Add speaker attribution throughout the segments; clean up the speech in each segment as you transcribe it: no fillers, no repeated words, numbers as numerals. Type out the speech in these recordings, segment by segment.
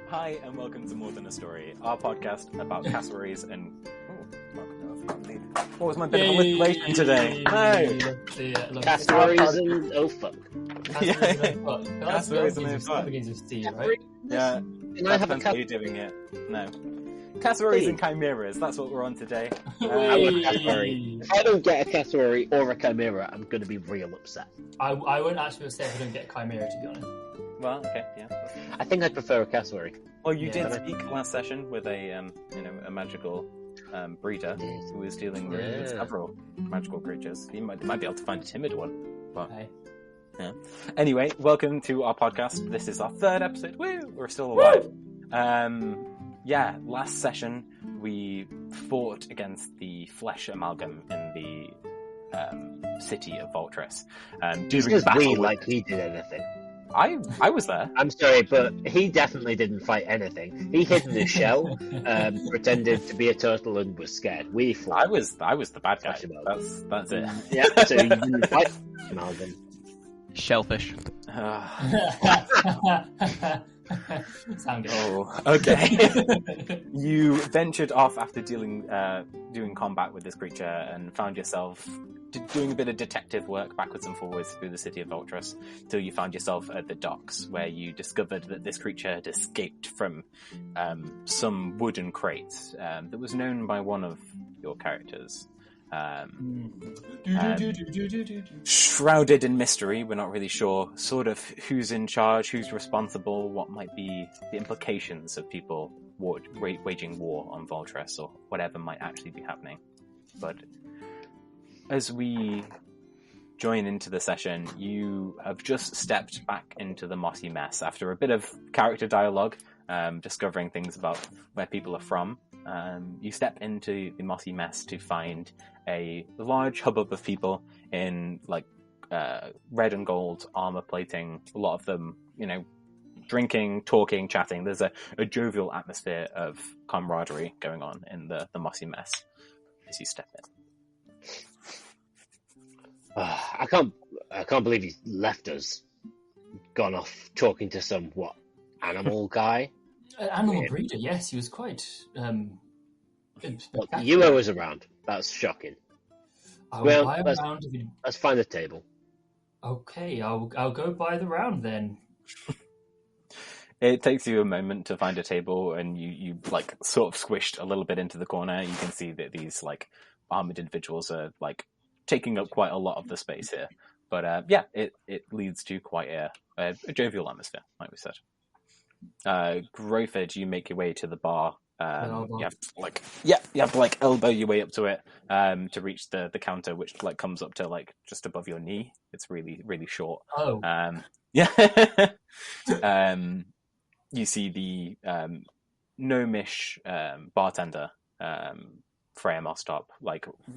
Speaker 1: Hi, and welcome to More Than a Story, our podcast about cassowaries and... What was my bit of alliteration today? No!
Speaker 2: Cassowaries and oh fuck.
Speaker 1: Cassowaries and oh fuck.
Speaker 3: Begins with C, right?
Speaker 1: Yeah.
Speaker 2: Can I have a
Speaker 1: That's how you're doing it. No. Cassowaries and chimeras, that's what we're on today.
Speaker 2: If I don't get a cassowary or a chimera, I'm going to be real upset.
Speaker 3: I won't actually say if I don't get a chimera, to be honest.
Speaker 1: Well, okay, yeah.
Speaker 2: I think I'd prefer a cassowary.
Speaker 1: Well, you did speak last session with a magical breeder who was dealing with several magical creatures. You might be able to find a timid one. But, yeah. Anyway, welcome to our podcast. This is our third episode. Woo! We're still alive. Last session we fought against the flesh amalgam in the city of Voltress.
Speaker 2: Like he did anything.
Speaker 1: I was there.
Speaker 2: I'm sorry, but he definitely didn't fight anything. He hid in his shell, pretended to be a turtle, and was scared. We fought.
Speaker 1: I was the bad guy. That's it.
Speaker 2: Yeah, so you didn't fight amalgam.
Speaker 4: Shellfish.
Speaker 3: Sound good.
Speaker 1: Oh, okay. You ventured off after doing combat with this creature and found yourself doing a bit of detective work backwards and forwards through the city of Voltress till you found yourself at the docks, where you discovered that this creature had escaped from some wooden crate that was known by one of your characters. Shrouded in mystery, we're not really sure sort of who's in charge, who's responsible, what might be the implications of people waging war on Voltress or whatever might actually be happening. But as we join into the session, you have just stepped back into the mossy mess after a bit of character dialogue, discovering things about where people are from. You step into the mossy mess to find a large hubbub of people in red and gold armor plating, a lot of them, drinking, talking, chatting. There's a jovial atmosphere of camaraderie going on in the mossy mess as you step in.
Speaker 2: I can't believe he's left us. Gone off talking to some animal guy.
Speaker 3: An animal breeder, yes, he was quite.
Speaker 2: You was around. That's shocking. Let's find a table.
Speaker 3: Okay, I'll go by the round then.
Speaker 1: It takes you a moment to find a table, and you sort of squished a little bit into the corner. You can see that these armored individuals are taking up quite a lot of the space here. But it leads to quite a jovial atmosphere, like we said. Groford, you make your way to the bar. You have to elbow your way up to it to reach the counter, which comes up to just above your knee. It's really, really short.
Speaker 3: Oh.
Speaker 1: You see the gnomish bartender, Freya Mostop,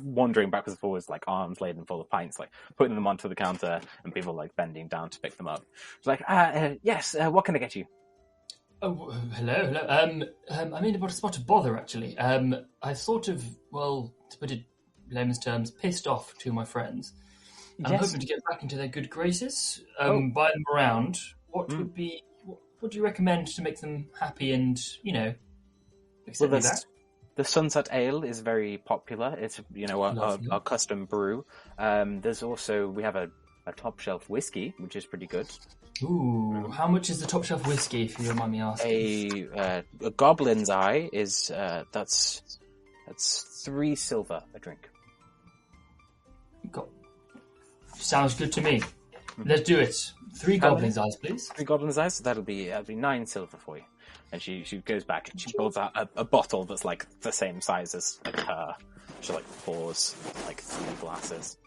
Speaker 1: wandering backwards and forwards, arms laden full of pints, putting them onto the counter, and people bending down to pick them up. It's yes, what can I get you?
Speaker 3: Oh, hello. I'm in a spot of bother, actually. I sort of, to put it in layman's terms, pissed off two of my friends. I'm hoping to get back into their good graces, buy them around. What would be... What do you recommend to make them happy and, accept me back?
Speaker 1: The Sunset Ale is very popular. It's, our custom brew. There's also... We have a top shelf whiskey, which is pretty good.
Speaker 3: Ooh, how much is the top shelf whiskey, if you don't mind me asking?
Speaker 1: A Goblin's Eye is that's 3 silver a drink.
Speaker 3: Sounds good to me. Let's do it. 3 Goblin's Eyes, please.
Speaker 1: 3 Goblin's Eyes. So that'll be 9 silver for you. And she goes back and she pulls out a bottle that's the same size as her. She pours 3 glasses.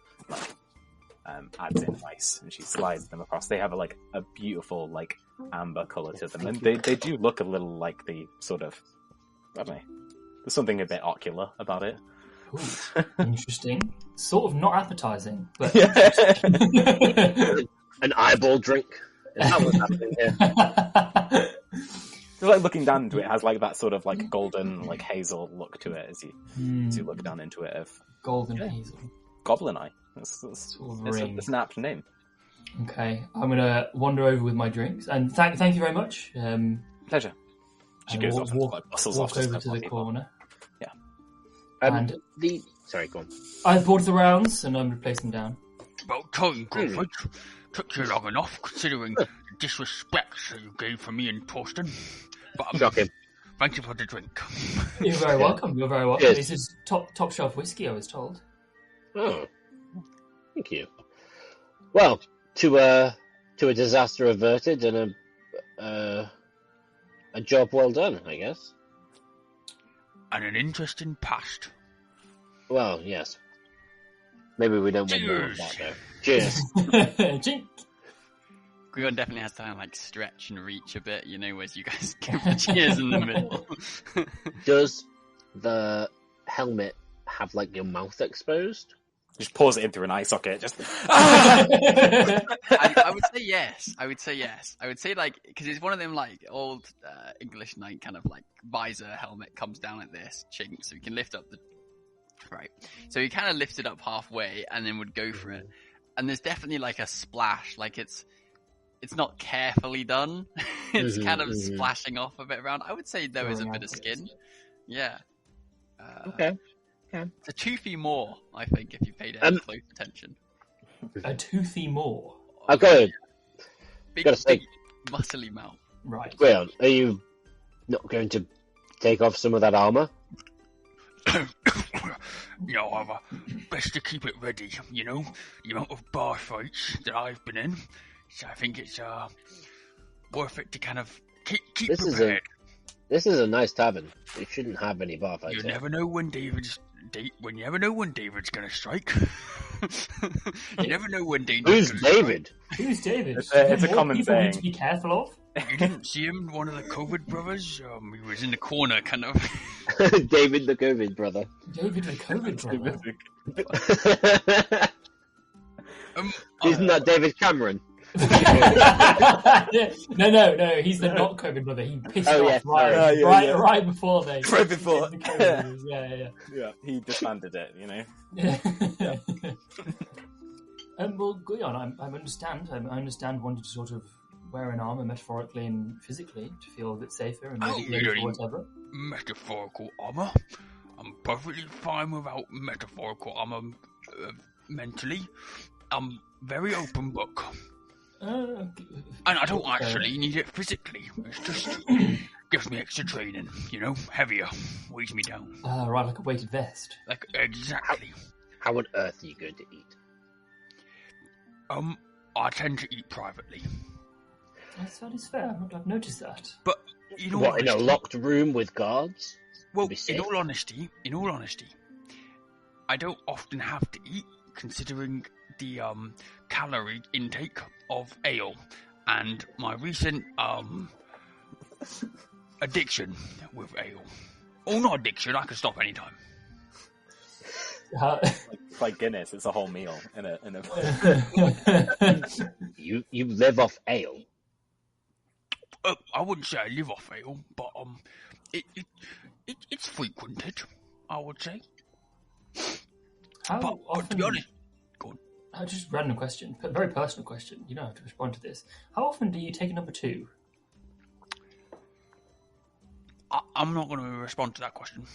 Speaker 1: Adds in ice, and she slides them across. They have a beautiful amber colour to them, and they do look a little like the sort of, I don't know, there's something a bit ocular about it.
Speaker 3: Ooh, interesting. Sort of not appetizing, but
Speaker 2: an eyeball drink. Is that what's happening here?
Speaker 1: Just looking down into it has that sort of golden hazel look to it as you look down into it. Of
Speaker 3: golden hazel.
Speaker 1: Goblin Eye. It's an apt name.
Speaker 3: Okay, I'm going to wander over with my drinks, and thank you very much.
Speaker 1: Pleasure. She goes off and bustles off
Speaker 3: walk
Speaker 1: to
Speaker 3: over to the
Speaker 1: people.
Speaker 3: corner.
Speaker 1: Yeah.
Speaker 3: And
Speaker 2: Sorry, go on.
Speaker 3: I've bought the rounds, and I'm going to place them down.
Speaker 4: About time, Griffith. Took you long enough, considering the disrespect that you gave for me and Torsten. But
Speaker 2: Shocking.
Speaker 4: thank you for the drink.
Speaker 3: You're very welcome. You're very welcome.
Speaker 2: Yes.
Speaker 3: This is top shelf whiskey, I was told.
Speaker 2: Oh, thank you. Well, to a disaster averted and a job well done, I guess.
Speaker 4: And an interesting past.
Speaker 2: Well, yes. Maybe we don't want more of that, though. Cheers.
Speaker 3: Chink.
Speaker 5: Grion definitely has to like stretch and reach a bit, as you guys give the cheers in the middle.
Speaker 2: Does the helmet have like your mouth exposed?
Speaker 1: Just pours it in through an eye socket. Just
Speaker 5: I would say yes. I would say like, because it's one of them like old English knight kind of like visor helmet comes down like this, chink, so you can lift up the right. So you kind of lift it up halfway and then would go for it. And there's definitely like a splash, like it's not carefully done. It's kind of splashing off a bit around. I would say there is a bit of skin. Yeah.
Speaker 2: Okay.
Speaker 5: It's a toothy more, I think, if you paid any close attention.
Speaker 3: A toothy more.
Speaker 2: I've got
Speaker 5: Big,
Speaker 2: gotta say,
Speaker 5: big muscly mouth.
Speaker 3: Right.
Speaker 2: Grion, are you not going to take off some of that armor?
Speaker 4: Best to keep it ready, the amount of bar fights that I've been in. So I think it's worth it to kind of keep prepared.
Speaker 2: This is a nice tavern. It shouldn't have any bar fights.
Speaker 4: You never know when David's going to strike. You never know when David's
Speaker 2: Who's David?
Speaker 3: Who's David?
Speaker 1: It's a
Speaker 3: More
Speaker 1: common
Speaker 3: people we need
Speaker 1: saying.
Speaker 3: to be careful of.
Speaker 4: You didn't see him, one of the COVID brothers? He was in the corner, kind of.
Speaker 2: David the COVID brother.
Speaker 3: David the COVID brother.
Speaker 2: Isn't that David Cameron?
Speaker 3: No, he's the not COVID brother. He pissed off right before they.
Speaker 1: Right before.
Speaker 3: The COVID. Yeah.
Speaker 1: He disbanded it,
Speaker 3: Yeah. Well, Grion, I understand wanting to sort of wear an armor metaphorically and physically to feel a bit safer and maybe ready for whatever.
Speaker 4: Metaphorical armor? I'm perfectly fine without metaphorical armor mentally. I'm very open book. And I don't actually need it physically. It's just gives me extra training, heavier, weighs me down.
Speaker 3: Right, like a weighted vest.
Speaker 4: Like, exactly.
Speaker 2: How on earth are you going to eat?
Speaker 4: I tend to eat privately.
Speaker 3: That is fair. I've noticed that.
Speaker 4: But
Speaker 2: What, in a locked room with guards?
Speaker 4: Well, in all honesty, I don't often have to eat, considering the calorie intake of ale and my recent addiction with ale. Oh, not addiction. I can stop anytime.
Speaker 1: It's like Guinness. It's a whole meal in a.
Speaker 2: You live off ale.
Speaker 4: I wouldn't say I live off ale, but it's frequented, I would say.
Speaker 3: But
Speaker 4: to be honest, go on.
Speaker 3: Just a random question, a very personal question. You don't have to respond to this. How often do you take a number 2?
Speaker 4: I'm not going to respond to that question.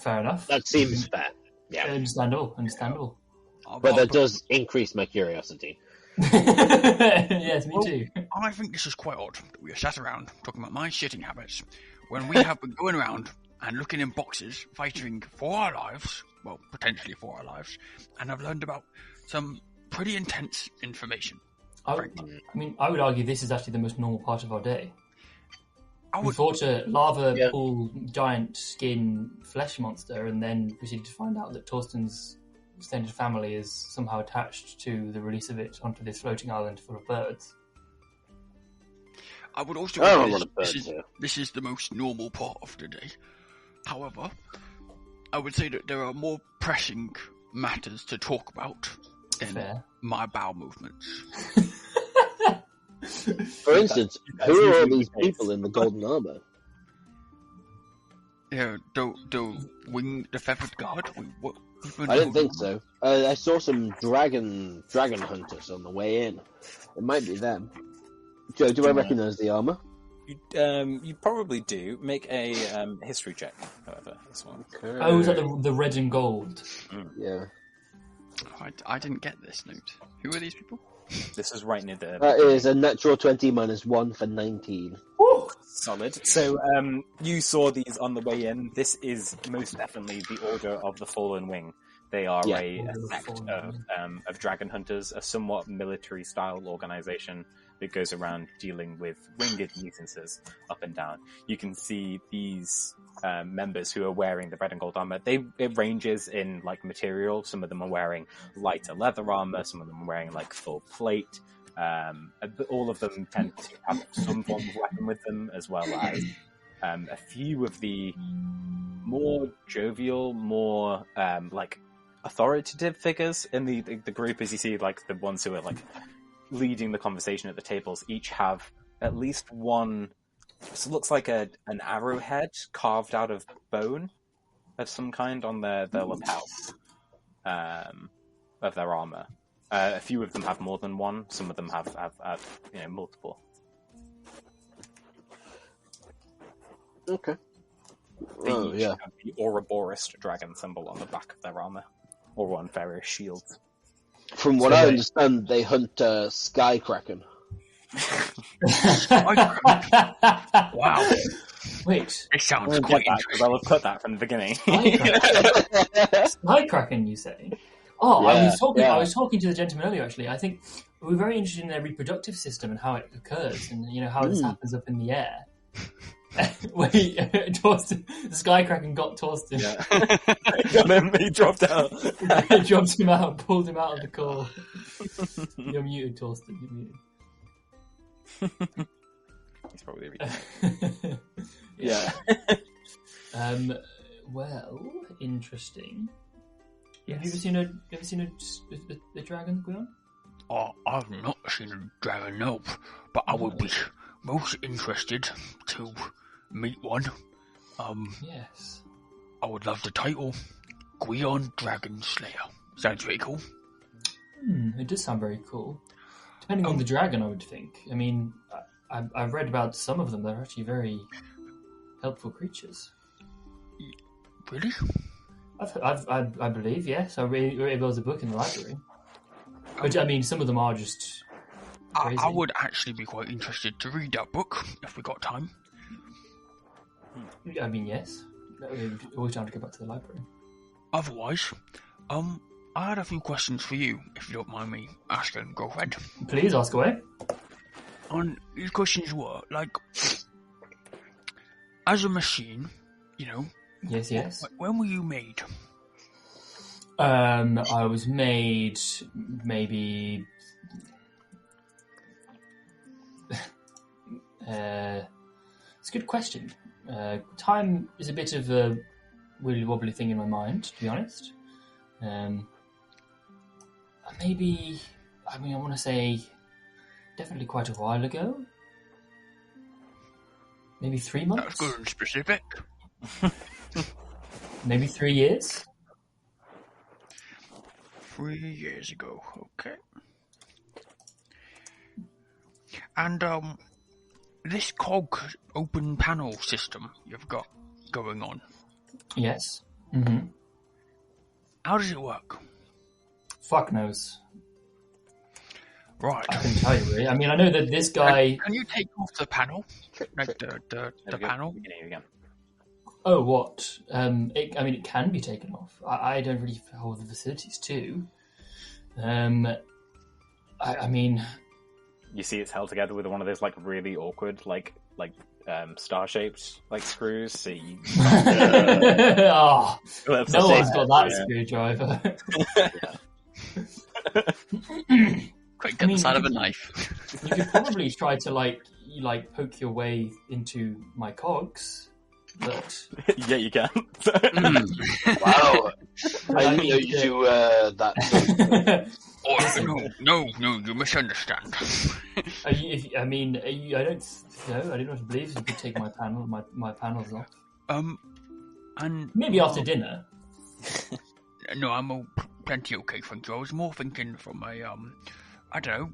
Speaker 3: Fair enough.
Speaker 2: That seems fair. Yeah.
Speaker 3: Understandable.
Speaker 2: But that does increase my curiosity.
Speaker 3: Yes, me too.
Speaker 4: I think this is quite odd that we are sat around talking about my shitting habits when we have been going around and looking in boxes, fighting for our lives, well, potentially for our lives, and I've learned about some pretty intense information.
Speaker 3: I would argue this is actually the most normal part of our day. We
Speaker 4: would
Speaker 3: fought a lava pool giant skin flesh monster and then proceeded to find out that Torsten's extended family is somehow attached to the release of it onto this floating island full of birds.
Speaker 4: I would also this is the most normal part of the day. However, I would say that there are more pressing matters to talk about than my bowel movements.
Speaker 2: For instance, who are all these people in the golden armor?
Speaker 4: Yeah, the feathered guard.
Speaker 2: I don't think so. I saw some dragon hunters on the way in. It might be them. Joe, do I recognise the armor?
Speaker 1: You probably do. Make a history check, however, this one.
Speaker 2: Okay.
Speaker 3: Oh, is that the red and gold?
Speaker 2: Yeah.
Speaker 5: I didn't get this note. Who are these people?
Speaker 1: This is right near the...
Speaker 2: That is a natural 20 minus 1 for 19.
Speaker 3: Woo!
Speaker 1: Solid. So you saw these on the way in. This is most definitely the Order of the Fallen Wing. They are a sect of dragon hunters, a somewhat military-style organization that goes around dealing with winged nuisances up and down. You can see these members who are wearing the red and gold armor. It ranges in like material. Some of them are wearing lighter leather armor. Some of them are wearing like full plate. But all of them tend to have some form of weapon with them, as well as a few of the more jovial, more like authoritative figures in the group. As you see, like the ones who are like leading the conversation at the tables, each have at least one. This looks like an arrowhead carved out of bone of some kind on their lapel of their armor. A few of them have more than one. Some of them have multiple.
Speaker 2: Okay.
Speaker 1: They
Speaker 2: Oh,
Speaker 1: each
Speaker 2: yeah.
Speaker 1: have the Ouroboros dragon symbol on the back of their armor, or on various shields.
Speaker 2: From what I understand, they hunt sky kraken.
Speaker 5: Wow.
Speaker 3: Wait,
Speaker 5: It sounds
Speaker 1: Get
Speaker 5: quite
Speaker 1: that, because I'll have put that from the beginning.
Speaker 3: Sky Kraken, you say? Oh,
Speaker 2: Yeah,
Speaker 3: I was talking to the gentleman earlier. Actually, I think we're very interested in their reproductive system and how it occurs, and how this happens up in the air. Wait, Torsten, the Sky Kraken got Torsten.
Speaker 1: Yeah. Got him, he dropped out.
Speaker 3: He dropped him out, pulled him out of the call. You're muted, Torsten. You're muted.
Speaker 1: He's probably reading. Yeah.
Speaker 3: Well, interesting.
Speaker 1: Yes.
Speaker 3: Have you ever seen a dragon, Gwion?
Speaker 4: Oh, I've not seen a dragon, no, but I would be most interested to meet one.
Speaker 3: Yes.
Speaker 4: I would love the title, Gwion Dragon Slayer. Sounds pretty cool.
Speaker 3: It does sound very cool. Depending on the dragon, I would think. I mean, I've read about some of them. They're actually very helpful creatures.
Speaker 4: Really?
Speaker 3: I believe, yes. I read there was a book in the library. But I mean, some of them are just crazy.
Speaker 4: I would actually be quite interested to read that book if we got time.
Speaker 3: I mean, yes. Always time to go back to the library.
Speaker 4: Otherwise, I had a few questions for you, if you don't mind me asking. Go ahead.
Speaker 3: Please ask away.
Speaker 4: And these questions were, like, as a machine,
Speaker 3: Yes.
Speaker 4: when were you made?
Speaker 3: I was made maybe it's a good question. Time is a bit of a wibbly wobbly thing in my mind, to be honest. Maybe, I want to say definitely quite a while ago. Maybe 3 months?
Speaker 4: That's good and specific.
Speaker 3: Maybe 3 years?
Speaker 4: 3 years ago, okay. And, this cog open panel system you've got going on,
Speaker 3: Yes. Mm-hmm.
Speaker 4: how does it work?
Speaker 3: Fuck knows.
Speaker 4: Right.
Speaker 3: I can tell you, really. I mean, I know that this guy...
Speaker 4: Can you take off the panel? Like the
Speaker 1: There we go.
Speaker 4: panel?
Speaker 1: Beginning again.
Speaker 3: Oh, what? It can be taken off. I don't really hold the facilities to. I mean...
Speaker 1: You see it's held together with one of those like really awkward like star-shaped like screws. So you
Speaker 3: oh, no one's got that
Speaker 1: yeah.
Speaker 3: screwdriver.
Speaker 5: Quick, get the side of a knife.
Speaker 3: You could probably try to poke your way into my cogs, but
Speaker 1: yeah, you can.
Speaker 2: Wow. I didn't know you do that.
Speaker 4: Oh, no, you misunderstand.
Speaker 3: I don't know to believe you could take my panels off.
Speaker 4: And
Speaker 3: Maybe after dinner.
Speaker 4: no, I'm plenty okay, thank you. I was more thinking from a, I don't know,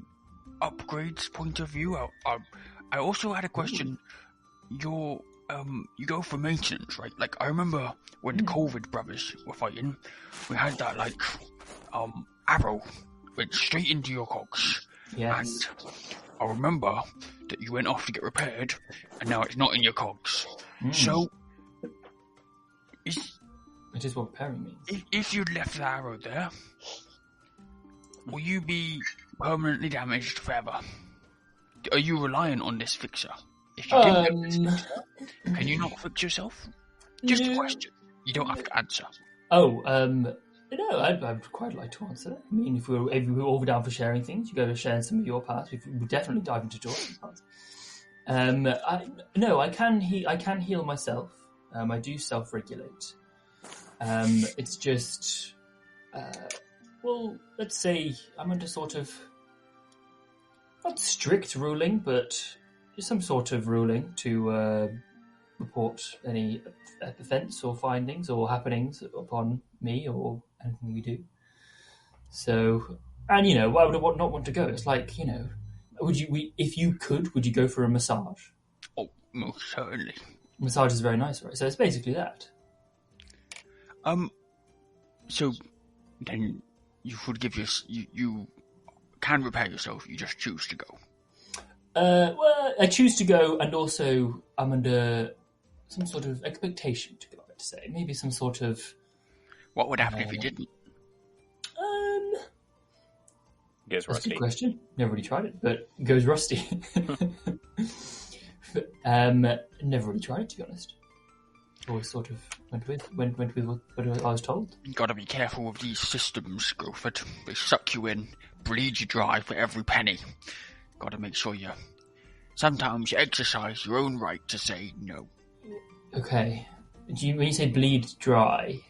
Speaker 4: upgrades point of view. I also had a question. You go for maintenance, right? Like, I remember when the COVID brothers were fighting, we had that, like, arrow went straight into your cogs.
Speaker 3: Yes.
Speaker 4: And I remember that you went off to get repaired, and now it's not in your cogs. So,
Speaker 3: it is what repairing means.
Speaker 4: If you'd left the arrow there, will you be permanently damaged forever? Are you reliant on this fixer? If you didn't have this fixer, can you not fix yourself? Just a question. You don't have to answer.
Speaker 3: I'd quite like to answer that. I mean, if we were all down for sharing things, you go to share some of your parts. We would definitely dive into Torsten's parts. I can heal myself. I do self-regulate. It's just, let's say I'm under sort of not strict ruling, but some sort of ruling to report any offence or findings or happenings upon me or anything we do. So, and why would I not want to go? It's like, if you could, would you go for a massage?
Speaker 4: Oh, most certainly.
Speaker 3: Massage is very nice, right? So it's basically that.
Speaker 4: So then you would give you can repair yourself. You just choose to go.
Speaker 3: I choose to go, and also I'm under some sort of expectation to go. I'd say maybe some sort of.
Speaker 4: What would happen if you didn't?
Speaker 1: Goes
Speaker 3: That's
Speaker 1: rusty.
Speaker 3: a good question. Never really tried it, but it goes rusty. Never really tried it, to be honest. Always sort of went with what I was told.
Speaker 4: You gotta be careful with these systems, Groford. They suck you in, bleed you dry for every penny. Gotta make sure sometimes you exercise your own right to say no.
Speaker 3: Okay. When you say bleed dry?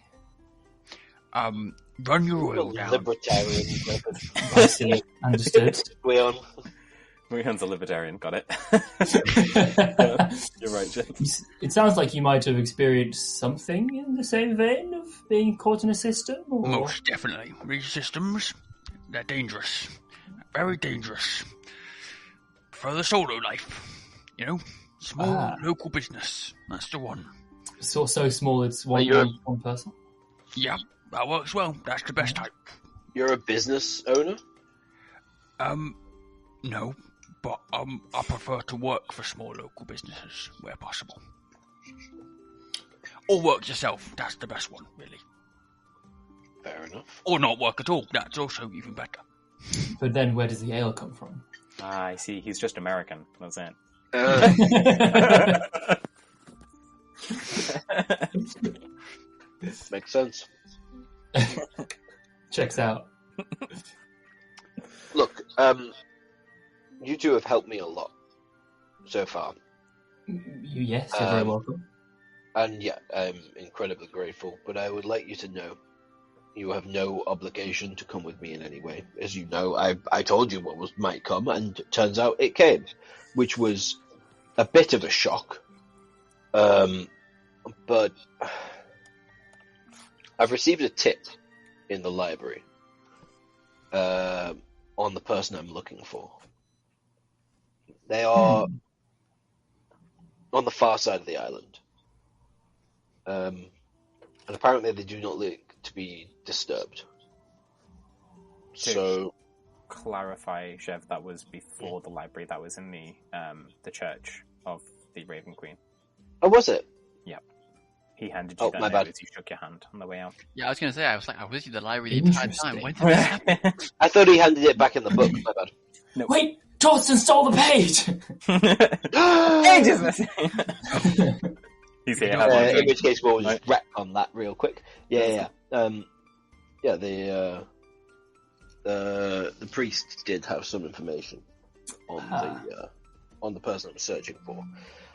Speaker 4: Run your oil down.
Speaker 2: Libertarian.
Speaker 3: I see. Understood.
Speaker 1: Rion's a libertarian, got it. Yeah, you're right, James.
Speaker 3: It sounds like you might have experienced something in the same vein of being caught in a system? Or...
Speaker 4: Most definitely. These systems, they're dangerous. Very dangerous. For the solo life. Small local business. That's the one.
Speaker 3: So small it's one person?
Speaker 4: Yeah, that works well. That's the best type.
Speaker 2: You're a business owner?
Speaker 4: No. But I prefer to work for small local businesses where possible. Or work yourself. That's the best one, really.
Speaker 2: Fair enough.
Speaker 4: Or not work at all. That's also even better.
Speaker 3: But then where does the ale come from?
Speaker 1: I see. He's just American. That's it.
Speaker 2: Makes sense.
Speaker 3: Checks out.
Speaker 2: Look, you two have helped me a lot so far.
Speaker 3: Yes, you're very welcome.
Speaker 2: And yeah, I'm incredibly grateful, but I would like you to know you have no obligation to come with me in any way. As you know, I told you what might come, and it turns out it came, which was a bit of a shock. But I've received a tip in the library on the person I'm looking for. They are on the far side of the island. And apparently they do not like to be disturbed. So
Speaker 1: clarify, Chev, that was before the library. That was in the church of the Raven Queen.
Speaker 2: Oh, was it?
Speaker 1: Yeah. He handed you that
Speaker 2: my
Speaker 1: note
Speaker 2: bad.
Speaker 1: as you shook your hand on the way out.
Speaker 5: Yeah, I was going to say, I was at the library the entire time. When did this happen?
Speaker 2: I thought he handed it back in the book. My bad.
Speaker 1: No.
Speaker 3: Wait! Torsten stole the page!
Speaker 1: Ages! He's here.
Speaker 2: In which case, we'll just wrap on that real quick. Yeah. The priest did have some information on the person I'm searching for.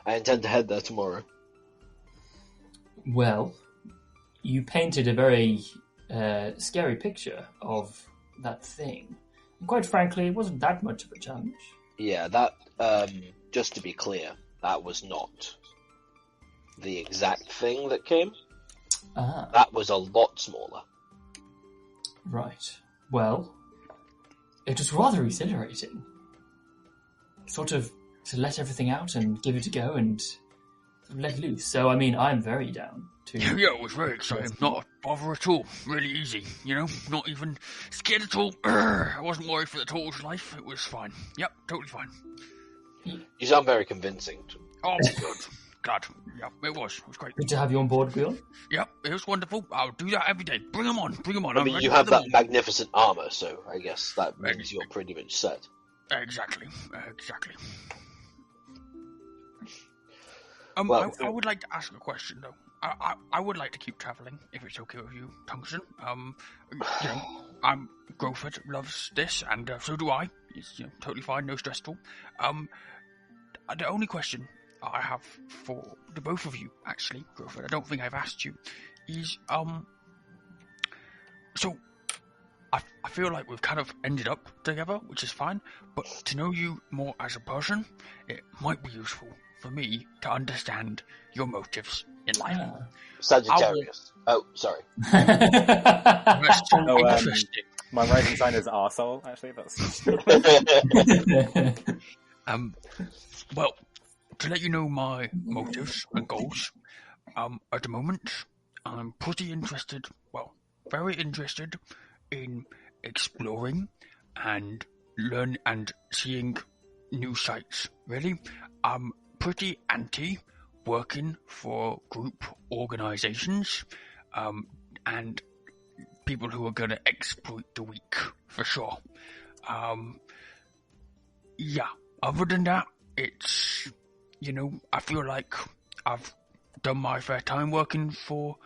Speaker 2: I intend to head there tomorrow.
Speaker 3: Well, you painted a very scary picture of that thing. And quite frankly, it wasn't that much of a challenge.
Speaker 2: Yeah, that, just to be clear, that was not the exact thing that came. That was a lot smaller.
Speaker 3: Right. Well, it was rather exhilarating. Sort of to let everything out and give it a go and let loose. So, I mean, I'm very down to...
Speaker 4: Yeah, it was very exciting. Not a bother at all. Really easy, Not even scared at all. I wasn't worried for the turtle's life. It was fine. Yep, totally fine.
Speaker 2: You sound very convincing.
Speaker 4: Oh, good. Glad. Yeah, it was. It was great.
Speaker 3: Good to have you on board, Guion.
Speaker 4: Yep, it was wonderful. I'll do that every day. Bring them on.
Speaker 2: I mean, you have that magnificent armor, so I guess that means you're pretty much set.
Speaker 4: Exactly.
Speaker 2: Well,
Speaker 4: I would like to ask a question, though. I would like to keep travelling, if it's okay with you, Tungsten. Groford loves this, and so do I. It's totally fine, no stress at all. The only question I have for the both of you, actually, Groford, I don't think I've asked you, is, so, I feel like we've kind of ended up together, which is fine, but to know you more as a person, it might be useful for me to understand your motives in life.
Speaker 2: Sagittarius. Oh, sorry.
Speaker 4: That's so interesting.
Speaker 1: My rising sign is arsehole, actually. That's...
Speaker 4: Well, to let you know my motives and goals, at the moment, I'm pretty interested, very interested in exploring and learn and seeing new sites, really. I'm pretty anti working for group organizations, and people who are going to exploit the weak, for sure. Other than that, it's, I feel like I've done my fair time working for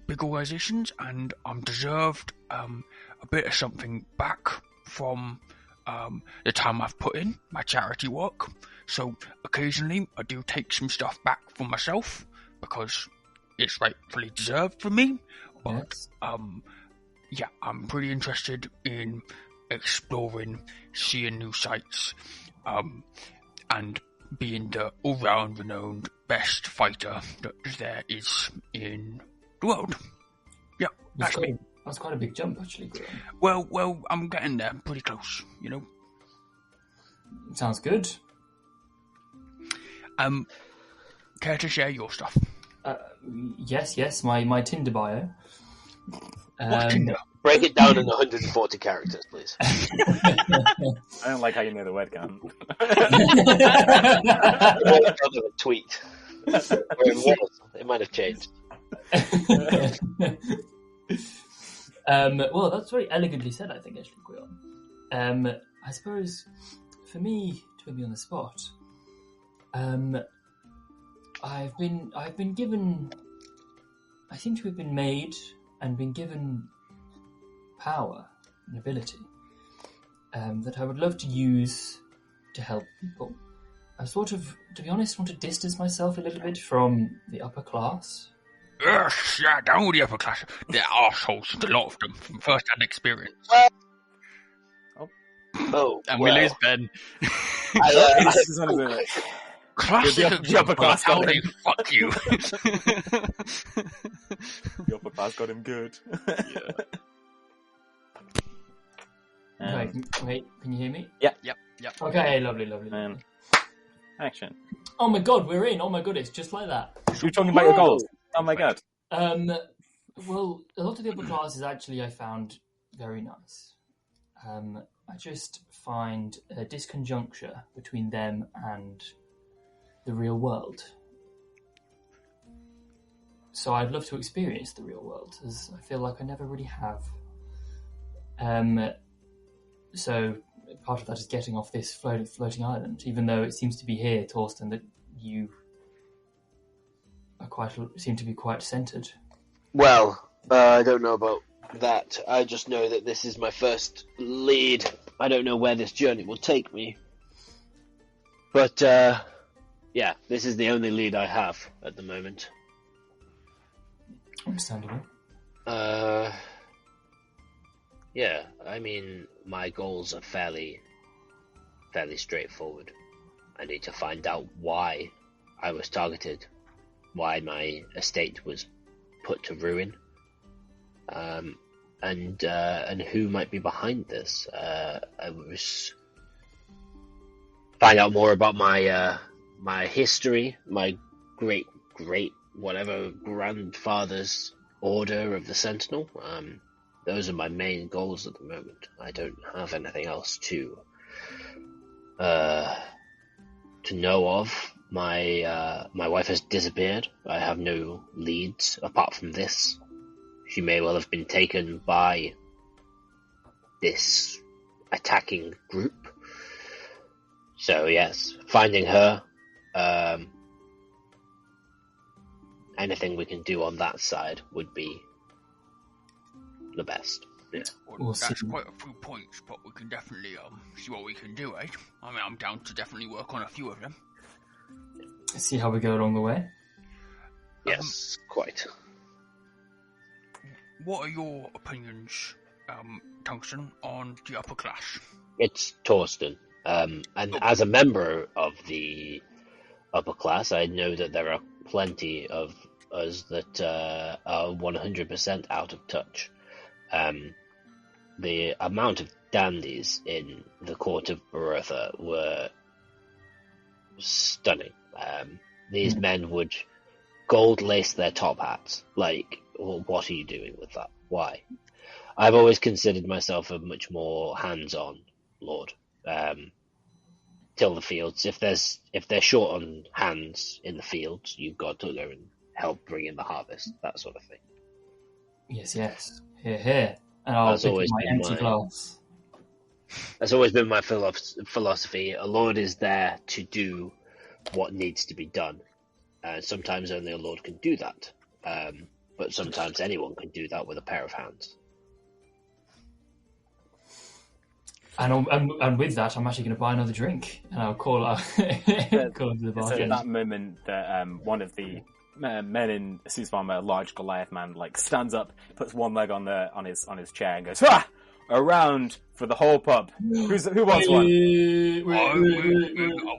Speaker 4: big organizations, and I'm deserved a bit of something back from the time I've put in, my charity work. So occasionally I do take some stuff back for myself because it's rightfully deserved for me. But I'm pretty interested in exploring, seeing new sites, and being the all-round renowned best fighter that there is in the world. Yeah, that's me.
Speaker 3: That's quite a big jump, actually, Graham.
Speaker 4: Well, I'm getting there, pretty close,
Speaker 3: Sounds good.
Speaker 4: Care to share your stuff?
Speaker 3: Yes, my Tinder bio.
Speaker 4: What Tinder?
Speaker 2: Break it down in 140 characters, please.
Speaker 1: I don't like how you know the word count.
Speaker 2: A tweet. It might have changed.
Speaker 3: Well, that's very elegantly said, I think, actually, Guion. I suppose, for me, to put me on the spot, I've been given, I seem to have been made and been given power and ability that I would love to use to help people. I sort of, to be honest, want to distance myself a little bit from the upper class.
Speaker 4: Yes, yeah, down with the upper class. They're arseholes, a lot of them, from first-hand experience.
Speaker 5: And we lose Ben.
Speaker 1: This is one of the
Speaker 4: Classic
Speaker 1: the upper class
Speaker 4: how
Speaker 1: got
Speaker 4: they
Speaker 1: him.
Speaker 4: fuck you.
Speaker 1: The upper class got him good.
Speaker 3: Wait, can you hear me?
Speaker 5: Yep.
Speaker 3: Okay, lovely.
Speaker 1: Action.
Speaker 3: Oh my god, we're in. Oh my god, it's just like that.
Speaker 1: You're talking about your goals. Oh my god.
Speaker 3: Well, a lot of the upper classes actually I found very nice. I just find a disconjuncture between them and the real world. So I'd love to experience the real world, as I feel like I never really have. So part of that is getting off this floating island, even though it seems to be here, Torsten, that you are seem to be quite centred.
Speaker 2: Well, I don't know about that. I just know that this is my first lead. I don't know where this journey will take me. But, yeah, this is the only lead I have at the moment.
Speaker 3: Understandable.
Speaker 6: Yeah, I mean, my goals are fairly straightforward. I need to find out why I was targeted, why my estate was put to ruin, and who might be behind this. find out more about my history, my great whatever grandfather's order of the Sentinel. Those are my main goals at the moment. I don't have anything else to know of. My wife has disappeared. I have no leads apart from this. She may well have been taken by this attacking group. So yes, finding her. Anything we can do on that side would be the best. Yeah.
Speaker 4: Well, that's quite a few points, but we can definitely see what we can do, eh? I mean, I'm down to definitely work on a few of them.
Speaker 3: See how we go along the way.
Speaker 6: Yes, quite.
Speaker 4: What are your opinions, Tungsten, on the upper class?
Speaker 6: It's Torsten. And as a member of the upper class, I know that there are plenty of us that are 100% out of touch. The amount of dandies in the court of Bertha were stunning. These men would gold lace their top hats. Like, well, what are you doing with that? Why? I've always considered myself a much more hands-on lord. Till the fields. If they're short on hands in the fields, you've got to go and help bring in the harvest, that sort of thing.
Speaker 3: Yes. Here. And I'll pick up my empty glass.
Speaker 6: That's always been my philosophy. A lord is there to do what needs to be done. Sometimes only a lord can do that. But sometimes anyone can do that with a pair of hands.
Speaker 3: And with that, I'm actually going to buy another drink, and I'll call up to the bar.
Speaker 1: So at that moment, that one of the men in suits of armor, a large Goliath man, like stands up, puts one leg on his chair, and goes, "Ah! A round for the whole pub. Who wants one?"
Speaker 4: I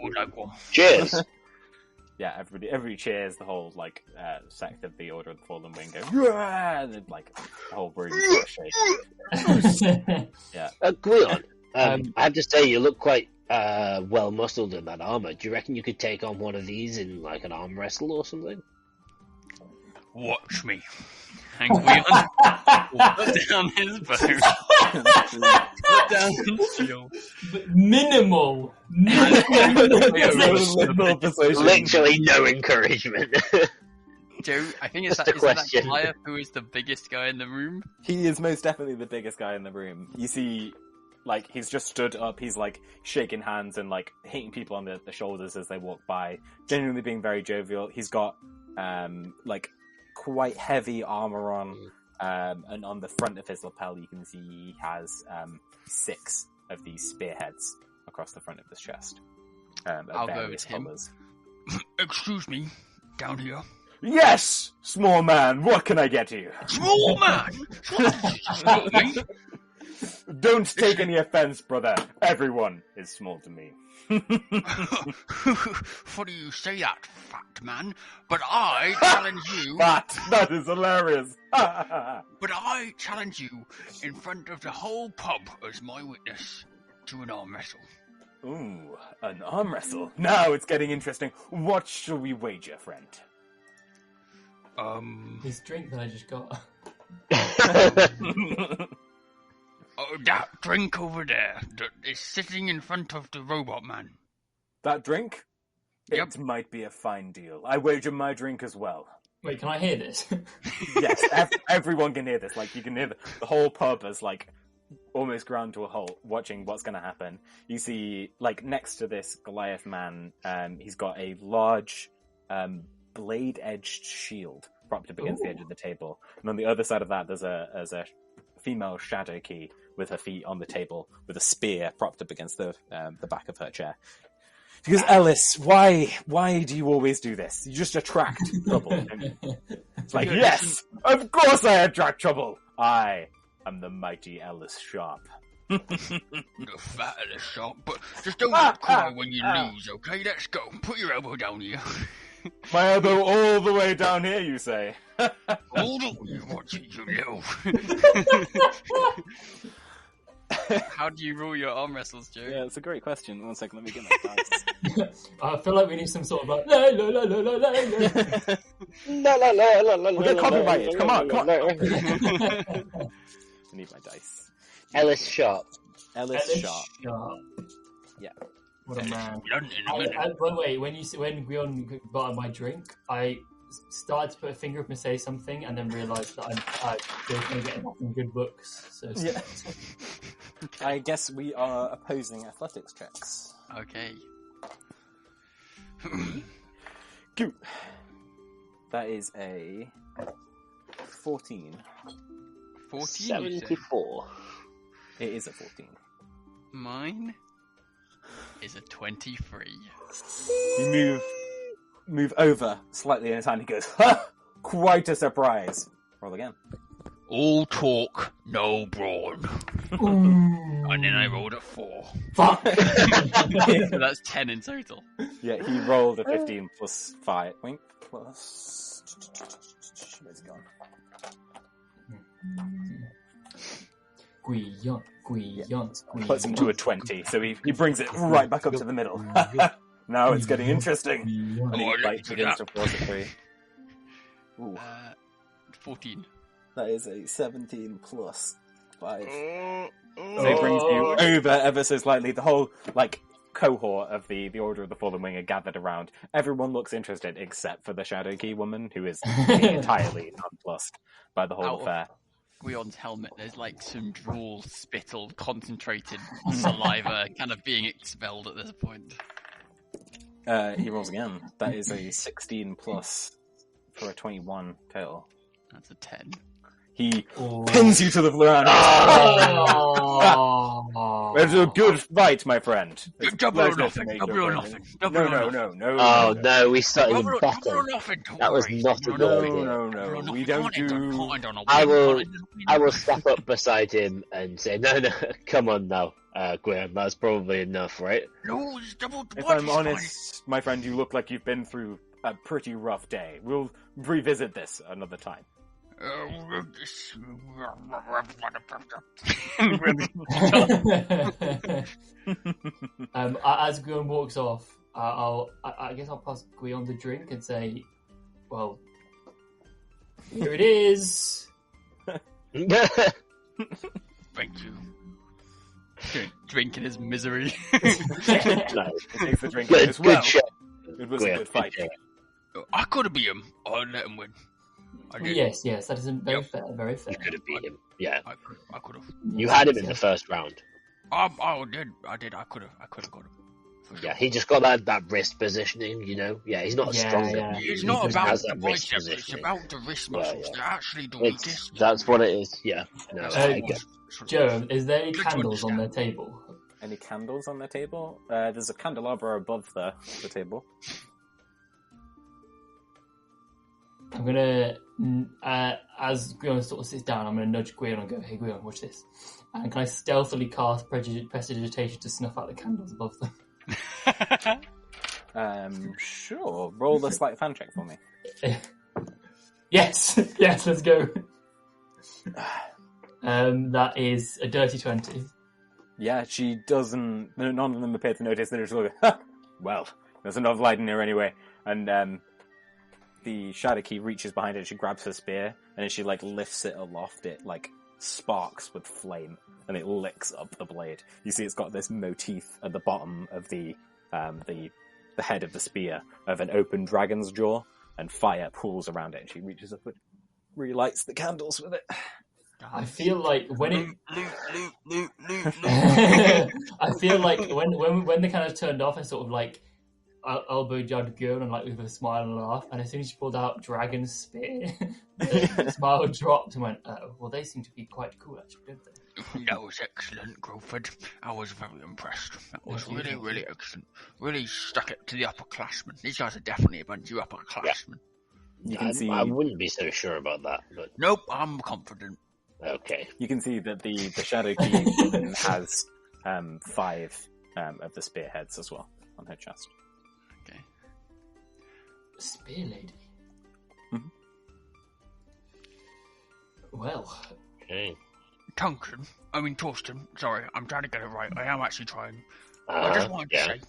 Speaker 4: would like one.
Speaker 6: Cheers.
Speaker 1: Yeah, everybody cheers. The whole sect of the Order of the Fallen Wing go, "Yeah!" And then, the whole room shake. Yeah.
Speaker 6: Gwion, I have to say you look quite well muscled in that armor. Do you reckon you could take on one of these in an arm wrestle or something?
Speaker 4: Watch me. And Gwion will put down his bow. Put down his shield.
Speaker 3: Minimal.
Speaker 6: Literally no encouragement.
Speaker 5: Joe, I think is that Goliath who is the biggest guy in the room?
Speaker 1: He is most definitely the biggest guy in the room. You see, he's just stood up, he's, shaking hands and, hitting people on the shoulders as they walk by, genuinely being very jovial. He's got, quite heavy armor on, and on the front of his lapel you can see he has 6 of these spearheads across the front of his chest.
Speaker 5: I'll go with him.
Speaker 1: Colors.
Speaker 4: Excuse me, down here.
Speaker 1: Yes, small man, what can I get you?
Speaker 4: Small man? Small me?
Speaker 1: Don't take any offense, brother. Everyone is small to me.
Speaker 4: Funny you say that, fat man, but I challenge you...
Speaker 1: Fat? That is hilarious.
Speaker 4: But I challenge you in front of the whole pub as my witness to an arm wrestle.
Speaker 1: Ooh, an arm wrestle. Now it's getting interesting. What shall we wager, friend?
Speaker 3: This drink that I just got.
Speaker 4: Oh, that drink over there that is sitting in front of the robot man.
Speaker 1: That drink?
Speaker 4: Yep.
Speaker 1: It might be a fine deal. I wager my drink as well.
Speaker 3: Wait, can I hear this?
Speaker 1: Yes, everyone can hear this. You can hear the whole pub as, almost ground to a halt, watching what's going to happen. You see, next to this Goliath man, he's got a large, blade-edged shield propped up against the edge of the table. And on the other side of that, there's a female shadow key with her feet on the table, with a spear propped up against the back of her chair. She goes, "Ellis, why do you always do this? You just attract trouble." It's yes, of course I attract trouble. I am the mighty Ellis Sharp.
Speaker 4: You're fat Ellis Sharp, but just don't cry when you lose, okay? Let's go. Put your elbow down here.
Speaker 1: My elbow all the way down here, you say?
Speaker 4: All the way, what did you know?
Speaker 5: How do you rule your arm wrestles, Joe?
Speaker 1: Yeah, it's a great question. 1 second, let me get my dice.
Speaker 3: I feel like we need some sort of like la la la la la la.
Speaker 6: La la la la la.
Speaker 1: We'll get copyrighted. Come on. I need my dice.
Speaker 6: Ellis Sharp.
Speaker 1: Ellis Sharp. Yeah.
Speaker 3: What a man.
Speaker 4: London.
Speaker 3: Wait, when Guion bought my drink, I started to put a finger up and say something, and then realised that I was going to get enough in good books. So
Speaker 1: Yeah. I guess we are opposing athletics checks.
Speaker 5: Okay.
Speaker 1: Go. That is a 14.
Speaker 5: 14.
Speaker 6: 74.
Speaker 1: It is a 14.
Speaker 5: Mine is a 23.
Speaker 1: You move over slightly in his hand. He goes, ha! Quite a surprise. Roll again.
Speaker 4: All talk, no brawn.
Speaker 3: Ooh.
Speaker 4: And then I rolled a 4.
Speaker 3: Fuck.
Speaker 5: So that's 10 in total.
Speaker 1: Yeah, he rolled a 15 plus 5. Wink, plus... Where's it gone?
Speaker 3: Guion.
Speaker 1: Puts him to a 20, so he brings it right back up to the middle. Now it's getting interesting. And he begins to force it free. Ooh,
Speaker 5: 14.
Speaker 1: that is a 17 plus 5. So he brings you over ever so slightly. The whole, cohort of the Order of the Fallen Wing are gathered around. Everyone looks interested except for the Shadow Key woman, who is entirely nonplussed by the whole affair.
Speaker 5: Guion's helmet, there's some drool, spittle, concentrated saliva kind of being expelled at this point.
Speaker 1: He rolls again. That is a 16 plus for a 21 total.
Speaker 5: That's a 10.
Speaker 1: He pins you to the floor. It's a good fight, my friend. It's
Speaker 4: Double or
Speaker 1: pleasure to
Speaker 4: nothing.
Speaker 1: make
Speaker 4: Double
Speaker 1: your
Speaker 4: or
Speaker 1: acquaintance.
Speaker 4: nothing.
Speaker 1: No.
Speaker 6: Oh no, we started
Speaker 4: Double
Speaker 6: with
Speaker 4: or
Speaker 6: bottom.
Speaker 4: nothing. Don't
Speaker 6: That was
Speaker 4: worry.
Speaker 6: not a good idea.
Speaker 1: No. We don't do...
Speaker 6: I will step up beside him and say, no, come on now, Graham, that's probably enough, right?
Speaker 4: No, it's double.
Speaker 1: If I'm honest, my friend, you look like you've been through a pretty rough day. We'll revisit this another time.
Speaker 3: As Guion walks off, I guess I'll pass Guion the drink and say, well, here it is.
Speaker 4: Thank you.
Speaker 5: Drinking his misery.
Speaker 1: He takes the drink and
Speaker 6: Good,
Speaker 1: goes, well,
Speaker 6: good shot.
Speaker 1: it was a good fight.
Speaker 4: I could have beat him. I let him win. I did.
Speaker 3: Yes, that is very fair, very fair.
Speaker 6: You could have beat him. Yeah,
Speaker 4: I could have.
Speaker 6: you had him in the first round.
Speaker 4: I did. I could have got him. For sure.
Speaker 6: Yeah, he just got that wrist positioning, Yeah, he's not strong.
Speaker 3: Yeah.
Speaker 4: It's
Speaker 3: He
Speaker 4: not
Speaker 3: does
Speaker 4: about
Speaker 6: have
Speaker 4: the
Speaker 6: that wrist
Speaker 4: biceps. It's
Speaker 6: positioning.
Speaker 4: about the wrist muscles.
Speaker 6: yeah.
Speaker 4: They're actually the
Speaker 6: It's,
Speaker 4: weakest.
Speaker 6: that's what it is. Yeah. No, I get.
Speaker 3: Joe, is there any
Speaker 4: Good to
Speaker 3: candles on
Speaker 4: understand.
Speaker 3: their table?
Speaker 1: Any candles on the table? There's a candelabra above the table.
Speaker 3: I'm gonna, as Guion sort of sits down, I'm gonna nudge Guion and go, "Hey, Guion, watch this." And can I stealthily cast prestidigitation to snuff out the candles above them?
Speaker 1: Sure. Roll a sleight of hand check for me.
Speaker 3: Yes, let's go. That is a dirty 20.
Speaker 1: Yeah, she doesn't... None of them appear to notice. They're just looking, ha! Well, there's enough light in here anyway. And the Shadow Key reaches behind her and she grabs her spear. And as she, lifts it aloft, it, sparks with flame. And it licks up the blade. You see it's got this motif at the bottom of the head of the spear of an open dragon's jaw. And fire pools around it. And she reaches up and relights the candles with it.
Speaker 3: I feel like when it...
Speaker 4: Loot.
Speaker 3: I feel like when they kind of turned off, I sort of elbowed down Guion and with a smile and a laugh, and as soon as she pulled out Dragon's Spear, the smile dropped and went, "Oh, well, they seem to be quite cool, actually, don't they?"
Speaker 4: That was excellent, Groford. I was very impressed. That was really, really excellent. Really stuck it to the upperclassmen. These guys are definitely a bunch of upperclassmen.
Speaker 1: You can see...
Speaker 6: I wouldn't be so sure about that, but
Speaker 4: Nope, I'm confident.
Speaker 6: okay.
Speaker 1: You can see that the Shadow Key has 5 of the spearheads as well on her chest.
Speaker 5: Okay.
Speaker 3: Spear lady.
Speaker 1: Mhm.
Speaker 3: Well,
Speaker 6: Okay.
Speaker 4: Torsten, sorry, I'm trying to get it right. I am actually trying. I just wanted to say,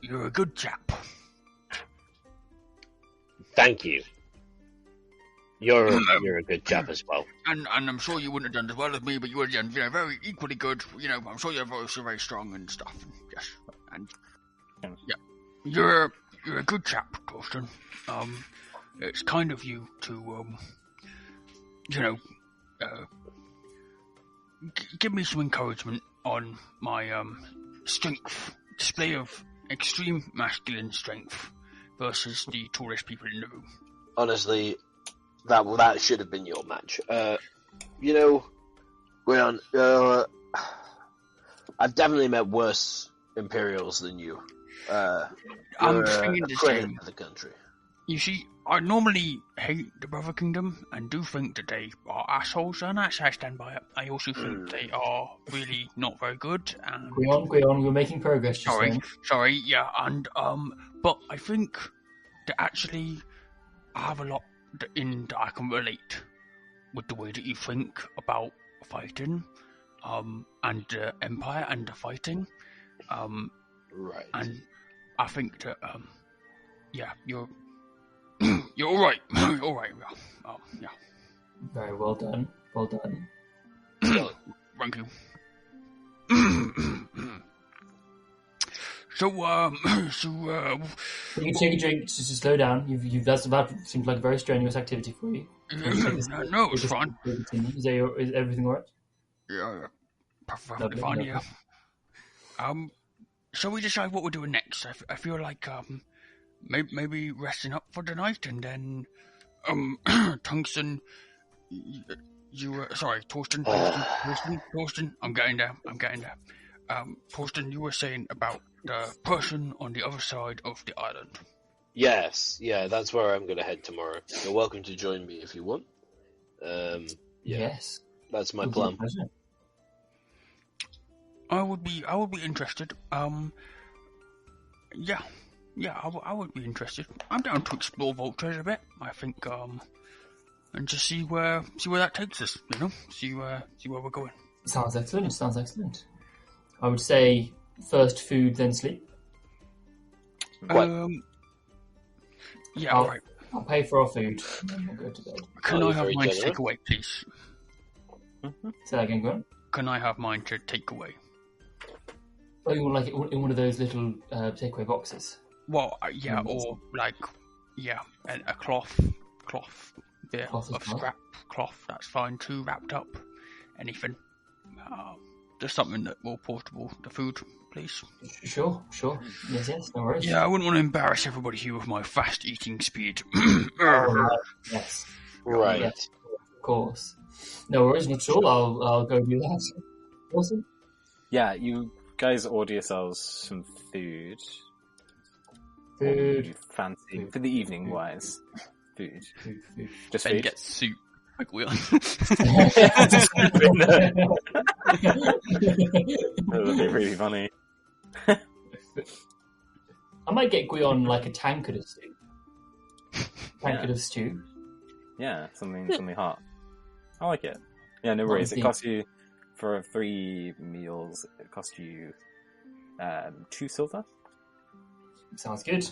Speaker 4: you're a good chap.
Speaker 6: Thank you. You're a good chap as well.
Speaker 4: And I'm sure you wouldn't have done as well as me, but you would have done, very equally good. I'm sure you're also very strong and stuff. Yes, and yeah, you're a good chap, Torsten. It's kind of you to give me some encouragement on my strength, display of extreme masculine strength versus the tallest people in the room.
Speaker 2: Honestly, that should have been your match. Gwion, I've definitely met worse Imperials than you.
Speaker 4: I'm thinking the same.
Speaker 2: Of the country.
Speaker 4: You see, I normally hate the Brother Kingdom and do think that they are assholes, and actually I stand by it. I also think they are really not very good. And
Speaker 3: Gwion, we're making progress.
Speaker 4: Sorry, yeah, and but I think that actually I have a lot that I can relate with the way that you think about fighting, and the Empire and the fighting,
Speaker 2: right.
Speaker 4: And I think that you're all right. You're all right. Yeah.
Speaker 3: Very well done. Well done.
Speaker 4: Thank you. So,
Speaker 3: you take a drink to slow down. That seems like a very strenuous activity for you.
Speaker 4: No, it's fine.
Speaker 3: Is everything all right?
Speaker 4: Yeah, perfectly fine. Yeah. Shall we decide what we're doing next? I feel like maybe resting up for the night, and then Tungsten, Torsten, I'm getting there. Torsten, you were saying about the person on the other side of the island.
Speaker 2: Yes, yeah, that's where I'm going to head tomorrow. You're welcome to join me if you want.
Speaker 3: Yes,
Speaker 2: that's my plan.
Speaker 4: I would be interested. I would be interested. I'm down to explore Voltress a bit. I think, and just see where that takes us. See where we're going.
Speaker 3: Sounds excellent. I would say first food, then sleep.
Speaker 4: Yeah, all right.
Speaker 3: I'll pay for our food, and then we'll go to bed.
Speaker 4: Can I have mine to take away, please?
Speaker 3: Say that again, Gwen.
Speaker 4: Can I have mine to take away?
Speaker 3: Oh, you want like in one of those little takeaway boxes?
Speaker 4: Well, or like, and a cloth bit of scrap cloth. That's fine too. Wrapped up, anything. Just something that more portable. The food, please.
Speaker 3: Sure. Yes, no worries.
Speaker 4: Yeah, I wouldn't want to embarrass everybody here with my fast eating speed.
Speaker 3: Yes.
Speaker 2: Right.
Speaker 3: Yes, of course. No worries, not at all. I'll go do that. Awesome.
Speaker 1: Yeah, you guys order yourselves some food.
Speaker 3: Food.
Speaker 1: Fancy for the evening wise. Food. Just
Speaker 5: Ben
Speaker 1: food.
Speaker 5: gets soup. Like we
Speaker 1: That would be really funny.
Speaker 3: I might get Gwion like a tankard of stew. Of stew.
Speaker 1: Yeah, something hot. I like it. Yeah, no worries. It costs you for 3 meals. It costs you 2 silver.
Speaker 3: Sounds good.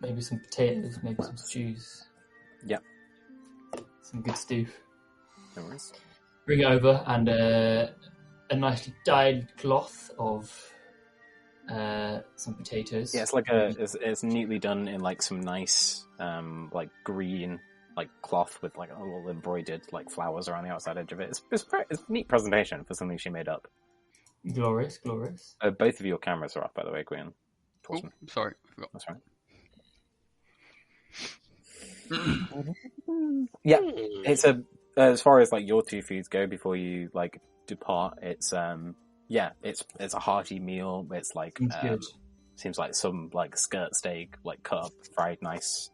Speaker 3: Maybe some potatoes, maybe some stews.
Speaker 1: Yep.
Speaker 3: Some good stew.
Speaker 1: No worries.
Speaker 3: Bring it over, and a nicely dyed cloth of some potatoes.
Speaker 1: Yeah, it's like it's neatly done in like some nice like green like cloth with like a little embroidered like flowers around the outside edge of it. It's a neat presentation for something she made up.
Speaker 3: Glorious.
Speaker 1: Both of your cameras are off, by the way, Gwen.
Speaker 5: Oh, sorry, I forgot.
Speaker 1: That's right. Yeah, it's as far as like your 2 foods go before you like depart. It's it's a hearty meal. It's like seems like some like skirt steak, like cut up, fried nice,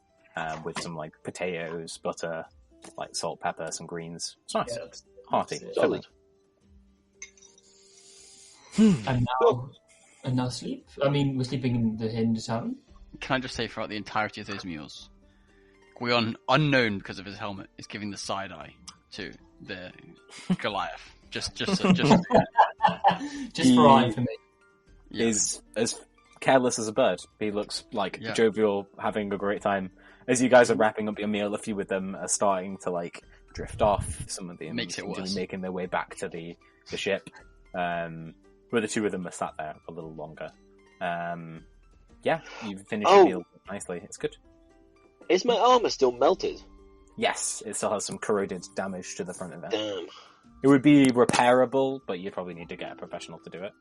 Speaker 1: with some like potatoes, butter, like salt, pepper, some greens. It's nice, hearty, filling.
Speaker 3: And now sleep. I mean, we're sleeping in the town.
Speaker 5: Can I just say, throughout the entirety of those meals, Gwion, unknown because of his helmet, is giving the side eye to the Goliath. Just for
Speaker 3: our information.
Speaker 1: Is as careless as a bird. He looks like
Speaker 5: Yeah.
Speaker 1: jovial, having a great time. As you guys are wrapping up your meal, a few of them are starting to like drift off. Some of them
Speaker 5: Makes it
Speaker 1: seem to be
Speaker 5: worse.
Speaker 1: making their way back to the ship. Where the two of them are sat there a little longer. Yeah, you've finished your meal nicely. It's good.
Speaker 6: Is my armor still melted?
Speaker 1: Yes, it still has some corroded damage to the front of it.
Speaker 6: Damn.
Speaker 1: It would be repairable, but you'd probably need to get a professional to do it.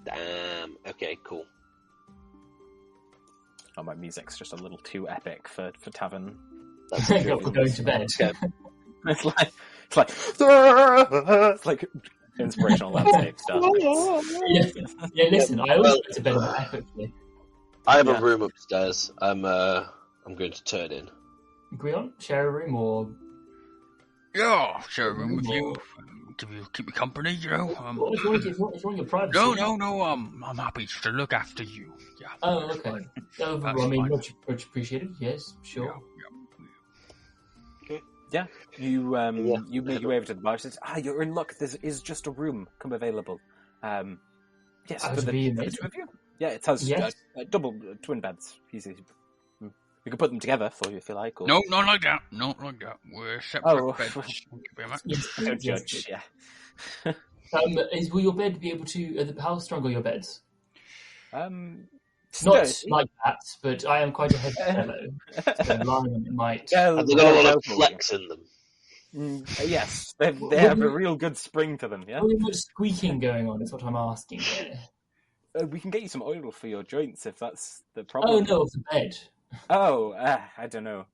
Speaker 6: Damn. Okay, cool.
Speaker 1: Oh, my music's just a little too epic for tavern.
Speaker 6: That's
Speaker 3: Thank God for going to bed.
Speaker 6: Okay.
Speaker 1: It's like inspirational landscape stuff.
Speaker 3: Yeah, listen, I always go to bed epically.
Speaker 6: I have a room upstairs. I'm going to turn in.
Speaker 3: Agree on? Share a room or...
Speaker 4: Yeah, share a room with you. Keep you company, you know.
Speaker 3: If you want your privacy.
Speaker 4: No. I'm happy to look after you. Yeah.
Speaker 3: Oh, okay. I mean, much appreciated. Yes, sure.
Speaker 1: Yeah, you make your way over to the bar. Says, you're in luck. There is just a room come available. Yes, for the two of you. Yeah, it has double twin beds. Easy. We can put them together for you if you like. Or...
Speaker 4: No, not like that. Not like that. We're separate beds. Thank you very much.
Speaker 1: Don't judge. Yeah.
Speaker 3: Will your bed be able to? How strong are your beds?
Speaker 1: Not
Speaker 3: like that, but I am quite a heavy fellow. So lying might.
Speaker 6: Have they got a lot of flex in them?
Speaker 1: Yes, they have a real good spring to them. Yeah.
Speaker 3: Very much squeaking going on is what I'm asking here.
Speaker 1: We can get you some oil for your joints if that's the problem.
Speaker 3: Oh no, of the bed.
Speaker 1: Oh, I don't know.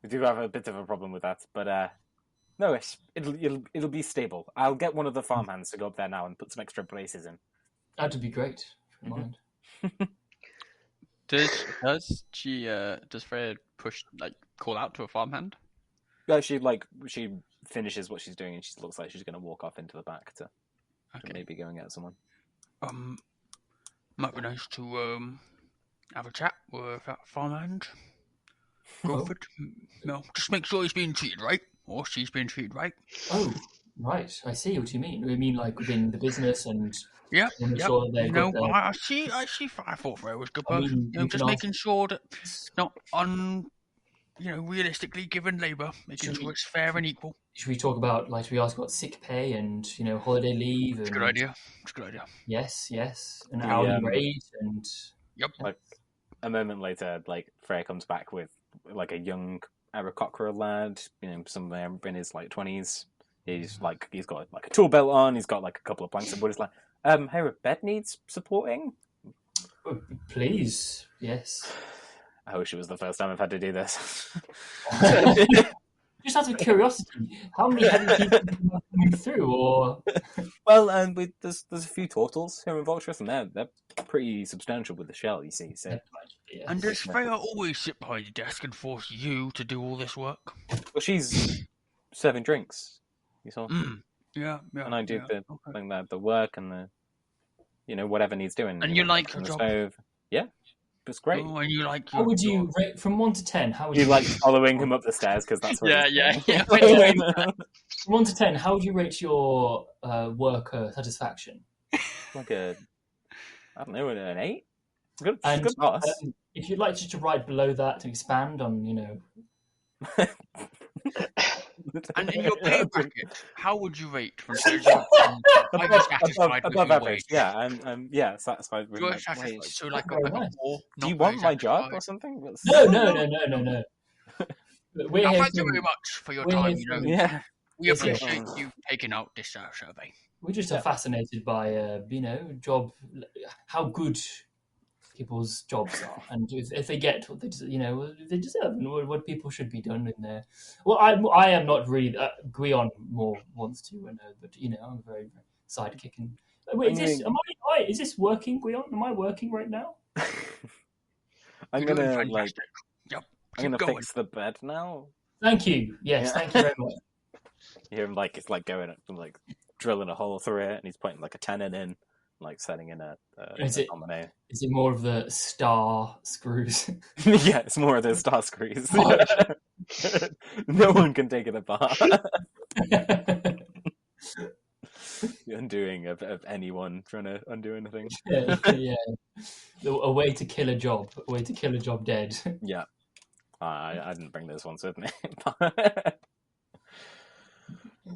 Speaker 1: We do have a bit of a problem with that, but no, it'll be stable. I'll get one of the farmhands to go up there now and put some extra braces in.
Speaker 3: That'd be great. Mind.
Speaker 5: Does Freya call out to a farmhand?
Speaker 1: Yeah, she finishes what she's doing and she looks like she's going to walk off into the back to maybe go and get someone.
Speaker 4: Might be nice to have a chat with that farmhand. Go for it. No, just make sure he's being treated right, or she's being treated right.
Speaker 3: Oh, right. I see what you mean. You mean like within the business and
Speaker 4: yeah.
Speaker 3: Sure that
Speaker 4: I thought Freya was a good person. Just making sure that not realistically given labour, making sure it's fair and equal.
Speaker 3: Should we talk about, should we ask about sick pay and, holiday leave?
Speaker 4: It's a good idea.
Speaker 3: Yes. An hourly rate and...
Speaker 4: Yep.
Speaker 1: A moment later, Freya comes back with, a young Aarakocra lad, somewhere in his, 20s. He's got, a tool belt on, he's got, a couple of planks of wood. It's hey, a bed needs supporting?
Speaker 3: Please, yes.
Speaker 1: I wish it was the first time I've had to do this.
Speaker 3: Just out of curiosity, how many heavy people are coming through? Or
Speaker 1: well, there's a few turtles here in Voltress, and they're pretty substantial with the shell. You see, so.
Speaker 3: Yes.
Speaker 4: And does Freya always sit behind the desk and force you to do all this work?
Speaker 1: Well, she's serving drinks. You saw.
Speaker 4: Yeah.
Speaker 1: And I do the work and the, whatever needs doing.
Speaker 5: And you like your job?
Speaker 1: Stove. Yeah. It's great.
Speaker 4: Oh, and you like your
Speaker 3: how would you rate from 1 to 10? How would
Speaker 1: you like following him up the stairs because that's where
Speaker 5: yeah.
Speaker 3: From 1 to 10, how would you rate your worker satisfaction?
Speaker 1: I don't know, an 8. Good boss.
Speaker 3: If you'd like to write below that to expand on,
Speaker 4: And in your pay bracket, how would you rate from
Speaker 1: above average? Yeah, I'm satisfied with
Speaker 4: you're
Speaker 1: my wage.
Speaker 4: So a 4.
Speaker 1: Do you want my job or something?
Speaker 3: No.
Speaker 4: Thank you very much for your time.
Speaker 1: Yeah.
Speaker 4: We appreciate you taking out this survey.
Speaker 3: We just are fascinated by, job, how good people's jobs are, and if they get what they deserve, and what people should be done in there. Well, I am not really. Guion more wants to, but I'm very, very sidekick. And wait, is this working, Guion? Am I working right now?
Speaker 1: I'm gonna
Speaker 4: Yep.
Speaker 1: I'm gonna fix the bed now.
Speaker 3: Thank you. Yes, thank you very much.
Speaker 1: You hear him it's going up, drilling a hole through it, and he's putting a tenon in. Setting in a domino.
Speaker 3: Is it more of the star screws?
Speaker 1: Yeah, it's more of the star screws. No one can take it apart. The undoing of anyone trying to undo anything.
Speaker 3: Yeah. A way to kill a job. A way to kill a job dead.
Speaker 1: Yeah. I didn't bring those ones with me.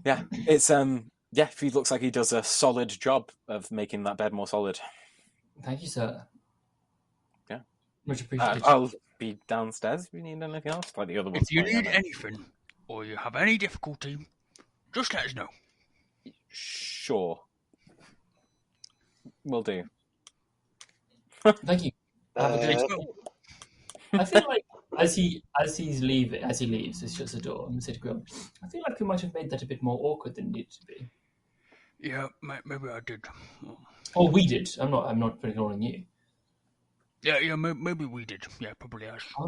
Speaker 1: Yeah, it's he looks like he does a solid job of making that bed more solid.
Speaker 3: Thank you, sir.
Speaker 1: Yeah.
Speaker 3: Much appreciated.
Speaker 1: I'll be downstairs if you need anything else. Like the other ones.
Speaker 4: If you need anything, or you have any difficulty, just let us know.
Speaker 1: Sure. Will do.
Speaker 3: Thank you. Have a good day. I feel like as he leaves, he shuts the door and sits grill. I feel like we might have made that a bit more awkward than it needed to be.
Speaker 4: Yeah, maybe I did.
Speaker 3: Or we did. I'm not ignoring you.
Speaker 4: Yeah, maybe we did. Yeah, probably us.
Speaker 3: I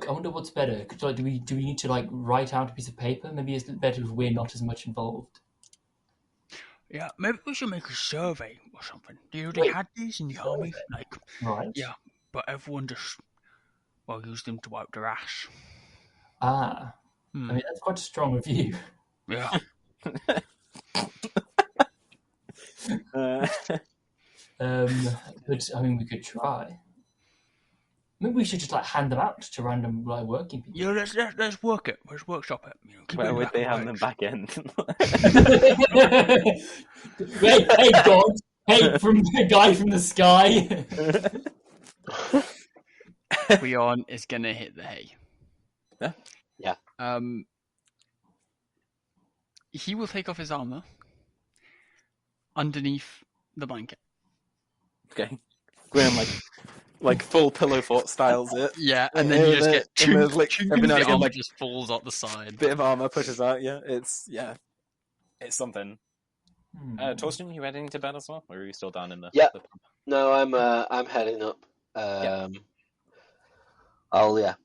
Speaker 3: wonder what's better. Do we need to write out a piece of paper? Maybe it's better if we're not as much involved.
Speaker 4: Yeah, maybe we should make a survey or something. They had these in the army,
Speaker 3: right?
Speaker 4: Yeah, but everyone just used them to wipe their ass.
Speaker 3: I mean, that's quite a strong review.
Speaker 4: Yeah.
Speaker 3: But I mean, we could try. Maybe we should just hand them out to random working people.
Speaker 4: Yeah, let's work it. Let's workshop it.
Speaker 1: Where would they have them back in?
Speaker 3: hey, God! Hey, from the guy from the sky.
Speaker 5: Leon is gonna hit the hay.
Speaker 2: Yeah.
Speaker 5: He will take off his armor underneath the blanket.
Speaker 1: Okay. Graham like full pillow fort styles it.
Speaker 5: Yeah, and then you just get
Speaker 1: every now and again
Speaker 5: just falls out the side.
Speaker 1: Bit of armor pushes out. Yeah, it's something. Torsten, you heading to bed as well, or are you still down in the?
Speaker 2: Yeah.
Speaker 1: The pub?
Speaker 2: No, I'm heading up. I'll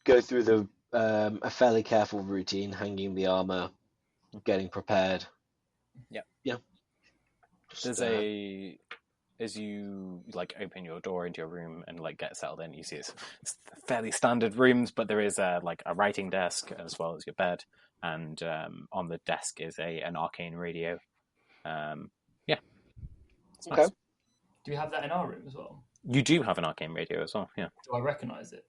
Speaker 2: go through a fairly careful routine, hanging the armor, getting prepared. Yeah.
Speaker 1: There's as you open your door into your room and get settled in, you see it's fairly standard rooms, but there is a writing desk as well as your bed, and on the desk is an arcane radio. It's
Speaker 2: Okay.
Speaker 1: nice.
Speaker 3: Do we have that in our room as well?
Speaker 1: You do have an arcane radio as well. Yeah.
Speaker 3: Do I recognise it?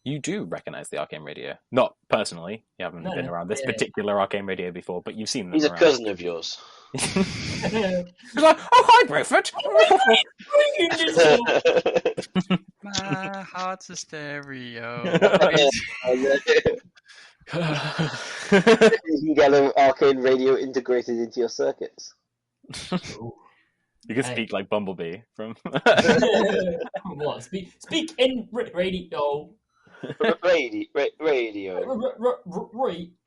Speaker 1: You do recognise the arcane radio. Not personally. You haven't been around this particular arcane radio before, but you've seen them.
Speaker 2: He's a
Speaker 1: around.
Speaker 2: cousin of yours.
Speaker 1: He's like, oh, hi, Brentford.
Speaker 5: My heart's a stereo.
Speaker 2: You can get an arcane radio integrated into your circuits.
Speaker 1: You can speak like Bumblebee from.
Speaker 3: What? Speak in radio.
Speaker 2: Radio.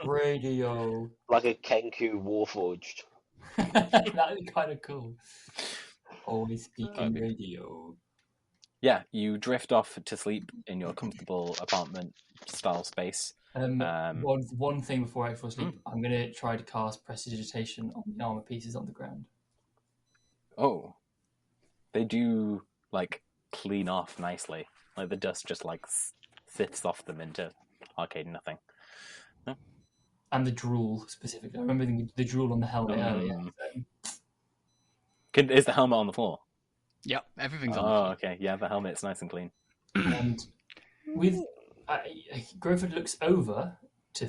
Speaker 3: Radio.
Speaker 2: Like a Kenku Warforged.
Speaker 3: That would be kind of cool. Always speak in radio.
Speaker 1: Yeah, you drift off to sleep in your comfortable apartment style space.
Speaker 3: One thing before I fall asleep, I'm going to try to cast prestidigitation on the armor pieces on the ground.
Speaker 1: Oh, they do clean off nicely. The dust just sifts off them into arcane nothing. No?
Speaker 3: And the drool specifically. I remember the drool on the helmet earlier.
Speaker 1: Is the helmet on the floor?
Speaker 5: Yep, everything's on the
Speaker 1: Oh,
Speaker 5: floor.
Speaker 1: okay. Yeah, the helmet's nice and clean.
Speaker 3: And with Groford looks over to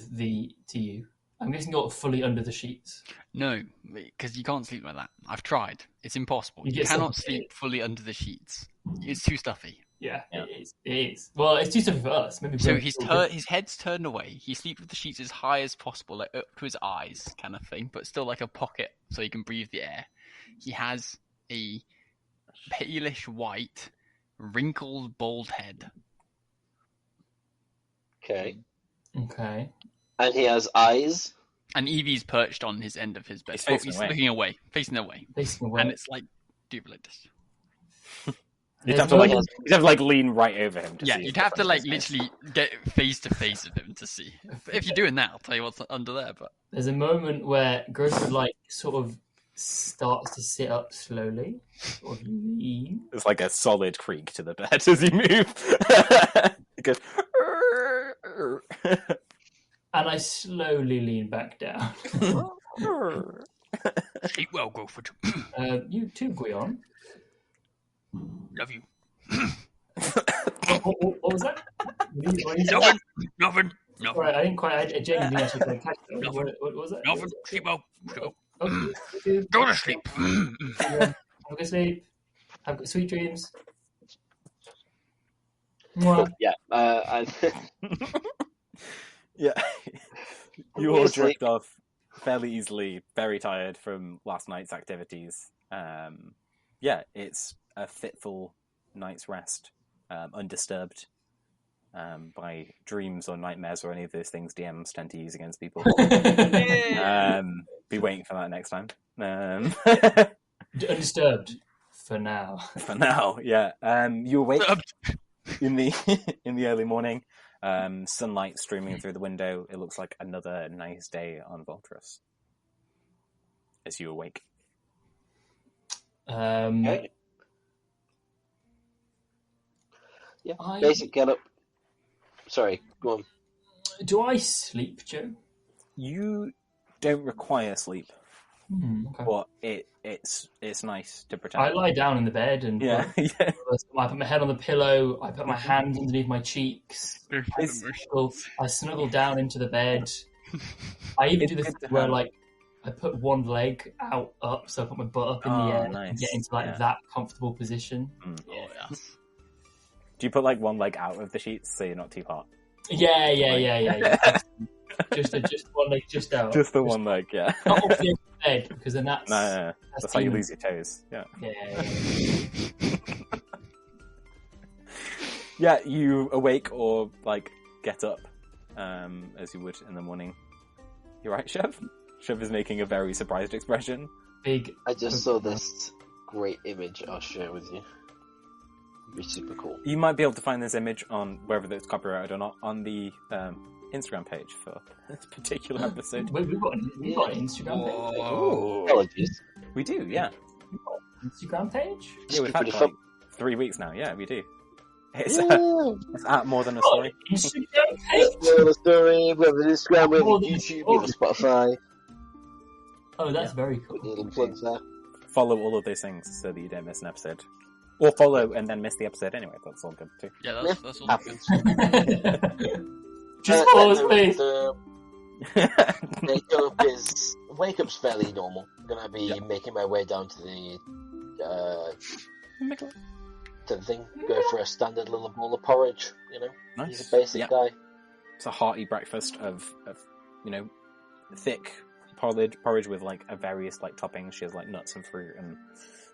Speaker 3: you. I'm guessing you're fully under the sheets.
Speaker 5: No, because you can't sleep like that. I've tried. It's impossible. You cannot sleep fully under the sheets. It's too stuffy.
Speaker 3: Yeah. It is. Well, it's too stuffy for us. Maybe
Speaker 5: so his head's turned away. He sleeps with the sheets as high as possible, up to his eyes, kind of thing, but still a pocket so he can breathe the air. He has a palish white, wrinkled, bald head.
Speaker 2: Okay.
Speaker 5: And
Speaker 2: he has eyes.
Speaker 5: And Evie's perched on his end of his bed.
Speaker 1: He's
Speaker 5: looking away, facing away. And it's do you like this?
Speaker 1: You'd have to lean right over him.
Speaker 5: You'd have to literally get face to face with him to see. If you're doing that, I'll tell you what's under there. But
Speaker 3: there's a moment where Groford sort of starts to sit up slowly, sort of lean.
Speaker 1: It's like a solid creak to the bed as you move. It goes.
Speaker 3: And I slowly lean back down.
Speaker 4: Sleep well, Groford.
Speaker 3: You too, Guion.
Speaker 4: Love you.
Speaker 3: What was that? What did you say?
Speaker 4: Nothing.
Speaker 3: Right, I didn't quite. I genuinely actually quite catch that.
Speaker 4: Nothing.
Speaker 3: What was that?
Speaker 4: Nothing. Sleep well.
Speaker 3: Okay.
Speaker 4: Go to sleep.
Speaker 3: Have a good sleep. Have good, sweet dreams. Mwah.
Speaker 6: Yeah.
Speaker 1: Yeah. You all drift off fairly easily, very tired from last night's activities. Yeah, it's a fitful night's rest, undisturbed by dreams or nightmares or any of those things DMs tend to use against people. Be waiting for that next time.
Speaker 3: Undisturbed for now.
Speaker 1: For now, yeah. You awake in the early morning. Sunlight streaming through the window. It looks like another nice day on Voltress. As you awake.
Speaker 6: Okay. Yeah. Basic get up. Sorry, go on.
Speaker 3: Do I sleep, Joe?
Speaker 1: You don't require sleep,
Speaker 3: Okay.
Speaker 1: but it's nice to pretend.
Speaker 3: I lie down in the bed and
Speaker 1: Yeah.
Speaker 3: I put my head on the pillow. I put my hands underneath my cheeks. I snuggle down into the bed. I even do the thing where like I put one leg up, so I put my butt up in the air and get into that comfortable position.
Speaker 5: Oh, yes.
Speaker 1: Do you put like one leg out of the sheets so you're not too hot?
Speaker 3: Yeah. just one leg just out.
Speaker 1: Just the one leg, yeah.
Speaker 3: Not off the edge of the bed, because then that's...
Speaker 1: No. That's how you lose your toes. Yeah.
Speaker 3: Yeah.
Speaker 1: Yeah, you awake or like get up as you would in the morning. You're right, Chev? Chev is making a very surprised expression.
Speaker 3: Big.
Speaker 6: I just saw this great image I'll share with you. It'd be super cool.
Speaker 1: You might be able to find this image on wherever it's copyrighted or not on the Instagram page for this particular episode.
Speaker 3: Wait, we've got an Instagram page.
Speaker 1: Ooh.
Speaker 6: Apologies.
Speaker 1: We do, yeah.
Speaker 3: Instagram page?
Speaker 1: Yeah, we've had
Speaker 6: Pretty
Speaker 1: for like
Speaker 6: fun.
Speaker 1: 3 weeks now. Yeah, we do. It's,
Speaker 6: Yeah.
Speaker 1: it's at More Than a Story.
Speaker 3: Instagram page?
Speaker 6: We have a story, we have an Instagram, we have a
Speaker 3: More than a
Speaker 6: YouTube, we have a Spotify.
Speaker 3: Oh, that's very cool.
Speaker 6: Put little plugs there.
Speaker 1: Follow all of those things so that you don't miss an episode. Or follow and then miss the episode anyway. That's all good too.
Speaker 5: Yeah, that's all
Speaker 6: Happens.
Speaker 5: good.
Speaker 3: Just pause, please.
Speaker 6: Wake up's fairly normal. I'm gonna be making my way down to the thing. Go for a standard little bowl of porridge. You know,
Speaker 1: Nice.
Speaker 6: he's a basic guy.
Speaker 1: It's a hearty breakfast of thick porridge with like a various like toppings. She has like nuts and fruit and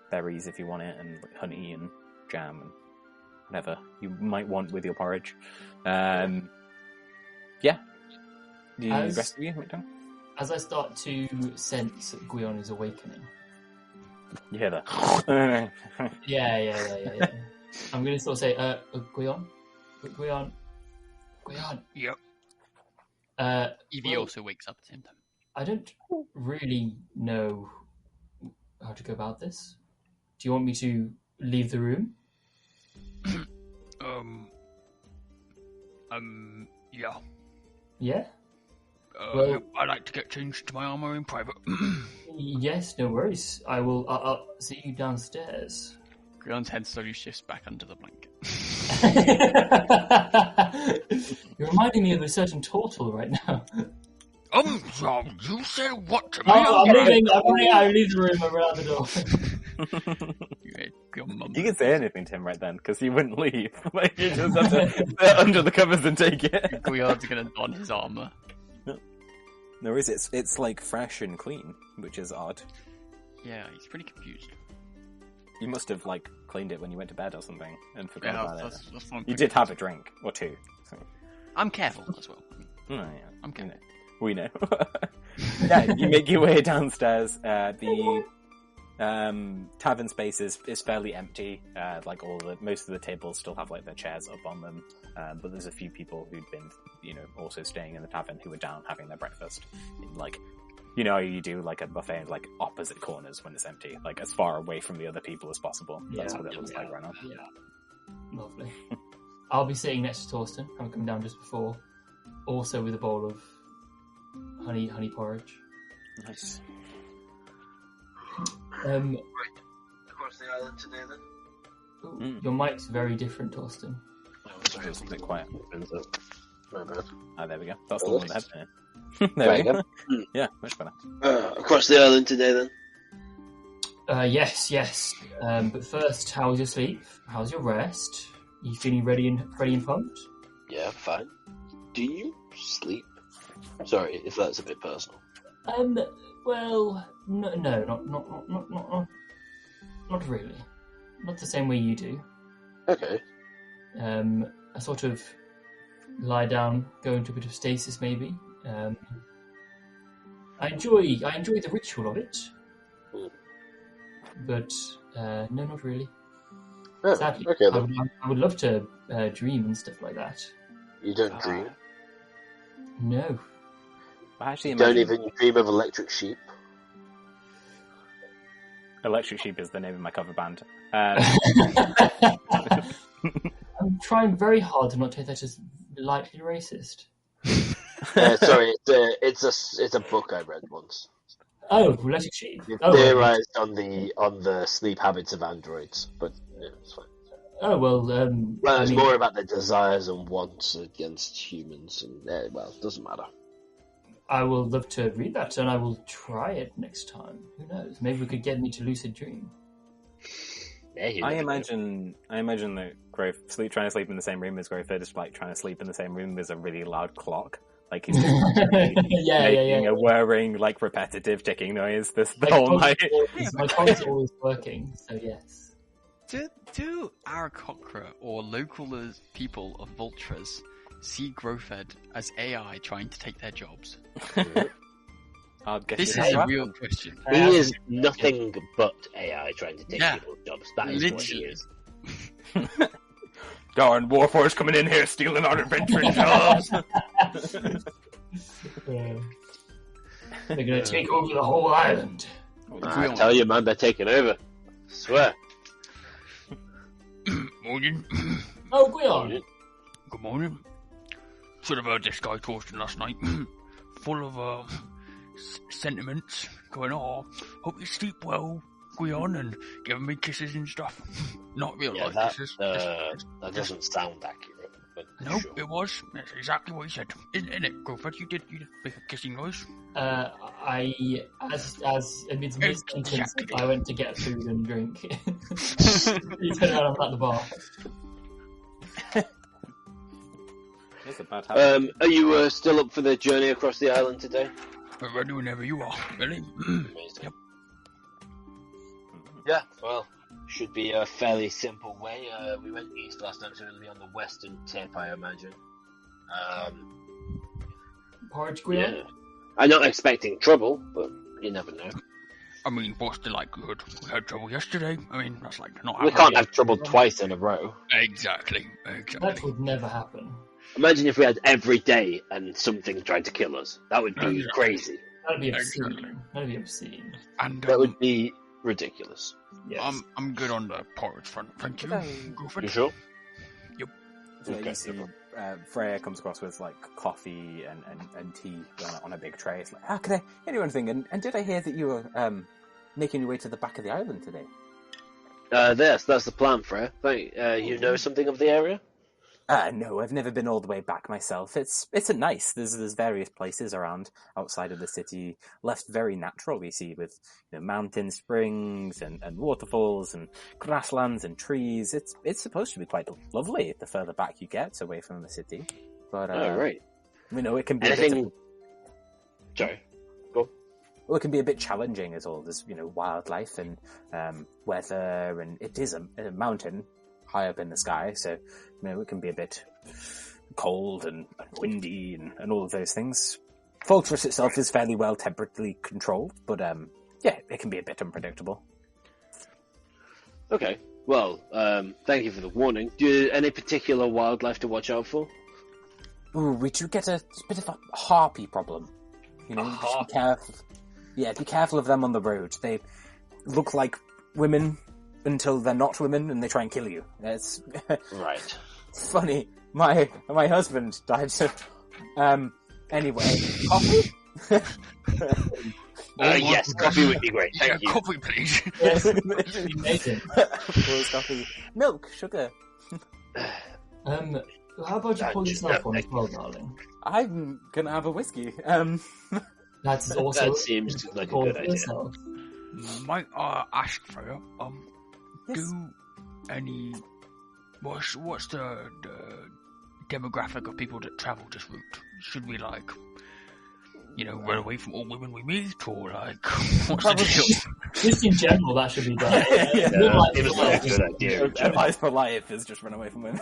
Speaker 1: berries if you want it, and like honey and jam and whatever you might want with your porridge. Yeah. The rest of you, McDonald?
Speaker 3: As I start to sense that Guion is awakening.
Speaker 1: You hear that?
Speaker 3: Yeah. I'm going to sort of say, Guion?
Speaker 4: Yep.
Speaker 5: Evie also wakes up at the same time.
Speaker 3: I don't really know how to go about this. Do you want me to leave the room?
Speaker 4: Yeah.
Speaker 3: Yeah?
Speaker 4: I'd like to get changed to my armor in private.
Speaker 3: Yes, no worries. I'll see you downstairs.
Speaker 5: Grion's head slowly shifts back under the blanket.
Speaker 3: You're reminding me of a certain turtle right now.
Speaker 4: You said what to me?
Speaker 3: I'm leaving. I leave the room. I run out the door.
Speaker 1: You can say anything to him right then, because he wouldn't leave. Like, you just have to sit under the covers and take it.
Speaker 5: Grion's gonna don his armor.
Speaker 1: No worries, it's like fresh and clean, which is odd.
Speaker 5: Yeah, he's pretty confused.
Speaker 1: You must have like cleaned it when you went to bed or something and forgot about it.
Speaker 5: That's
Speaker 1: You did have a drink or two. So.
Speaker 5: I'm careful as well.
Speaker 1: Oh, yeah.
Speaker 5: I'm careful.
Speaker 1: We know. Yeah, you make your way downstairs. The tavern space is fairly empty. Like most of the tables still have like their chairs up on them. But there's a few people who'd been, also staying in the tavern who were down having their breakfast in like, you do like a buffet in like opposite corners when it's empty, like as far away from the other people as possible. That's what it looks like right now.
Speaker 3: Yeah. Lovely. I'll be sitting next to Torsten. I'm coming down just before, also with a bowl of honey porridge.
Speaker 1: Nice.
Speaker 2: Across the island today, then?
Speaker 3: Ooh, your mic's very different, Torsten.
Speaker 2: Oh, sorry.
Speaker 1: It's a bit quiet.
Speaker 2: My bad.
Speaker 1: Ah, there we go. That's the one that had There we go. Yeah, much better.
Speaker 2: Across the island today, then?
Speaker 3: Yes. But first, how was your sleep? How's your rest? Are you feeling ready and pumped?
Speaker 2: Yeah, fine. Do you sleep? Sorry if that's a bit personal.
Speaker 3: Well, no, not really. Not the same way you do.
Speaker 2: Okay.
Speaker 3: I sort of lie down, go into a bit of stasis, maybe. I enjoy the ritual of it, but no, not really.
Speaker 2: Oh,
Speaker 3: Sadly,
Speaker 2: okay, then.
Speaker 3: I would love to dream and stuff like that.
Speaker 2: You don't dream?
Speaker 3: No.
Speaker 1: I actually
Speaker 2: You don't
Speaker 1: imagine
Speaker 2: even dream of electric sheep?
Speaker 1: Electric Sheep is the name of my cover band.
Speaker 3: I'm trying very hard to not take that as lightly racist.
Speaker 2: Sorry, it's a book I read once.
Speaker 3: Oh, Electric Sheep.
Speaker 2: It
Speaker 3: Oh,
Speaker 2: theorized on the sleep habits of androids, but yeah, it's fine.
Speaker 3: oh well.
Speaker 2: Well, it's more about their desires and wants against humans, and well, it doesn't matter.
Speaker 3: I will love to read that, and I will try it next time. Who knows? Maybe we could get me to lucid dream.
Speaker 1: I imagine that trying to sleep in the same room as Growford is like trying to sleep in the same room as a really loud clock. Like he's making a whirring, like repetitive ticking noise the whole night.
Speaker 3: My clock's always working, so yes.
Speaker 5: Do Aarakocra or local people of Voltress see Growfed as AI trying to take their jobs? This is a real question.
Speaker 6: He is nothing but AI trying to take people's jobs. That is what he is.
Speaker 1: Darn Warforce coming in here stealing our adventuring jobs.
Speaker 3: They're gonna take over the whole island.
Speaker 2: I tell you, man, they're taking over. I swear.
Speaker 4: Morning.
Speaker 3: Oh, Guion.
Speaker 4: Good morning. Should have heard this guy Torsten last night. Full of sentiments. Going, hope you sleep well, Guion, and giving me kisses and stuff. Not real life kisses.
Speaker 6: That doesn't sound accurate. But
Speaker 4: nope,
Speaker 6: sure.
Speaker 4: it was. That's exactly what he said. Isn't it, Growford? You did make a kissing noise.
Speaker 3: As amidst mid-sentence, I went to get food and drink. You turned around, I'm at the bar.
Speaker 1: That's a bad habit.
Speaker 2: Are you still up for the journey across the island today?
Speaker 4: I'm ready whenever you are. Really?
Speaker 2: Amazing.
Speaker 4: Yep.
Speaker 2: Yeah, well, should be a fairly simple way. We went east last time, so it'll be on the western tip, I imagine.
Speaker 3: Porridge, Guion?
Speaker 2: Yeah. I'm not expecting trouble, but you never know.
Speaker 4: I mean, what's the likelihood? We had trouble yesterday. I mean, that's like not
Speaker 2: We can't have trouble twice in a row.
Speaker 4: Exactly.
Speaker 3: That would never happen.
Speaker 2: Imagine if we had every day and something tried to kill us. That would be crazy.
Speaker 3: That'd be obscene.
Speaker 4: Exactly.
Speaker 3: That'd be obscene.
Speaker 4: And
Speaker 2: That would be ridiculous.
Speaker 3: Yes.
Speaker 4: I'm good on the porridge front. Thank you. Growford.
Speaker 2: You sure?
Speaker 1: So
Speaker 2: Okay.
Speaker 1: you see Freya comes across with like coffee and tea on a big tray. It's like, how can I get you anything? And did I hear that you were making your way to the back of the island today?
Speaker 2: That's the plan, Freya. You know something of the area?
Speaker 1: No, I've never been all the way back myself. It's nice. There's various places around outside of the city, left very natural. We see with mountain springs and waterfalls and grasslands and trees. It's supposed to be quite lovely the further back you get away from the city. But
Speaker 2: right.
Speaker 1: It can be
Speaker 2: Anything? Sorry. Go.
Speaker 1: Well, it can be a bit challenging as all this wildlife and weather, and it is a mountain high up in the sky, so it can be a bit cold and windy and all of those things. Voltress itself is fairly well temperately controlled, but it can be a bit unpredictable.
Speaker 2: Okay. Well, thank you for the warning. Any particular wildlife to watch out for?
Speaker 1: Ooh, we do get a bit of a harpy problem. Just be careful. Yeah, be careful of them on the road. They look like women until they're not women, and they try and kill you. It's
Speaker 2: right.
Speaker 1: Funny. My husband died. So, anyway, coffee.
Speaker 6: Yes, coffee would be great. Thank you.
Speaker 4: Coffee, please.
Speaker 3: Yes, amazing.
Speaker 1: Paul's coffee. Milk, sugar.
Speaker 3: How about you pour yourself one as well, darling?
Speaker 1: I'm gonna have a whiskey.
Speaker 3: That's also
Speaker 6: That seems like a good idea.
Speaker 3: yourself.
Speaker 4: Might ask for you,
Speaker 1: Yes.
Speaker 4: do any... What's the demographic of people that travel this route? Should we, like, run away from all women we meet, or, like, what's the deal?
Speaker 3: Just in general, that should be done.
Speaker 1: Yeah.
Speaker 6: It was like a good idea.
Speaker 1: Advice for life is just run away from women.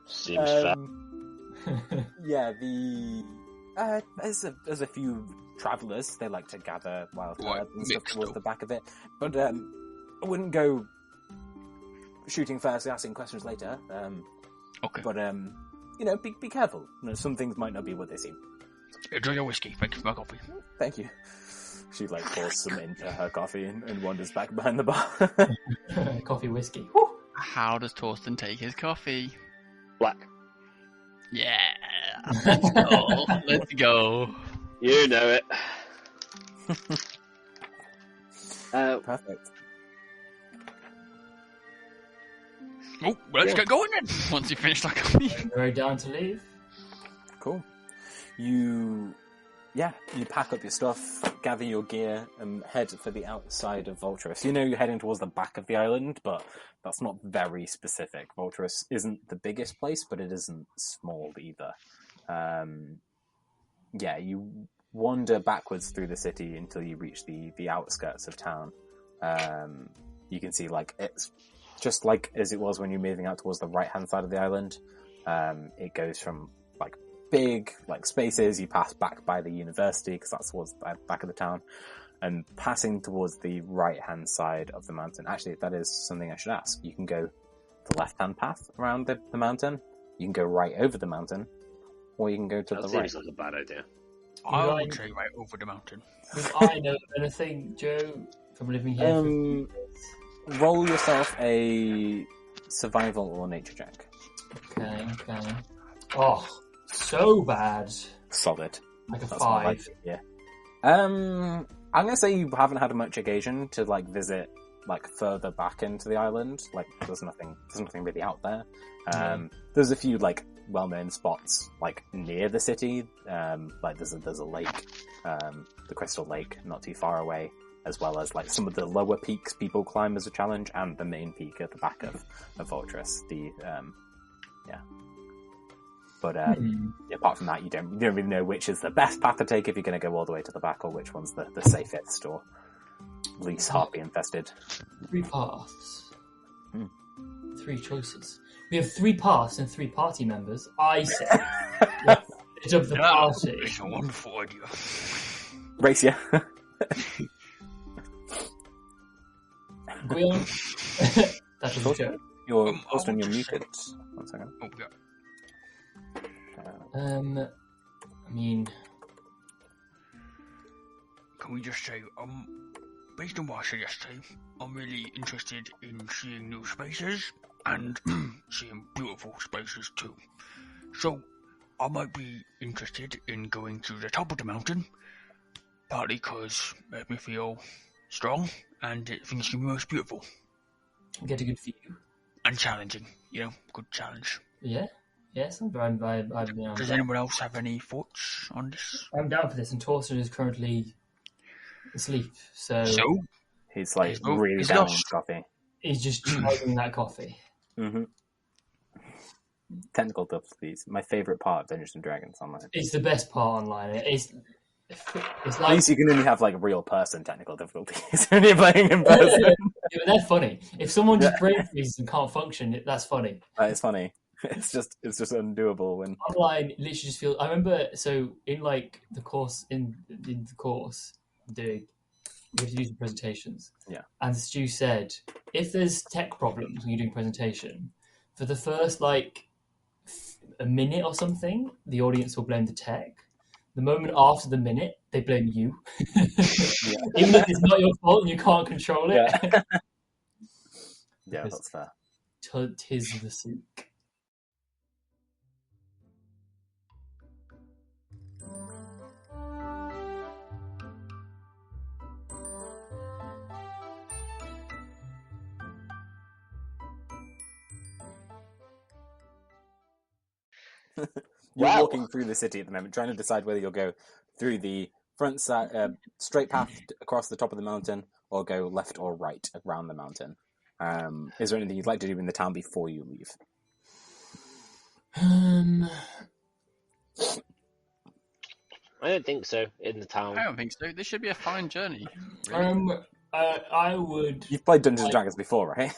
Speaker 6: Seems fair.
Speaker 1: Yeah, there's a few travellers. They like to gather wild
Speaker 4: Right,
Speaker 1: herbs and stuff
Speaker 4: mixed
Speaker 1: towards
Speaker 4: up.
Speaker 1: the back of it. But I wouldn't go shooting first, asking questions later.
Speaker 4: Okay.
Speaker 1: But be careful. Some things might not be what they seem.
Speaker 4: Enjoy your whiskey. Thank you for my coffee.
Speaker 1: Thank you. She pours some into her coffee and wanders back behind the bar.
Speaker 3: Coffee whiskey.
Speaker 5: How does Torsten take his coffee?
Speaker 6: Black.
Speaker 5: Yeah. Let's go. Let's go.
Speaker 6: You know it.
Speaker 1: Perfect.
Speaker 4: Oh, let's get going then. Once you finish that coffee.
Speaker 3: Very down to leave.
Speaker 1: Cool. You pack up your stuff, gather your gear, and head for the outside of Voltress. You're heading towards the back of the island, but that's not very specific. Voltress isn't the biggest place, but it isn't small either. You wander backwards through the city until you reach the outskirts of town. You can see, it's just like as it was when you're moving out towards the right-hand side of the island. It goes from, big spaces. You pass back by the university because that's towards the back of the town, and passing towards the right hand side of the mountain. Actually, that is something I should ask. You can go the left hand path around the mountain, you can go right over the mountain, or you can go to
Speaker 6: That
Speaker 1: the
Speaker 6: seems
Speaker 1: right.
Speaker 6: like a bad idea.
Speaker 4: I
Speaker 3: Right.
Speaker 4: would say right over the mountain.
Speaker 3: Would I know anything, Joe, from living here?
Speaker 1: Roll yourself a survival or nature check.
Speaker 3: Okay. Oh, so bad.
Speaker 1: Solid.
Speaker 3: Like a
Speaker 1: That's what I
Speaker 3: 5.
Speaker 1: like to hear. I'm gonna say you haven't had much occasion to visit further back into the island. There's nothing really out there. There's a few well-known spots near the city. There's a lake, the Crystal Lake, not too far away, as well as some of the lower peaks people climb as a challenge, and the main peak at the back of Voltress. But apart from that, you don't really know which is the best path to take if you're going to go all the way to the back, or which one's the safest or least harpy infested.
Speaker 3: 3 paths. 3 choices. We have 3 paths and 3 party members. I say, it's of the party.
Speaker 4: It's a wonderful idea.
Speaker 1: Race, yeah.
Speaker 3: Go on. That was a joke.
Speaker 1: You're
Speaker 4: I
Speaker 1: Torsten,
Speaker 4: would
Speaker 1: you're
Speaker 4: just
Speaker 1: muted. 1 second.
Speaker 4: Oh, yeah.
Speaker 3: I mean,
Speaker 4: Can we just say, based on what I said yesterday, I'm really interested in seeing new spaces and seeing beautiful spaces too. So, I might be interested in going to the top of the mountain, partly because it makes me feel strong and things can be most beautiful
Speaker 3: get a good view.
Speaker 4: and challenging. Good challenge.
Speaker 3: Yeah. Yes, I'm
Speaker 4: Does anyone else have any thoughts on this?
Speaker 3: I'm down for this, and Torsten is currently asleep, so
Speaker 1: He's
Speaker 4: He's
Speaker 1: really down on
Speaker 4: lost.
Speaker 1: coffee.
Speaker 3: he's just chugging that coffee.
Speaker 1: Mm-hmm. Technical difficulties. My favourite part of Dungeons and Dragons online.
Speaker 3: It's the best part online. It's
Speaker 1: At
Speaker 3: like
Speaker 1: least you can only have real person technical difficulties when you're playing in person.
Speaker 3: yeah, but they're funny. If someone just brain freezes and can't function, that's funny.
Speaker 1: It's funny. It's just undoable when.
Speaker 3: Online, literally just feels. I remember in the course in the course we have to do some presentations.
Speaker 1: Yeah.
Speaker 3: And Stu said, if there's tech problems when you're doing presentation, for the first a minute or something, the audience will blame the tech. The moment after the minute, they blame you. Even if it's not your fault and you can't control it.
Speaker 1: Yeah, that's fair.
Speaker 3: Tis the souk.
Speaker 1: You're
Speaker 6: Wow.
Speaker 1: walking through the city at the moment, trying to decide whether you'll go through the front side, straight path across the top of the mountain, or go left or right around the mountain. Is there anything you'd like to do in the town before you leave?
Speaker 6: I don't think so. In the town.
Speaker 5: I don't think so. This should be a fine journey. Really.
Speaker 3: I would.
Speaker 1: You've played Dungeons and Dragons before, right?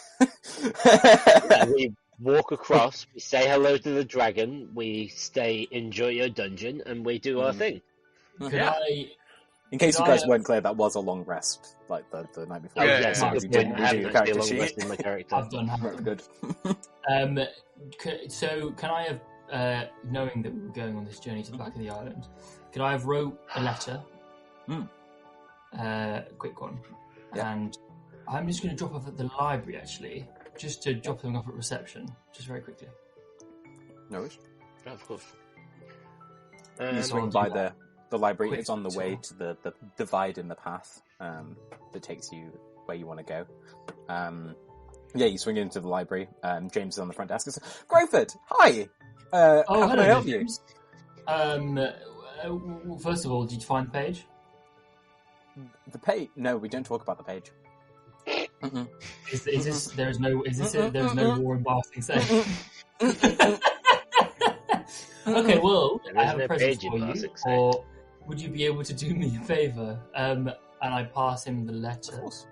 Speaker 6: Yeah, we walk across, we say hello to the dragon, we enjoy your dungeon, and we do our thing.
Speaker 3: Could
Speaker 5: Yeah.
Speaker 1: In case
Speaker 3: Could
Speaker 1: you guys
Speaker 3: I,
Speaker 1: weren't clear, that was a long rest, like the night before.
Speaker 6: Oh,
Speaker 5: Yeah,
Speaker 6: yes,
Speaker 5: yeah,
Speaker 6: at
Speaker 1: You
Speaker 6: this
Speaker 1: didn't
Speaker 6: point, I
Speaker 1: redo your
Speaker 6: haven't
Speaker 1: character
Speaker 6: actually long
Speaker 1: sheet.
Speaker 6: rest in my character.
Speaker 3: I've done have
Speaker 1: That's good.
Speaker 3: So can I have, knowing that we were going on this journey to the back of the island, could I have wrote a letter? Quick one.
Speaker 1: Yeah.
Speaker 3: And I'm just going to drop off at the library, actually, just to drop them off at reception, just very quickly.
Speaker 1: No worries.
Speaker 6: Oh, of course.
Speaker 1: You swing
Speaker 3: I'll
Speaker 1: by
Speaker 3: do
Speaker 1: the library.
Speaker 3: quick
Speaker 1: It's on the way
Speaker 3: tour.
Speaker 1: to the divide in the path that takes you where you want to go. Yeah, you swing into the library. James is on the front desk. Growford, hi! How can I help you?
Speaker 3: James. First of all, did you find the page?
Speaker 1: The page? No, we don't talk about the page. Mm-mm.
Speaker 3: Is this there's no war in Boston saying? Okay, well,
Speaker 6: There
Speaker 3: I
Speaker 6: is
Speaker 3: have
Speaker 6: no
Speaker 3: a present
Speaker 6: page in
Speaker 3: for you,
Speaker 6: Barsic Say.
Speaker 3: or would you be able to do me a favour? And I pass him the letter.
Speaker 1: Of course.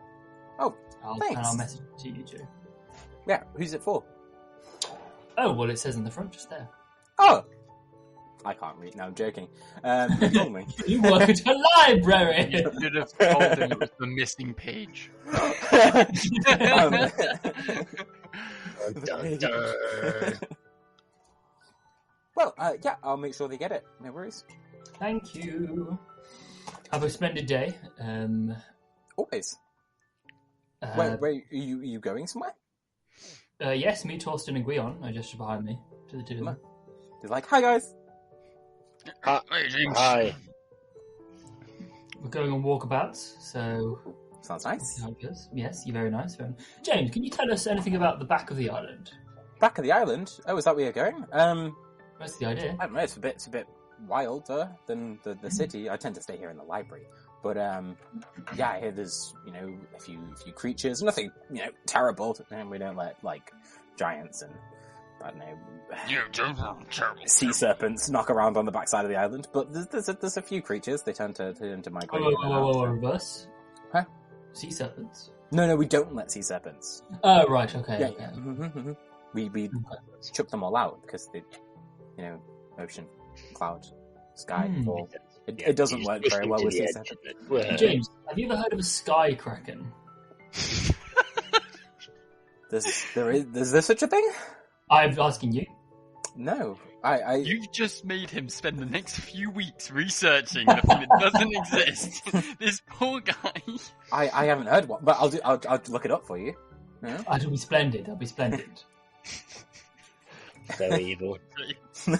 Speaker 1: Oh,
Speaker 3: And
Speaker 1: thanks.
Speaker 3: I'll message it to you, Joe.
Speaker 1: Yeah, who's it for?
Speaker 3: Oh, well, it says in the front just there.
Speaker 1: Oh! I can't read. No, I'm joking. You told me.
Speaker 3: You work at a library!
Speaker 5: You should have told him it was the missing page.
Speaker 6: Dun, dun.
Speaker 1: Well, yeah, I'll make sure they get it. No worries.
Speaker 3: Thank you. Have a splendid day.
Speaker 1: Always. Where are you going somewhere?
Speaker 3: Yes, me, Torsten, and Guion are just behind me. To the two of them.
Speaker 1: He's like, hi guys.
Speaker 5: Hey, James.
Speaker 6: Hi.
Speaker 3: We're going on walkabouts, so
Speaker 1: Sounds
Speaker 3: see
Speaker 1: nice.
Speaker 3: how it goes. Yes, you're very nice. Very nice. James, can you tell us anything about the back of the island?
Speaker 1: Back of the island. Oh, is that where you're going?
Speaker 3: That's the idea.
Speaker 1: I don't know. It's a bit wilder than the city. I tend to stay here in the library, but yeah, I hear there's a few creatures. Nothing terrible, and we don't let like giants and I don't know
Speaker 4: Terrible.
Speaker 1: sea serpents knock around on the backside of the island. But there's a few creatures. They tend to migrate. in and out, so-
Speaker 3: Reverse.
Speaker 1: Huh?
Speaker 3: Sea serpents.
Speaker 1: No, we don't let sea serpents.
Speaker 3: Oh, right, okay.
Speaker 1: Yeah,
Speaker 3: okay.
Speaker 1: yeah. We chuck them all out because they, ocean, cloud, sky, fall. It doesn't work very well with sea serpents.
Speaker 3: James, have you ever heard of a sky kraken?
Speaker 1: Is there such a thing?
Speaker 3: I'm asking you.
Speaker 1: No,
Speaker 5: You've just made him spend the next few weeks researching the thing that doesn't exist. This poor guy.
Speaker 1: I haven't heard one, but I'll look it up for you. No?
Speaker 3: That'll be splendid. That'll be splendid.
Speaker 6: Very evil.
Speaker 1: We're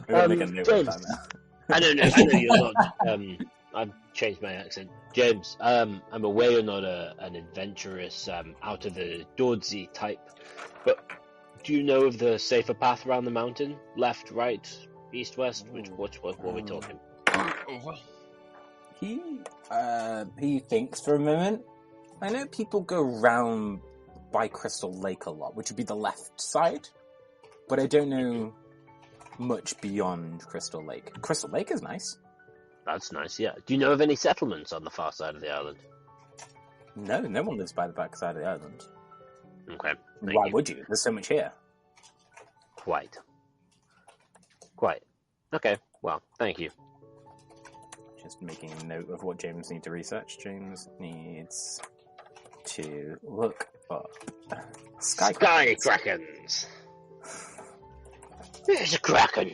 Speaker 1: gonna make a note of
Speaker 6: James.
Speaker 1: that now.
Speaker 6: I know you're not. I've changed my accent. James, I'm aware you're not an adventurous, out of the doorsy type, but do you know of the safer path around the mountain? Left, right, east, west? What are we talking?
Speaker 5: Oh, well.
Speaker 1: He thinks for a moment. I know people go round by Crystal Lake a lot, which would be the left side, but I don't know much beyond Crystal Lake. Crystal Lake is nice.
Speaker 6: That's nice, yeah. Do you know of any settlements on the far side of the island?
Speaker 1: No one lives by the back side of the island.
Speaker 6: Okay.
Speaker 1: Why would you? There's so much here.
Speaker 6: Quite. Okay, well, thank you.
Speaker 1: Just making a note of what James needs to research. James needs to look up Sky
Speaker 6: Krakens! There's a kraken!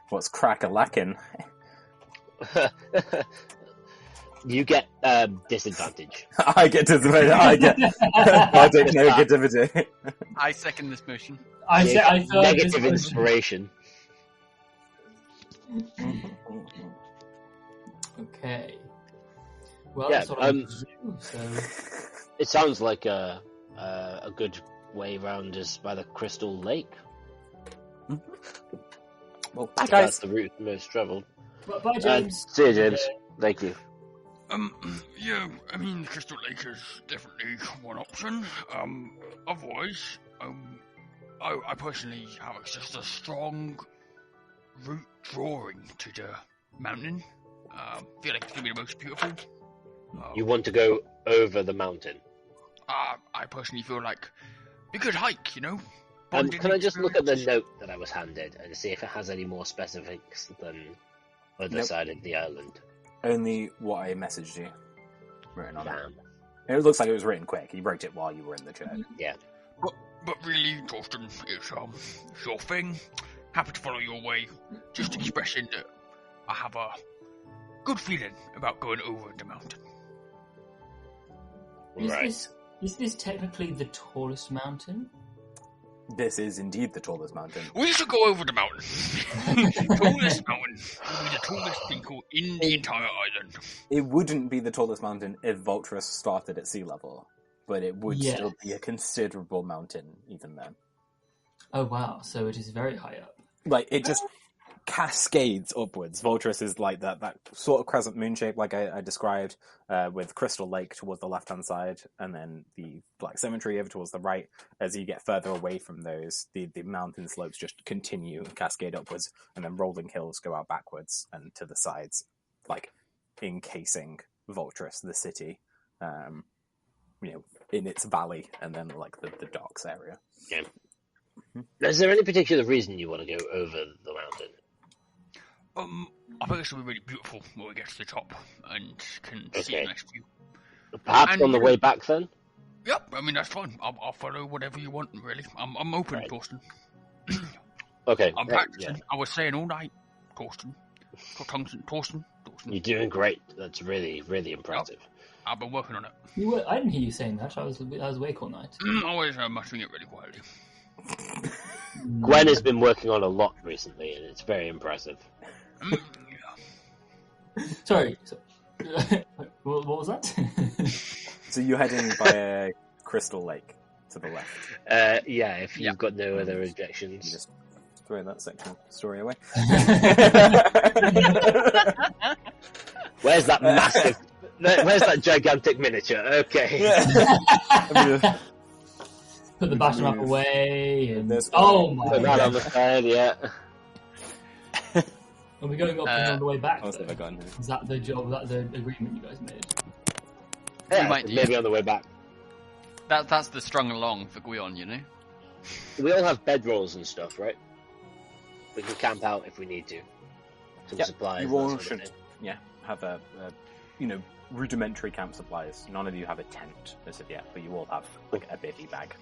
Speaker 1: What's crack-a-lackin'?
Speaker 6: You get disadvantage.
Speaker 1: I get I take no negativity.
Speaker 5: I second this motion.
Speaker 3: I thought
Speaker 6: Negative inspiration.
Speaker 3: Okay. Well,
Speaker 6: Yeah,
Speaker 3: that's what I'm do, so...
Speaker 6: It sounds like a good way round is by the Crystal Lake.
Speaker 1: Well, bye,
Speaker 6: That's
Speaker 1: guys.
Speaker 6: the route most travelled.
Speaker 3: Bye, James.
Speaker 6: See you, James. Thank you.
Speaker 4: Yeah, I mean, the Crystal Lake is definitely one option. Otherwise, I personally have just a strong route drawing to the mountain. Feel like it's gonna be the most beautiful.
Speaker 6: You want to go over the mountain?
Speaker 4: I personally feel like we could hike, you know?
Speaker 6: Can I just look at the note that I was handed and see if it has any more specifics than other
Speaker 1: Nope.
Speaker 6: side of the island?
Speaker 1: Only what I messaged you written on it.
Speaker 6: Damn.
Speaker 1: It looks like it was written quick. You wrote it while you were in the chat.
Speaker 6: Yeah.
Speaker 4: But really, Torsten, it's your thing. Happy to follow your way. Just expressing that I have a good feeling about going over the mountain.
Speaker 3: Is this technically the tallest mountain?
Speaker 1: This is indeed the tallest mountain.
Speaker 4: We should go over the mountain. Tallest mountain will be the tallest pinnacle in the entire island.
Speaker 1: It wouldn't be the tallest mountain if Voltress started at sea level, but it would still be a considerable mountain even then.
Speaker 3: Oh wow, so it is very high up.
Speaker 1: Like, it just cascades upwards. Voltress is like that sort of crescent moon shape like I described, with Crystal Lake towards the left-hand side, and then the Black Cemetery over towards the right. As you get further away from those, the mountain slopes just continue and cascade upwards, and then rolling hills go out backwards and to the sides, like encasing Voltress, the city, in its valley, and then like the docks area.
Speaker 6: Yeah. Is there any particular reason you want to go over the mountain?
Speaker 4: I think it's going to be really beautiful when we get to the top and can see a nice view.
Speaker 6: Perhaps on the way back then?
Speaker 4: Yep, I mean, that's fine. I'll follow whatever you want, really. I'm open,
Speaker 6: Right.
Speaker 4: Torsten.
Speaker 6: Okay.
Speaker 4: I'm practicing. I was saying all night, Torsten. Torsten.
Speaker 6: You're doing great. That's really, really impressive.
Speaker 4: I've been working on it.
Speaker 3: I didn't hear you saying that. I was awake all night.
Speaker 4: Always muttering it really quietly.
Speaker 6: Gwen has been working on a lot recently, and it's very impressive.
Speaker 3: Sorry. What was that?
Speaker 1: So you're heading by Crystal Lake to the left.
Speaker 6: Yeah, if you've got no other objections.
Speaker 1: You just throw that section of the story away.
Speaker 6: Where's that massive... Where's that gigantic miniature? Okay.
Speaker 3: Put the battle map away. And...
Speaker 1: There's-
Speaker 3: Oh my
Speaker 6: Put that on the side, yeah.
Speaker 3: Are we going up and on the way back?
Speaker 1: What else
Speaker 3: though?
Speaker 1: have I got in here?
Speaker 3: Is that the job? Is that the agreement you guys made?
Speaker 6: Yeah,
Speaker 5: might do.
Speaker 6: maybe on the way back.
Speaker 5: That's the strung along for Guion, you know?
Speaker 6: We all have bedrolls and stuff, right? We can camp out if we need to. Some
Speaker 1: Yep,
Speaker 6: supplies.
Speaker 1: you all
Speaker 6: that sort of
Speaker 1: should,
Speaker 6: thing.
Speaker 1: have a rudimentary camp supplies. None of you have a tent as of yet, but you all have like a bivvy bag.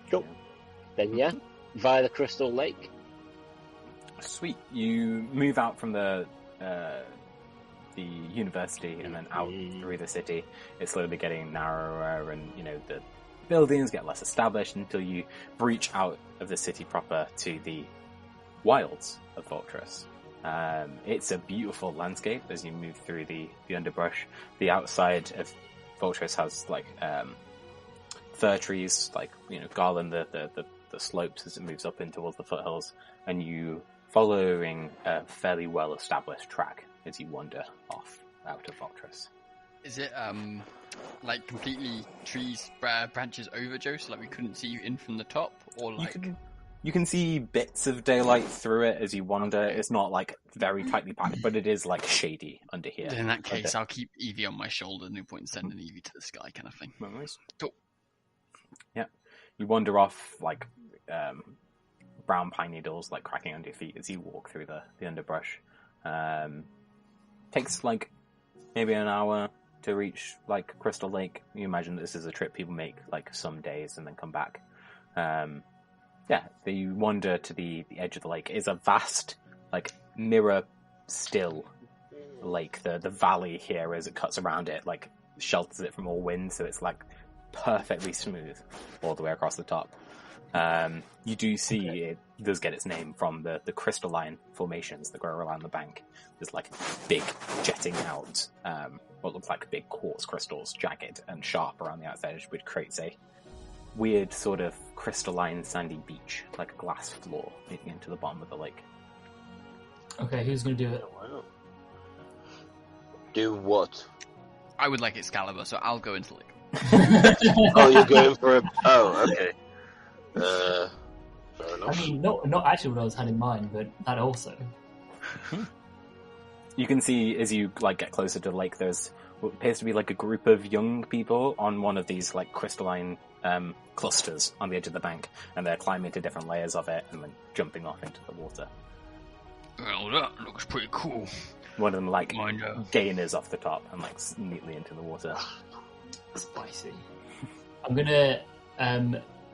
Speaker 6: Cool. Then yeah, via the Crystal Lake.
Speaker 1: Sweet. You move out from the university and then out through the city. It's slowly getting narrower, and the buildings get less established until you breach out of the city proper to the wilds of Voltress. It's a beautiful landscape as you move through the underbrush. The outside of Voltress has like fir trees, like garland the slopes as it moves up in towards the foothills, and you following a fairly well established track as you wander off out of Voltress.
Speaker 5: Is it like completely trees, branches over, Joe, so like we couldn't see you in from the top, or like?
Speaker 1: You can see bits of daylight through it as you wander. It's not like very tightly packed, but it is like shady under here.
Speaker 5: In that case, I'll keep Evie on my shoulder. No point in sending Evie to the sky, kind of thing.
Speaker 1: Nice.
Speaker 5: Cool.
Speaker 1: Yeah, you wander off like brown pine needles like cracking under your feet as you walk through the underbrush. Takes like maybe an hour to reach like Crystal Lake. You imagine this is a trip people make like some days and then come back. You wander to the edge of the lake. It's a vast, like mirror still lake. The valley here as it cuts around it like shelters it from all wind, so it's like perfectly smooth all the way across the top. You do see it does get its name from the crystalline formations that grow around the bank. There's like big jetting out, what looks like big quartz crystals, jagged and sharp around the outside edge, which creates a weird sort of crystalline sandy beach, like a glass floor leading into the bottom of the lake.
Speaker 3: Okay, who's going to do it?
Speaker 2: Wow. Do what?
Speaker 5: I would like Excalibur, so I'll go into the lake.
Speaker 2: Oh, you're going for a... Oh, okay. Fair enough.
Speaker 3: I mean, not actually what I was had in mind, but that also.
Speaker 1: You can see as you like get closer to the lake, there's what appears to be like a group of young people on one of these like crystalline clusters on the edge of the bank, and they're climbing to different layers of it and then jumping off into the water.
Speaker 4: Well, that looks pretty cool.
Speaker 1: One of them like
Speaker 4: Mind
Speaker 1: gainers off the top and like neatly into the water.
Speaker 3: Spicy. I'm gonna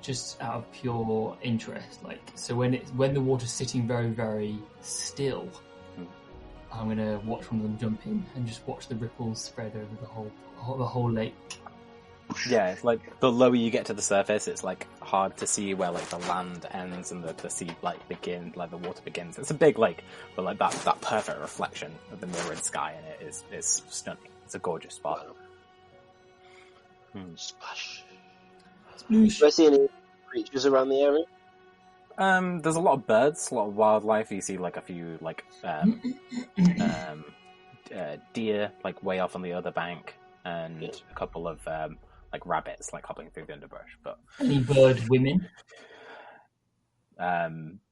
Speaker 3: just out of pure interest, like, so when the water's sitting very, very still, I'm gonna watch one of them jump in and just watch the ripples spread over the whole lake.
Speaker 1: Yeah, it's like the lower you get to the surface, it's like hard to see where like the land ends and the sea like the water begins. It's a big lake, but like that perfect reflection of the mirrored sky in it is stunning. It's a gorgeous spot.
Speaker 2: Splash.
Speaker 3: Sploosh.
Speaker 2: Do I see any creatures around the area?
Speaker 1: There's a lot of birds, a lot of wildlife. You see like a few like deer like way off on the other bank, and a couple of like rabbits like hopping through the underbrush. But
Speaker 3: Any bird women?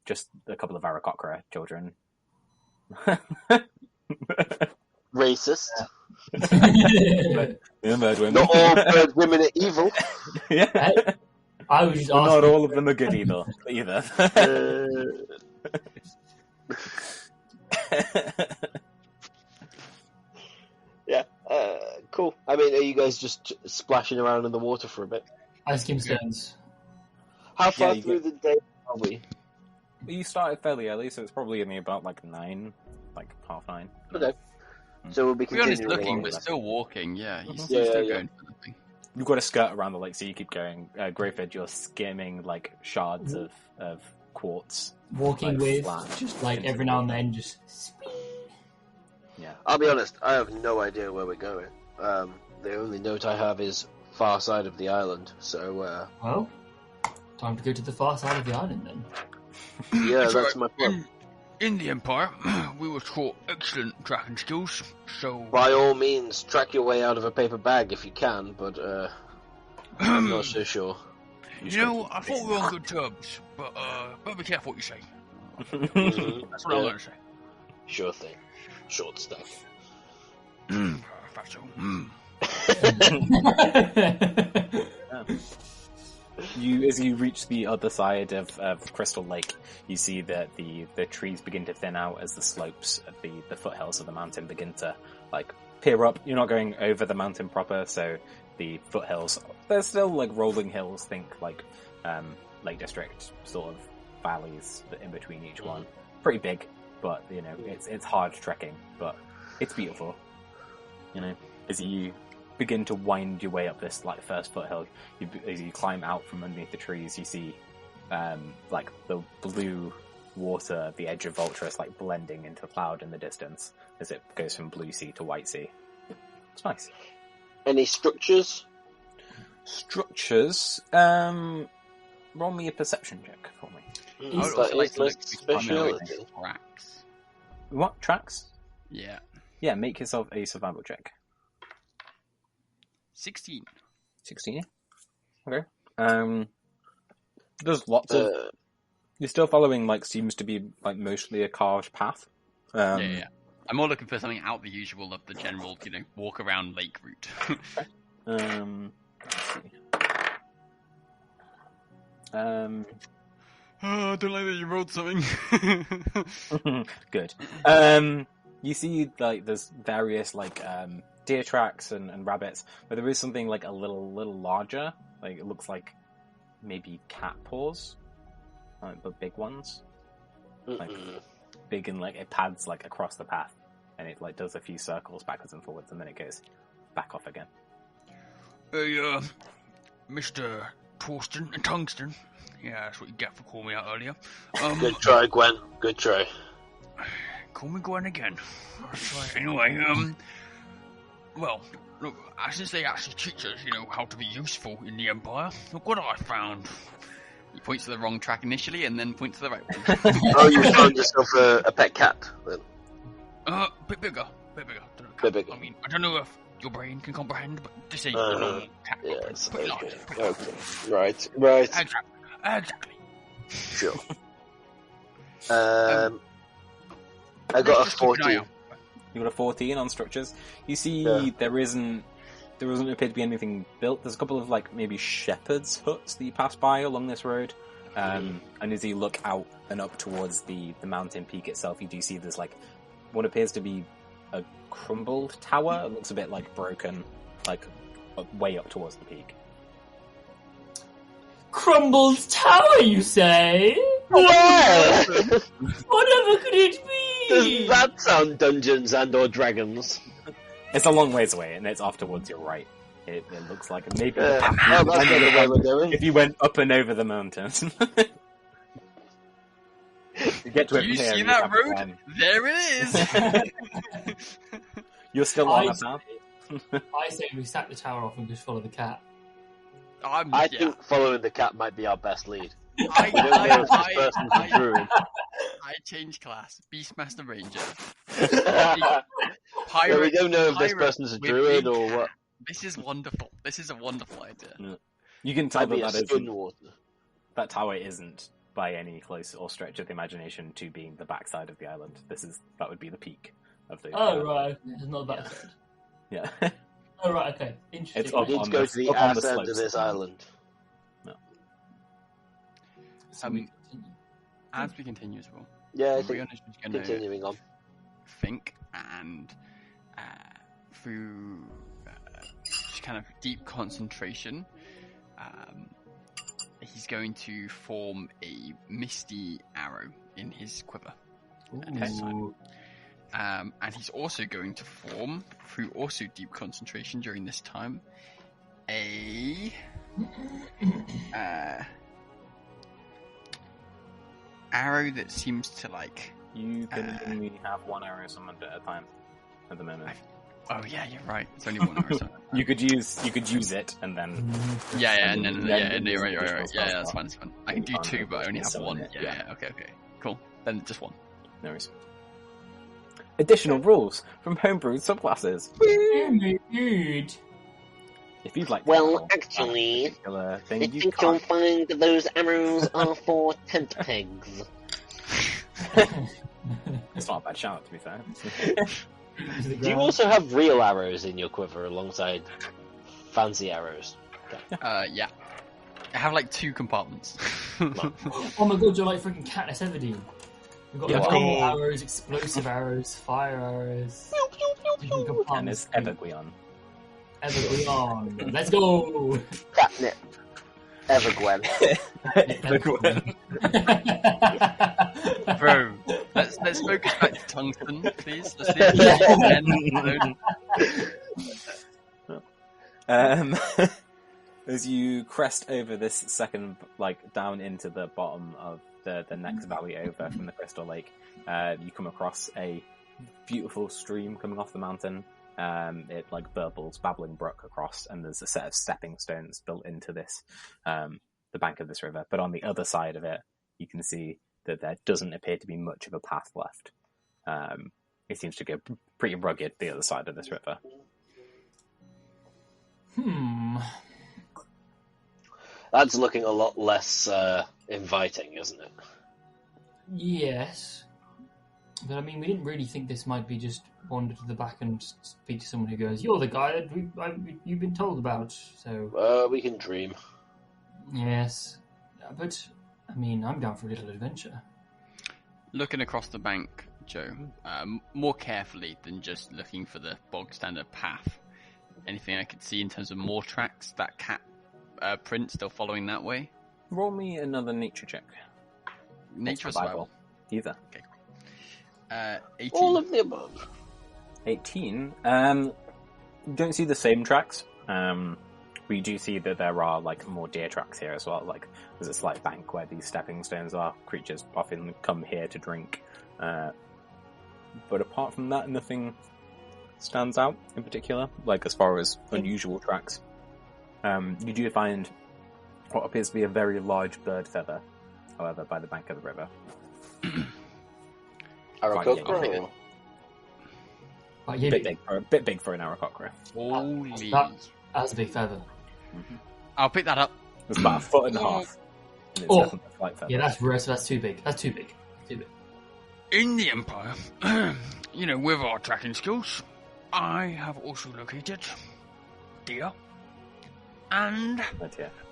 Speaker 1: just a couple of Aarakocra children.
Speaker 2: Racist.
Speaker 1: Bird women.
Speaker 2: Not all bird women are evil.
Speaker 1: Yeah.
Speaker 3: I was just
Speaker 1: Well,
Speaker 3: asking.
Speaker 1: not all of them are good either.
Speaker 2: Yeah, cool. I mean, are you guys just splashing around in the water for a bit?
Speaker 3: I skim stones.
Speaker 2: How far
Speaker 1: you
Speaker 2: through the day are we?
Speaker 1: You started fairly early, so it's probably only about like 9, like 8:30.
Speaker 2: Okay. So we'll be
Speaker 5: We're honest
Speaker 2: continuing
Speaker 5: looking,
Speaker 2: along
Speaker 5: but
Speaker 2: then.
Speaker 5: still walking. Yeah, he's
Speaker 2: Yeah,
Speaker 5: still
Speaker 2: yeah.
Speaker 5: going for the thing.
Speaker 1: You've got to skirt around the lake, so you keep going. Greyford, you're skimming like shards of quartz.
Speaker 3: Walking
Speaker 1: Like
Speaker 3: with,
Speaker 1: flat
Speaker 3: just like
Speaker 1: into
Speaker 3: every
Speaker 1: the
Speaker 3: now and
Speaker 1: water.
Speaker 3: then, just.
Speaker 1: Yeah.
Speaker 2: I'll be honest, I have no idea where we're going. The only note I have is far side of the island, so
Speaker 3: Well, time to go to the far side of the island then.
Speaker 2: yeah,
Speaker 4: It's
Speaker 2: that's
Speaker 4: right.
Speaker 2: my plan.
Speaker 4: In the Empire, we were taught excellent tracking skills, so
Speaker 2: By all means, track your way out of a paper bag if you can, but I'm not so sure.
Speaker 4: you know, I thought we were on good terms, but be careful what you say.
Speaker 2: Mhm.
Speaker 4: That's what I
Speaker 2: Yeah,
Speaker 4: learned to say.
Speaker 2: sure thing. Short stuff.
Speaker 4: Fatso.
Speaker 1: As you reach the other side of Crystal Lake, you see that the trees begin to thin out as the slopes of the foothills of the mountain begin to like peer up. You're not going over the mountain proper, so the foothills, they're still like rolling hills, think like Lake District sort of valleys in between each one. Pretty big, but you know, it's hard trekking, but it's beautiful. You know, as you begin to wind your way up this like first foothill, as you climb out from underneath the trees, you see like the blue water at the edge of Voltress like blending into cloud in the distance as it goes from blue sea to white sea. It's nice.
Speaker 2: Any structures?
Speaker 1: Structures. Roll me a perception check for me.
Speaker 5: I would
Speaker 2: That
Speaker 5: also like
Speaker 2: is
Speaker 5: to
Speaker 2: my
Speaker 5: look
Speaker 2: speciality.
Speaker 5: at tracks.
Speaker 1: What tracks?
Speaker 5: Yeah,
Speaker 1: Yeah, make yourself a survival check.
Speaker 5: 16.
Speaker 1: 16. Okay. There's lots of. You're still following like seems to be like mostly a carved path.
Speaker 5: Yeah. I'm more looking for something out the usual of the general, walk around lake route.
Speaker 1: Let's see.
Speaker 5: Oh, I don't like that you rolled something.
Speaker 1: Good. You see, like, there's various like deer tracks and rabbits, but there is something like a little larger. Like it looks like maybe cat paws, but big ones. Like big and like it pads like across the path, and it like does a few circles backwards and forwards, and then it goes back off again.
Speaker 4: Hey, Mr. Torsten and Tungsten. Yeah, that's what you get for calling me out earlier.
Speaker 2: Good try, Gwen. Good try.
Speaker 4: Call me Gwen again. That's right. Anyway, well, look, since they actually teach us, how to be useful in the Empire, look what I found.
Speaker 5: He points to the wrong track initially, and then points to the right one.
Speaker 2: Oh, you found yourself a pet cat, then?
Speaker 4: Bit bigger.
Speaker 2: Bit bigger.
Speaker 4: I mean, I don't know if your brain can comprehend, but this ain't a normal cat.
Speaker 2: Yes,
Speaker 4: Pretty
Speaker 2: okay.
Speaker 4: large, pretty large.
Speaker 2: Okay. Right.
Speaker 4: Exactly.
Speaker 2: Sure. I got a 14.
Speaker 1: You got a 14 on structures. You see, there doesn't appear to be anything built. There's a couple of maybe shepherds' huts that you pass by along this road. And as you look out and up towards the mountain peak itself, you do see there's what appears to be a crumbled tower. It looks a bit broken, way up towards the peak.
Speaker 3: Crumbled tower, you say?
Speaker 2: Where?
Speaker 3: Whatever could it be?
Speaker 2: Does that sound Dungeons and or Dragons?
Speaker 1: It's a long ways away, and it's off towards your right. It looks like maybe
Speaker 2: That's not the way we're doing.
Speaker 1: if you went up and over the mountain. You get to it
Speaker 5: Do you
Speaker 1: from here
Speaker 5: see
Speaker 1: and
Speaker 5: that
Speaker 1: have to
Speaker 5: road?
Speaker 1: climb.
Speaker 5: There it is!
Speaker 1: You're still on a path.
Speaker 3: I say we sack the tower off and just follow the cat.
Speaker 2: I think following the cat might be our best lead.
Speaker 5: I change class. Beastmaster Ranger.
Speaker 2: Yeah, we don't know if this person's a
Speaker 5: with
Speaker 2: druid
Speaker 5: big
Speaker 2: or
Speaker 5: cat.
Speaker 2: what.
Speaker 5: This is wonderful. This is a wonderful idea.
Speaker 1: You can tell
Speaker 2: Might be a
Speaker 1: that isn't,
Speaker 2: skinwater.
Speaker 1: that tower isn't by any close or stretch of the imagination to being the backside of the island. That would be the peak of the.
Speaker 3: Oh, right. It's not that good.
Speaker 1: Yeah.
Speaker 3: Oh, right, okay. Interesting.
Speaker 1: It's up
Speaker 2: We need
Speaker 1: on
Speaker 2: to go
Speaker 1: the-
Speaker 2: to the
Speaker 1: up on the
Speaker 2: ass end of
Speaker 1: slopes.
Speaker 2: this island.
Speaker 3: So we continue.
Speaker 5: As we continue as well,
Speaker 2: Yeah, I think
Speaker 5: Riona's just going to
Speaker 2: continuing on.
Speaker 5: think and through just kind of deep concentration, he's going to form a misty arrow in his quiver.
Speaker 3: Ooh.
Speaker 5: And he's also going to form, through also deep concentration during this time, a arrow that seems to
Speaker 1: You can only have one arrow summoned at a time at the moment.
Speaker 5: Oh yeah, you're right. It's only one arrow.
Speaker 1: You could use it and then
Speaker 5: And then you're right.
Speaker 1: additional
Speaker 5: Yeah,
Speaker 1: spell
Speaker 5: that's
Speaker 1: slot.
Speaker 5: fine. I can do
Speaker 1: Can't
Speaker 5: two, but I only have
Speaker 1: summon
Speaker 5: one.
Speaker 1: it,
Speaker 5: Yeah. Okay. Cool. Then just one.
Speaker 1: No worries. Additional rules from homebrewed subclasses.
Speaker 3: Good.
Speaker 1: If you'd like to
Speaker 6: Well,
Speaker 1: roll
Speaker 6: actually,
Speaker 1: a particular thing,
Speaker 6: I
Speaker 1: you
Speaker 6: think you'll
Speaker 1: can't.
Speaker 6: find those arrows are for tent pegs.
Speaker 1: It's not a bad shout, to be fair.
Speaker 2: Do you also have real arrows in your quiver alongside fancy arrows?
Speaker 5: Yeah. I have 2 compartments.
Speaker 3: Oh my god, you're like freaking Katniss Everdeen. We've got
Speaker 1: Yeah.
Speaker 3: normal arrows, explosive arrows, fire arrows.
Speaker 1: And it's Everguion.
Speaker 3: Evergleon. Let's go!
Speaker 2: Catnip. Evergwen.
Speaker 5: Bro, let's focus back to tungsten, please. Let's see if
Speaker 1: as you crest over this second, down into the bottom of the next valley over from the Crystal Lake, you come across a beautiful stream coming off the mountain. It burbles babbling brook across, and there's a set of stepping stones built into this, the bank of this river. But on the other side of it, you can see that there doesn't appear to be much of a path left. It seems to go pretty rugged the other side of this river.
Speaker 2: That's looking a lot less inviting, isn't it?
Speaker 3: Yes. But I mean, we didn't really think this might be just wander to the back and speak to someone who goes, "You're the guy that you've been told about." So
Speaker 2: We can dream.
Speaker 3: yes, but I mean, I'm down for a little adventure.
Speaker 5: Looking across the bank, Joe, more carefully than just looking for the bog standard path. Anything I could see in terms of more tracks? That cat print still following that way?
Speaker 1: Roll me another nature check.
Speaker 5: Nature
Speaker 1: Or
Speaker 5: or survival?
Speaker 1: Either.
Speaker 5: 18.
Speaker 2: All of the above.
Speaker 1: 18. You don't see the same tracks. We do see that there are more deer tracks here as well. There's a slight bank where these stepping stones are. Creatures often come here to drink. But apart from that, nothing stands out in particular, like as far as unusual tracks. You do find what appears to be a very large bird feather, however, by the bank of the river.
Speaker 2: Aarakocra?
Speaker 1: Bit big for an Aarakocra.
Speaker 5: Holy.
Speaker 3: That's a big feather.
Speaker 1: Mm-hmm.
Speaker 5: I'll pick that up.
Speaker 1: It's about a foot and a half. And it's definitely a flight feather.
Speaker 3: Yeah, that's rare, so that's too big. That's too big. Too big.
Speaker 4: In the Empire, with our tracking skills, I have also located deer and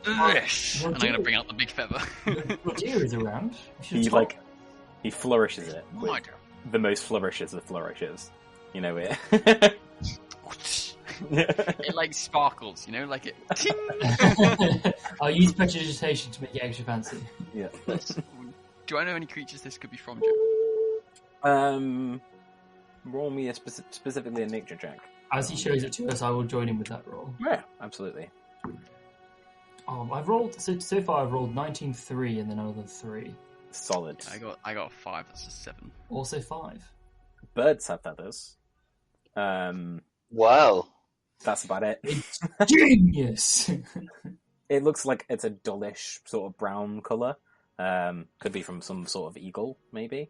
Speaker 4: this.
Speaker 5: And I'm going to bring out the big feather.
Speaker 3: Your deer is around.
Speaker 1: He flourishes it with
Speaker 4: My dear.
Speaker 1: the most flourishes of flourishes. You know it.
Speaker 5: It like sparkles, like it. Ting!
Speaker 3: I'll use prestidigitation to make it extra fancy.
Speaker 1: Yeah.
Speaker 5: Do I know any creatures this could be from, Joe?
Speaker 1: Roll me specifically a nature check.
Speaker 3: As he shows it to us, I will join him with that roll.
Speaker 1: Yeah, absolutely.
Speaker 3: I've rolled so far. I've rolled 19, 3, and then another 3.
Speaker 1: Solid.
Speaker 5: I got 5. That's a 7.
Speaker 3: Also 5.
Speaker 1: Birds have feathers.
Speaker 2: Wow.
Speaker 1: That's about it.
Speaker 3: It's genius.
Speaker 1: It looks like it's a dullish sort of brown colour. Could be from some sort of eagle, maybe.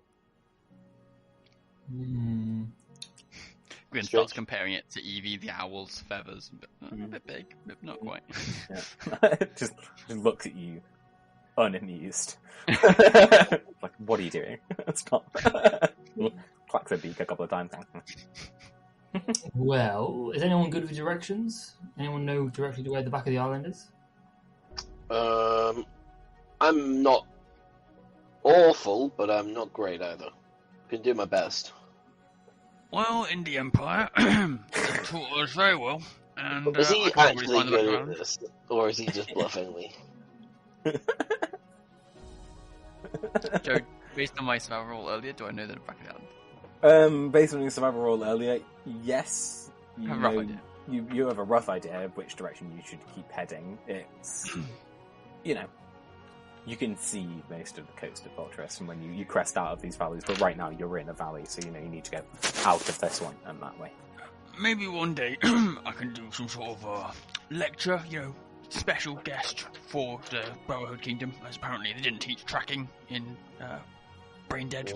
Speaker 3: Hmm.
Speaker 5: Gwyn starts comparing it to Evie the owl's feathers. A bit big, but not quite.
Speaker 1: Yeah. just looks at you, unamused. Like, what are you doing? Stop. Clacks her beak a couple of times.
Speaker 3: Well, is anyone good with directions? Anyone know directly to where the back of the island is?
Speaker 2: I'm not awful, but I'm not great either. Can do my best.
Speaker 4: Well, in the Empire, they taught us very well. And
Speaker 2: Is he
Speaker 4: I can't really
Speaker 2: actually
Speaker 4: find the
Speaker 2: good
Speaker 4: background.
Speaker 2: at this, or is he just bluffing me?
Speaker 5: Joe, based on my survival roll earlier, do I know the back of the island?
Speaker 1: Based on your survival roll earlier, yes.
Speaker 5: I have a rough idea.
Speaker 1: You have a rough idea of which direction you should keep heading. It's, you can see most of the coast of Voltress from when you crest out of these valleys, but right now you're in a valley, so you need to go out of this one and that way.
Speaker 4: Maybe one day I can do some sort of lecture, special guest for the Brotherhood Kingdom, as apparently they didn't teach tracking in Brain Dead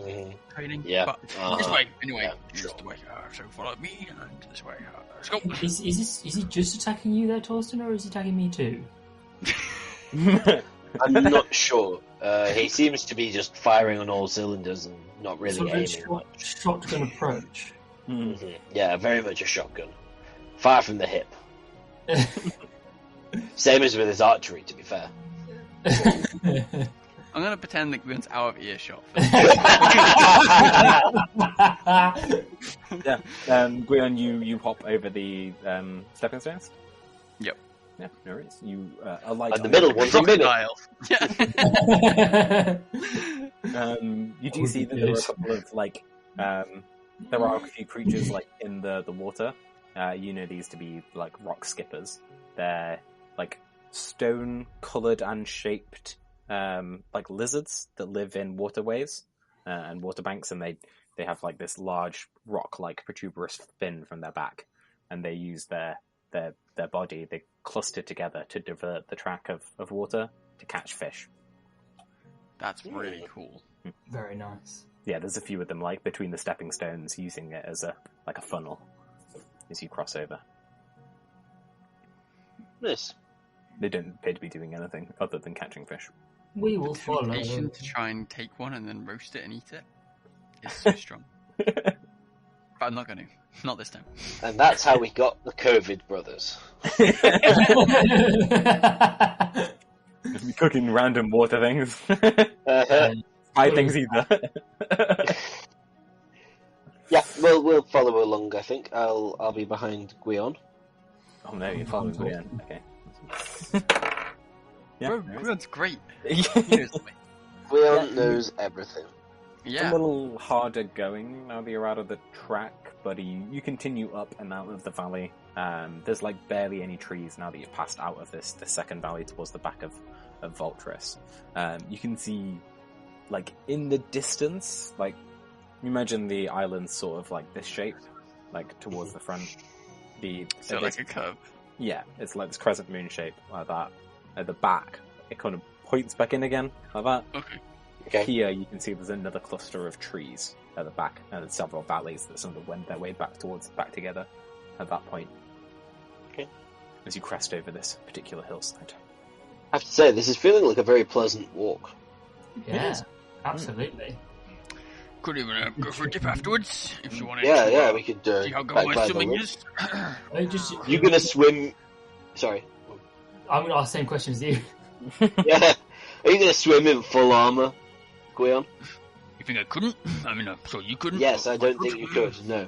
Speaker 4: training.
Speaker 2: Yeah.
Speaker 4: But this way, anyway, this way. So follow me, and this way. Let's go.
Speaker 3: Is he just attacking you there, Torsten, or is he attacking me too?
Speaker 2: I'm not sure. He seems to be just firing on all cylinders and not really
Speaker 3: Sort of
Speaker 2: aiming much.
Speaker 3: shotgun approach.
Speaker 2: Mm-hmm. Yeah, very much a shotgun. Fire from the hip. Same as with his archery, to be fair.
Speaker 5: I'm going to pretend that Gwyn's out of earshot.
Speaker 1: Yeah. Gwion, you hop over the stepping stones?
Speaker 5: Yep.
Speaker 1: Yeah, no worries. You alight
Speaker 2: And the middle one's a minute.
Speaker 1: You do see that there are a couple of there are a few creatures in the water. These to be rock skippers. They're stone coloured and shaped lizards that live in waterways and water banks, and they have this large rock protuberous fin from their back, and they use their body, they cluster together to divert the track of water to catch fish.
Speaker 5: That's really cool.
Speaker 3: Very nice.
Speaker 1: Yeah, there's a few of them between the stepping stones, using it as a funnel as you cross over.
Speaker 2: Nice.
Speaker 1: They don't appear to be doing anything other than catching fish.
Speaker 3: We will follow.
Speaker 5: Temptation to try and take one and then roast it and eat it is so strong. But I'm not going to. Not this time.
Speaker 2: And that's how we got the COVID brothers.
Speaker 1: Just be cooking random water things. Hide things either.
Speaker 2: Yeah, we'll follow along. I think I'll be behind Gwion.
Speaker 1: Oh no, you're following Gwion. Okay. Yeah,
Speaker 5: Bro, Gwyn's great.
Speaker 2: Gwion knows everything.
Speaker 5: Yeah.
Speaker 1: A little harder going now that you're out of the track, but you continue up and out of the valley. There's barely any trees now that you've passed out of this second valley towards the back of Voltress. You can see, in the distance, imagine the island sort of this shape. like towards the front.
Speaker 5: So like a curve.
Speaker 1: Yeah, it's like this crescent moon shape like that. At the back, it kind of points back in again like that.
Speaker 2: Okay.
Speaker 1: Here you can see there's another cluster of trees at the back, and there's several valleys that sort of went their way back together at that point.
Speaker 2: Okay.
Speaker 1: As you crest over this particular hillside.
Speaker 2: I have to say, this is feeling like a very pleasant walk.
Speaker 3: Yeah, absolutely.
Speaker 4: Could even go for a dip afterwards if you wanted to.
Speaker 2: Yeah, we could
Speaker 4: See how
Speaker 2: back
Speaker 4: good my
Speaker 2: by the
Speaker 4: swimming
Speaker 2: lake.
Speaker 4: is.
Speaker 2: You gonna swim? Sorry.
Speaker 3: I'm going to ask the same question as you.
Speaker 2: Yeah. Are you gonna swim in full armor, Gwion?
Speaker 4: You think I couldn't? I mean, so you couldn't?
Speaker 2: Yes, I don't think you could. No.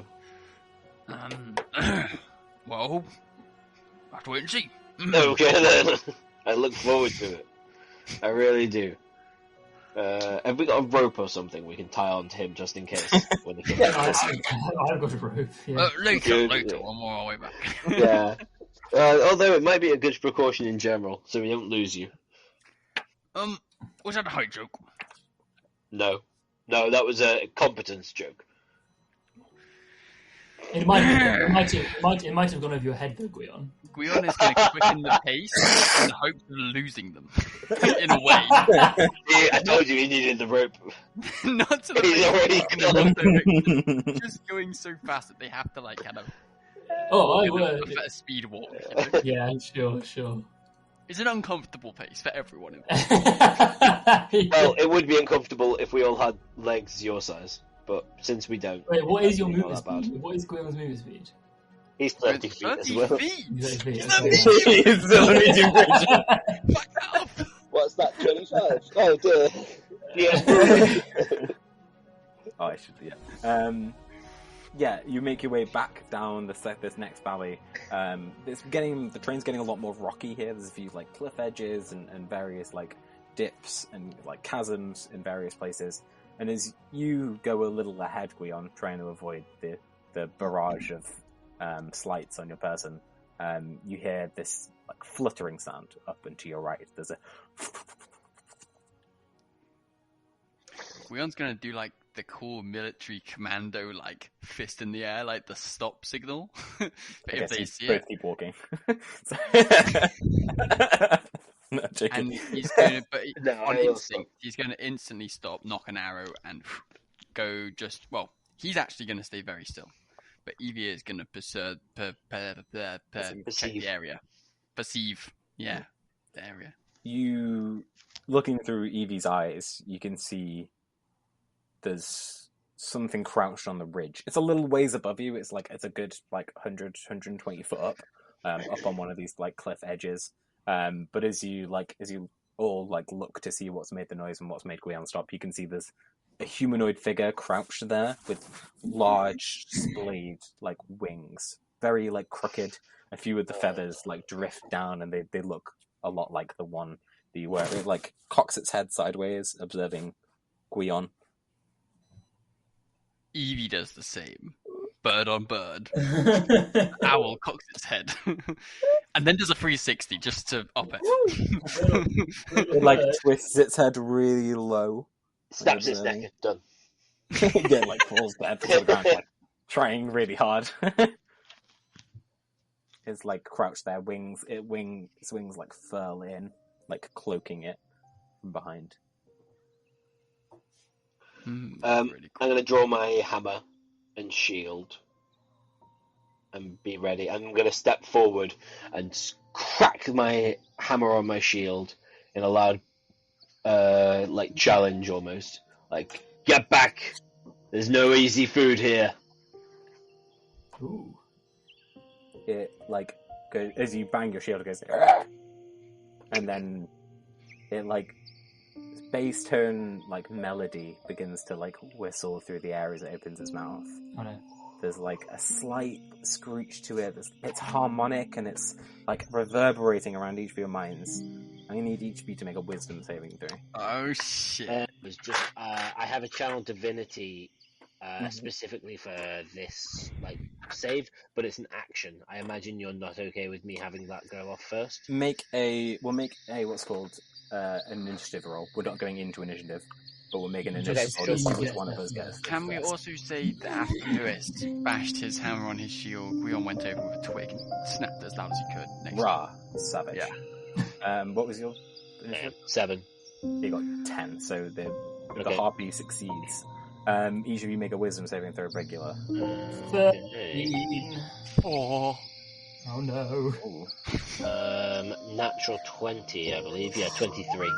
Speaker 4: Well, I have to wait and see.
Speaker 2: Okay then. I look forward to it. I really do. Have we got a rope or something we can tie on to him just in case? When he comes
Speaker 3: I've got a rope. Yeah.
Speaker 4: Later,
Speaker 2: Good.
Speaker 4: I'm on our way back.
Speaker 2: Yeah. Although it might be a good precaution in general, so we don't lose you.
Speaker 4: Was that a height joke?
Speaker 2: No, that was a competence joke.
Speaker 3: It might have gone over your head though, Gwion.
Speaker 5: Gwion is going to quicken the pace in the hopes of losing them. In a way.
Speaker 2: I told you he needed the rope.
Speaker 5: Not to the
Speaker 2: He's already
Speaker 5: point. Just going so fast that they have to, like, kind of...
Speaker 3: Oh, I
Speaker 5: a
Speaker 3: would.
Speaker 5: better speed walk. You know?
Speaker 3: Yeah, sure.
Speaker 5: It's an uncomfortable pace for everyone involved.
Speaker 2: Well, it would be uncomfortable if we all had legs your size, but since we don't...
Speaker 3: Wait, what is your
Speaker 2: not
Speaker 3: movement
Speaker 2: that bad.
Speaker 3: speed? What is Gwyn's movement speed?
Speaker 2: He's 30 feet
Speaker 5: 30
Speaker 2: as well.
Speaker 5: feet!
Speaker 3: He's 30 feet,
Speaker 5: He's
Speaker 3: okay.
Speaker 5: 30 feet!
Speaker 1: He's still a medium bridge.
Speaker 5: Fuck that up!
Speaker 2: What's that, 25? Oh dear. Yeah.
Speaker 1: Oh, I should, yeah. Yeah, you make your way back down this next valley. The train's getting a lot more rocky here. There's a few like cliff edges and various like dips and like chasms in various places. And as you go a little ahead, Gwion, trying to avoid the barrage of slights on your person, you hear this like fluttering sound up and to your right. There's a
Speaker 5: Gwion's gonna do like the cool military commando like fist in the air, like the stop signal. But if they see
Speaker 1: both
Speaker 5: it,
Speaker 1: keep walking. No,
Speaker 5: and he's gonna, but
Speaker 2: No,
Speaker 5: on
Speaker 2: I will
Speaker 5: instinct, he's gonna instantly stop, knock an arrow, and go just. Well, he's actually gonna stay very still, but Evie is gonna check the area, perceive, yeah, the area.
Speaker 1: You looking through Evie's eyes, you can see there's something crouched on the ridge. It's a little ways above you. It's a good like 100, 120 foot up on one of these like cliff edges. But as you all like look to see what's made the noise and what's made Gwion stop, you can see there's a humanoid figure crouched there with large splayed like wings, very like crooked. A few of the feathers like drift down, and they look a lot like the one that you were. It like cocks its head sideways, observing Gwion.
Speaker 5: Evie does the same. Bird on bird. Owl cocks its head. And then does a 360 just to up it.
Speaker 1: It like twists its head really low.
Speaker 2: Snaps its neck. Done.
Speaker 1: Yeah, like falls dead to the ground, like trying really hard. It's like crouched there, its wings like furl in, like cloaking it from behind.
Speaker 5: Really
Speaker 2: I'm
Speaker 5: cool.
Speaker 2: going to draw my hammer and shield and be ready. I'm going to step forward and crack my hammer on my shield in a loud, like challenge almost. Like, get back! There's no easy food here.
Speaker 3: Ooh.
Speaker 1: It like goes, as you bang your shield, it goes, "Argh!" And then it like bass tone like melody begins to like whistle through the air as it opens its mouth.
Speaker 3: Oh no.
Speaker 1: There's like a slight screech to it. It's harmonic and it's like reverberating around each of your minds. I'm gonna need each of you to make a wisdom saving throw.
Speaker 5: Oh shit.
Speaker 6: It was just I have a channel divinity specifically for this like save, but it's an action. I imagine you're not okay with me having that go off first.
Speaker 1: We'll make a what's called an initiative roll. We're not going into initiative. but we'll make an
Speaker 3: Just
Speaker 1: initiative roll to see
Speaker 3: see
Speaker 1: which
Speaker 3: who
Speaker 1: one of
Speaker 3: gets
Speaker 1: us
Speaker 3: there
Speaker 1: gets.
Speaker 5: Can we also say that after Lewis bashed his hammer on his shield, Guion went over with a twig and snapped as loud as he could next
Speaker 1: Rah, savage.
Speaker 5: Yeah.
Speaker 1: What was your initiative?
Speaker 6: 7.
Speaker 1: You got 10, so the
Speaker 6: Okay.
Speaker 1: harpy succeeds. Each of you make a wisdom saving throw regular.
Speaker 3: 13.
Speaker 5: 4.
Speaker 3: Oh no.
Speaker 1: Ooh.
Speaker 6: Natural 20, I believe. Yeah, 23.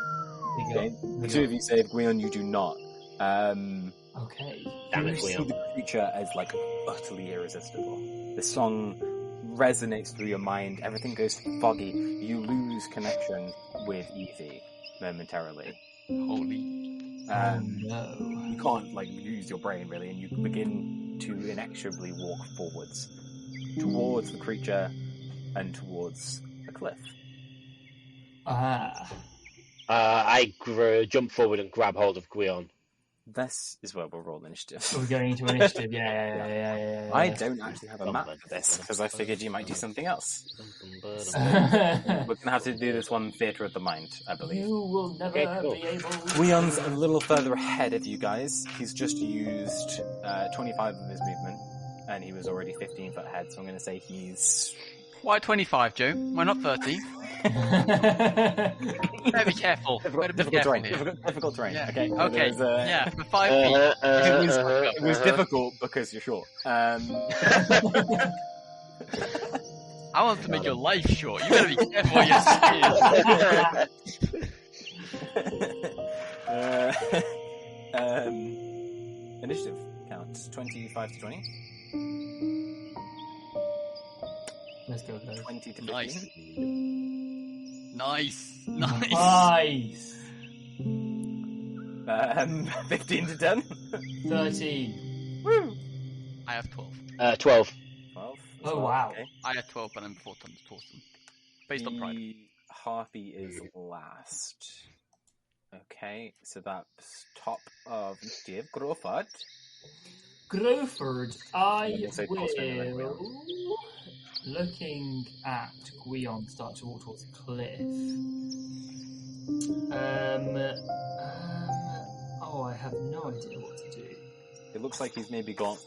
Speaker 1: Okay. The two of you save. Guion, you do not.
Speaker 3: Okay.
Speaker 6: Damn
Speaker 1: You
Speaker 6: it,
Speaker 1: see
Speaker 6: Guion.
Speaker 1: the creature as like utterly irresistible. The song resonates through your mind. Everything goes foggy. You lose connection with Evie momentarily.
Speaker 5: Holy.
Speaker 3: No.
Speaker 1: You can't like use your brain really, and you begin to inexorably walk forwards towards the creature and towards a cliff.
Speaker 3: Ah.
Speaker 6: I jump forward and grab hold of Guion.
Speaker 1: This is where we'll roll initiative.
Speaker 3: We're going into initiative. Yeah.
Speaker 1: I don't actually have a map for this because I figured you might do something else. So we're gonna have to do this one theatre of the mind, I believe.
Speaker 3: You will never
Speaker 6: Okay, cool.
Speaker 3: be able.
Speaker 1: Guion's a little further ahead of you guys. He's just used 25 of his movement, and he was already 15 foot ahead. So I'm going to say he's.
Speaker 5: Why 25, Joe? Why not 30? Better be careful. Better be
Speaker 1: Difficult
Speaker 5: careful
Speaker 1: terrain.
Speaker 5: here.
Speaker 1: Difficult terrain.
Speaker 5: Yeah.
Speaker 1: Okay.
Speaker 5: Okay.
Speaker 1: There's,
Speaker 5: Yeah, for 5 feet.
Speaker 1: It was difficult because you're short.
Speaker 5: I want to make your life short. You better be careful what you say.
Speaker 1: Initiative counts 25 to 20.
Speaker 3: Let's go, guys.
Speaker 1: 20 to 15.
Speaker 5: Nice.
Speaker 1: 15 to 10.
Speaker 3: 13.
Speaker 1: Woo!
Speaker 5: I have 12.
Speaker 6: 12.
Speaker 1: 12.
Speaker 3: Oh, wow.
Speaker 1: Okay.
Speaker 5: I have 12, but I'm before Torsten. Based on pride.
Speaker 1: The harpy is last. Okay, so that's top of initiative. Grofard.
Speaker 3: Groford, I
Speaker 1: Yeah, so Torsten and then
Speaker 3: will, looking at Guion, start to walk towards the cliff. Oh, I have no idea what to do.
Speaker 1: It looks like he's maybe got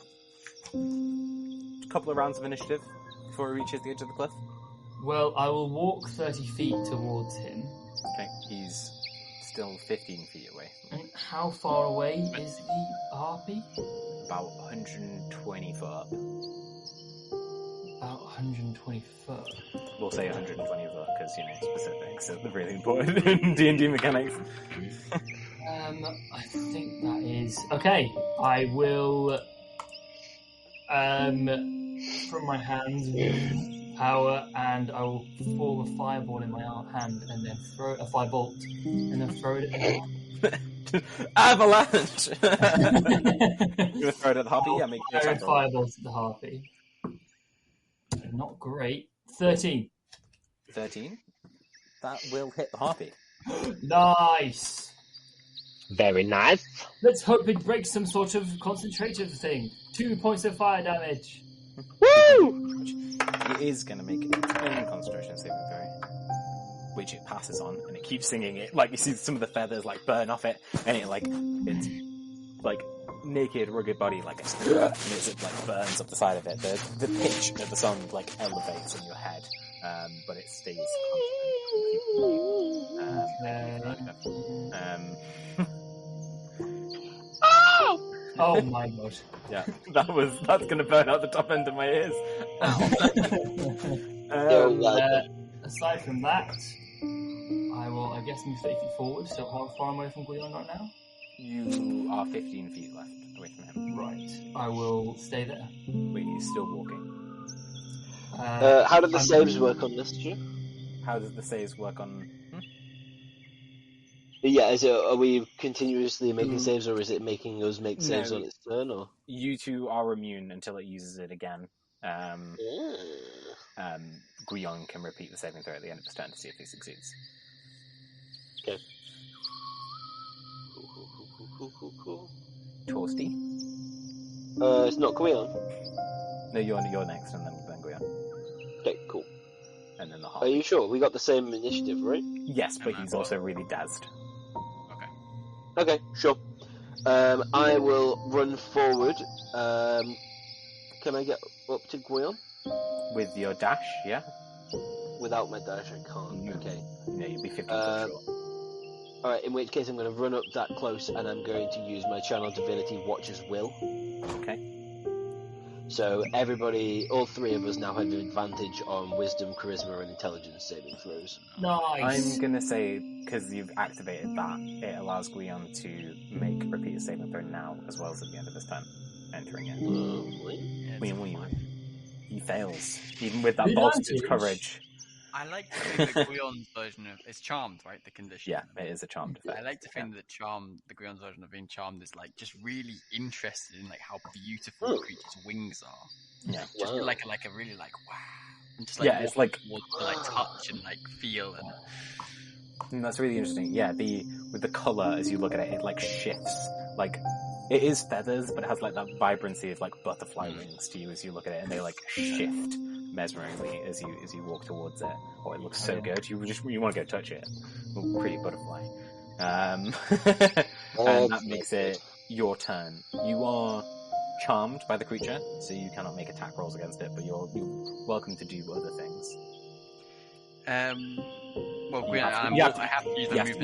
Speaker 1: a couple of rounds of initiative before he reaches the edge of the cliff.
Speaker 3: Well, I will walk 30 feet towards him.
Speaker 1: Okay, he's still 15 feet away.
Speaker 3: And how far away is the harpy?
Speaker 1: About 120 foot up.
Speaker 3: About 120 foot.
Speaker 1: We'll say 120 foot because, specifics are really important in D&D mechanics.
Speaker 3: I think that is... Okay, I will... from my hands, power, and I will form a fireball in my hand and then throw a firebolt and then throw it at the
Speaker 1: Avalanche! You gonna throw it at the harpy? Yeah, make your
Speaker 3: fire
Speaker 1: attack roll.
Speaker 3: fireballs at the harpy. Not great. 13.
Speaker 1: 13. That will hit the harpy.
Speaker 3: Nice!
Speaker 6: Very nice.
Speaker 3: Let's hope it breaks some sort of concentrative thing. 2 points of fire damage.
Speaker 6: Woo!
Speaker 1: It is going to make its own concentration saving throw, which it passes on, and it keeps singing it. Like, you see some of the feathers, like, burn off it, and it's, like, naked, rugged body, like, and it, like, burns up the side of it. The pitch of the song, like, elevates in your head, but it stays constant.
Speaker 3: Oh my god.
Speaker 1: Yeah, that's going to burn out the top end of my ears.
Speaker 3: Aside from that, I will, I guess, move 30 feet forward. So how far am I from Guion right now?
Speaker 1: You are 15 feet left away from him.
Speaker 3: Right. I will stay there.
Speaker 1: Wait, he's still walking.
Speaker 2: How do the saves work on this, Stu?
Speaker 1: How does the saves work on...
Speaker 2: Yeah, are we continuously making saves, or is it making us make saves on its turn, or?
Speaker 1: You two are immune until it uses it again. Guion can repeat the saving throw at the end of his turn to see if he succeeds.
Speaker 2: Okay. Cool.
Speaker 1: Torsty?
Speaker 2: It's not Guion.
Speaker 1: No, you're next, and then Guion.
Speaker 2: Okay, cool.
Speaker 1: And then the
Speaker 2: Are
Speaker 1: harpy.
Speaker 2: you sure? We got the same initiative, right?
Speaker 1: Yes, but he's also really dazzled.
Speaker 2: Okay, sure. I will run forward. Can I get up to Guion?
Speaker 1: With your dash, yeah?
Speaker 2: Without my dash, I can't.
Speaker 1: No.
Speaker 2: Okay.
Speaker 1: No, you'd be 15 foot short.
Speaker 2: Alright, in which case I'm going to run up that close and I'm going to use my Channel Divinity Watcher's Will.
Speaker 1: Okay.
Speaker 2: So everybody, all three of us now have advantage on Wisdom, Charisma, and Intelligence saving throws.
Speaker 3: Nice.
Speaker 1: I'm gonna say, because you've activated that, it allows Guion to make repeat a saving throw now, as well as at the end of his turn, entering it. He fails, even with that bolstered courage.
Speaker 5: I like to think that Guion's version of it's charmed, right? The condition.
Speaker 1: Yeah, it is a charmed effect.
Speaker 5: I like to think that the Guion's version of being charmed is like just really interested in like how beautiful the creature's wings are.
Speaker 1: Yeah,
Speaker 5: just like a really like wow, and just like
Speaker 1: it's like
Speaker 5: to like touch and like feel
Speaker 1: and that's really interesting. Yeah, with the color as you look at it, it like shifts. Like it is feathers, but it has like that vibrancy of like butterfly wings to you as you look at it, and they like shift mesmeringly as you walk towards it. Oh, it looks so good. You want to go touch it. Ooh, pretty butterfly. And that makes it your turn. You are charmed by the creature, so you cannot make attack rolls against it, but you're welcome to do other things.
Speaker 5: Well,
Speaker 1: you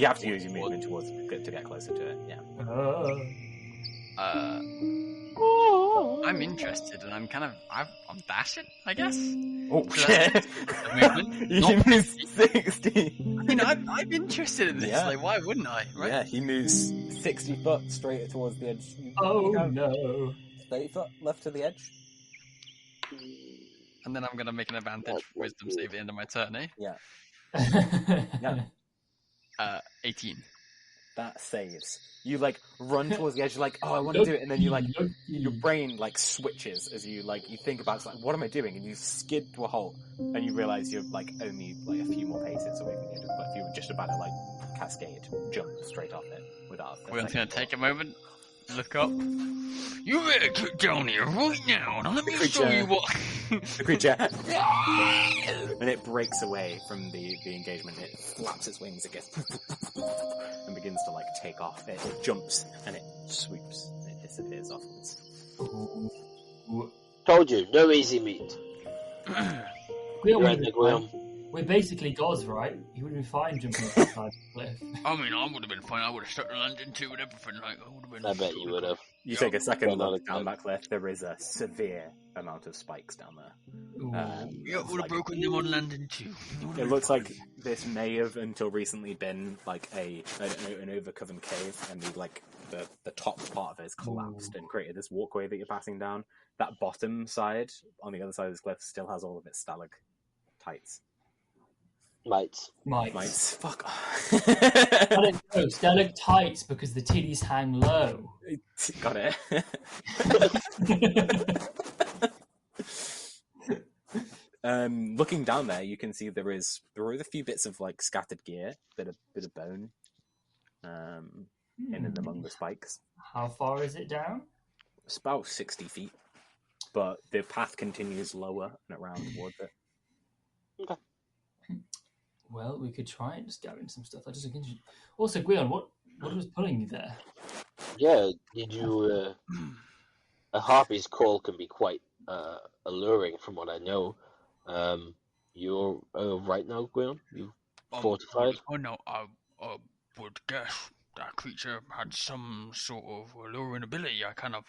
Speaker 1: have to use your movement towards to get closer to it. Yeah.
Speaker 5: I'm interested, and I'm dashing, I guess.
Speaker 1: Oh
Speaker 5: so
Speaker 1: shit! He moves 60.
Speaker 5: I mean, I'm interested in this. Yeah. Like, why wouldn't I? Right?
Speaker 1: Yeah, he moves 60 foot straight towards the edge.
Speaker 3: No!
Speaker 1: 30 foot left to the edge.
Speaker 5: And then I'm gonna make an advantage wisdom save at the end of my turn, eh?
Speaker 1: Yeah.
Speaker 5: Yeah. 18.
Speaker 1: That saves. You like run towards the edge, you're like, oh, I want to do it, and then you like your brain like switches as you think about it, like, what am I doing? And you skid to a halt, and you realize you're like only like a few more paces away from the edge, but you were just about to like cascade, jump straight off it without.
Speaker 5: We're gonna take a moment, look up. You better get down here right now, and let me show you what.
Speaker 1: The creature, and it breaks away from the engagement. It flaps its wings again and begins to like take off. It jumps and it swoops. And it disappears offwards.
Speaker 2: Told you, no easy meat.
Speaker 3: We're basically gods, right? You would have been fine jumping off the side of the cliff.
Speaker 4: I mean, I would have been fine. I would have stuck to London too and everything. Like,
Speaker 2: I bet you would have.
Speaker 1: You take a second look down that cliff. There is a severe amount of spikes down there.
Speaker 4: Yeah, would have broken them on London too.
Speaker 1: It looks like this may have until recently been like an overcovered cave, and the top part of it has collapsed and created this walkway that you're passing down. That bottom side, on the other side of this cliff, still has all of its stalactites. Mites. Fuck off.
Speaker 3: Stalactites because the titties hang low.
Speaker 1: Got it. Looking down there, you can see there are a few bits of like scattered gear, bit of bone, in and among the spikes.
Speaker 3: How far is it down?
Speaker 1: It's about 60 feet, but the path continues lower and around towards it.
Speaker 2: Okay.
Speaker 3: Well, we could try and just gather in some stuff. Also, Guion, what was pulling you there?
Speaker 2: Yeah, did you... a harpy's call can be quite alluring from what I know. You're right now, Guion? You fortified?
Speaker 4: Oh no, I would guess that creature had some sort of alluring ability. I kind of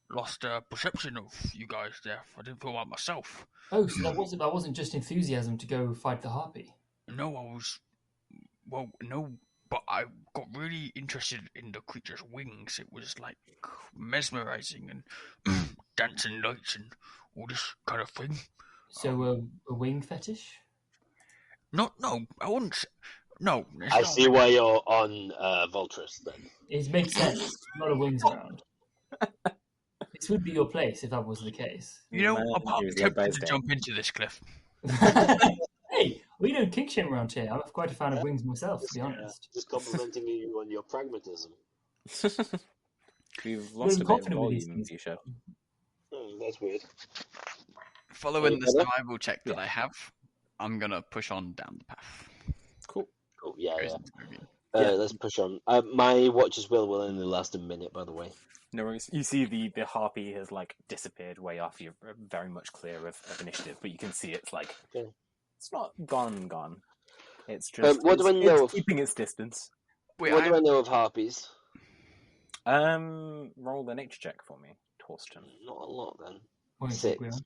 Speaker 4: lost perception of you guys there. I didn't feel like myself.
Speaker 3: Oh, so that wasn't just enthusiasm to go fight the harpy?
Speaker 4: No, but I got really interested in the creature's wings. It was like mesmerizing and dancing lights and all this kind of thing.
Speaker 3: So a wing fetish?
Speaker 4: No, I wouldn't. No,
Speaker 2: I see why you're on Voltress then.
Speaker 3: It makes sense. A lot of wings around. This would be your place if that was the case.
Speaker 4: You know, I'm probably tempted to jump into this cliff.
Speaker 3: Hey, we don't kink shame around here. I'm quite a fan of wings myself, to be honest.
Speaker 2: Just complimenting you on your pragmatism.
Speaker 1: You've lost a bit of volume, you show.
Speaker 2: That's weird.
Speaker 5: Following the survival check that I have, I'm gonna push on down the path.
Speaker 1: Cool.
Speaker 2: Yeah. Let's push on. My watch's will only last a minute, by the way.
Speaker 1: No worries. You see the harpy has like disappeared way off. You're very much clear of initiative, but you can see it's like it's not gone. It's just
Speaker 2: what do I know
Speaker 1: it's keeping its distance.
Speaker 5: Wait,
Speaker 2: What do I know of harpies?
Speaker 1: Roll the nature check for me, Torsten.
Speaker 2: Not a lot then.
Speaker 3: Wait,
Speaker 2: 6.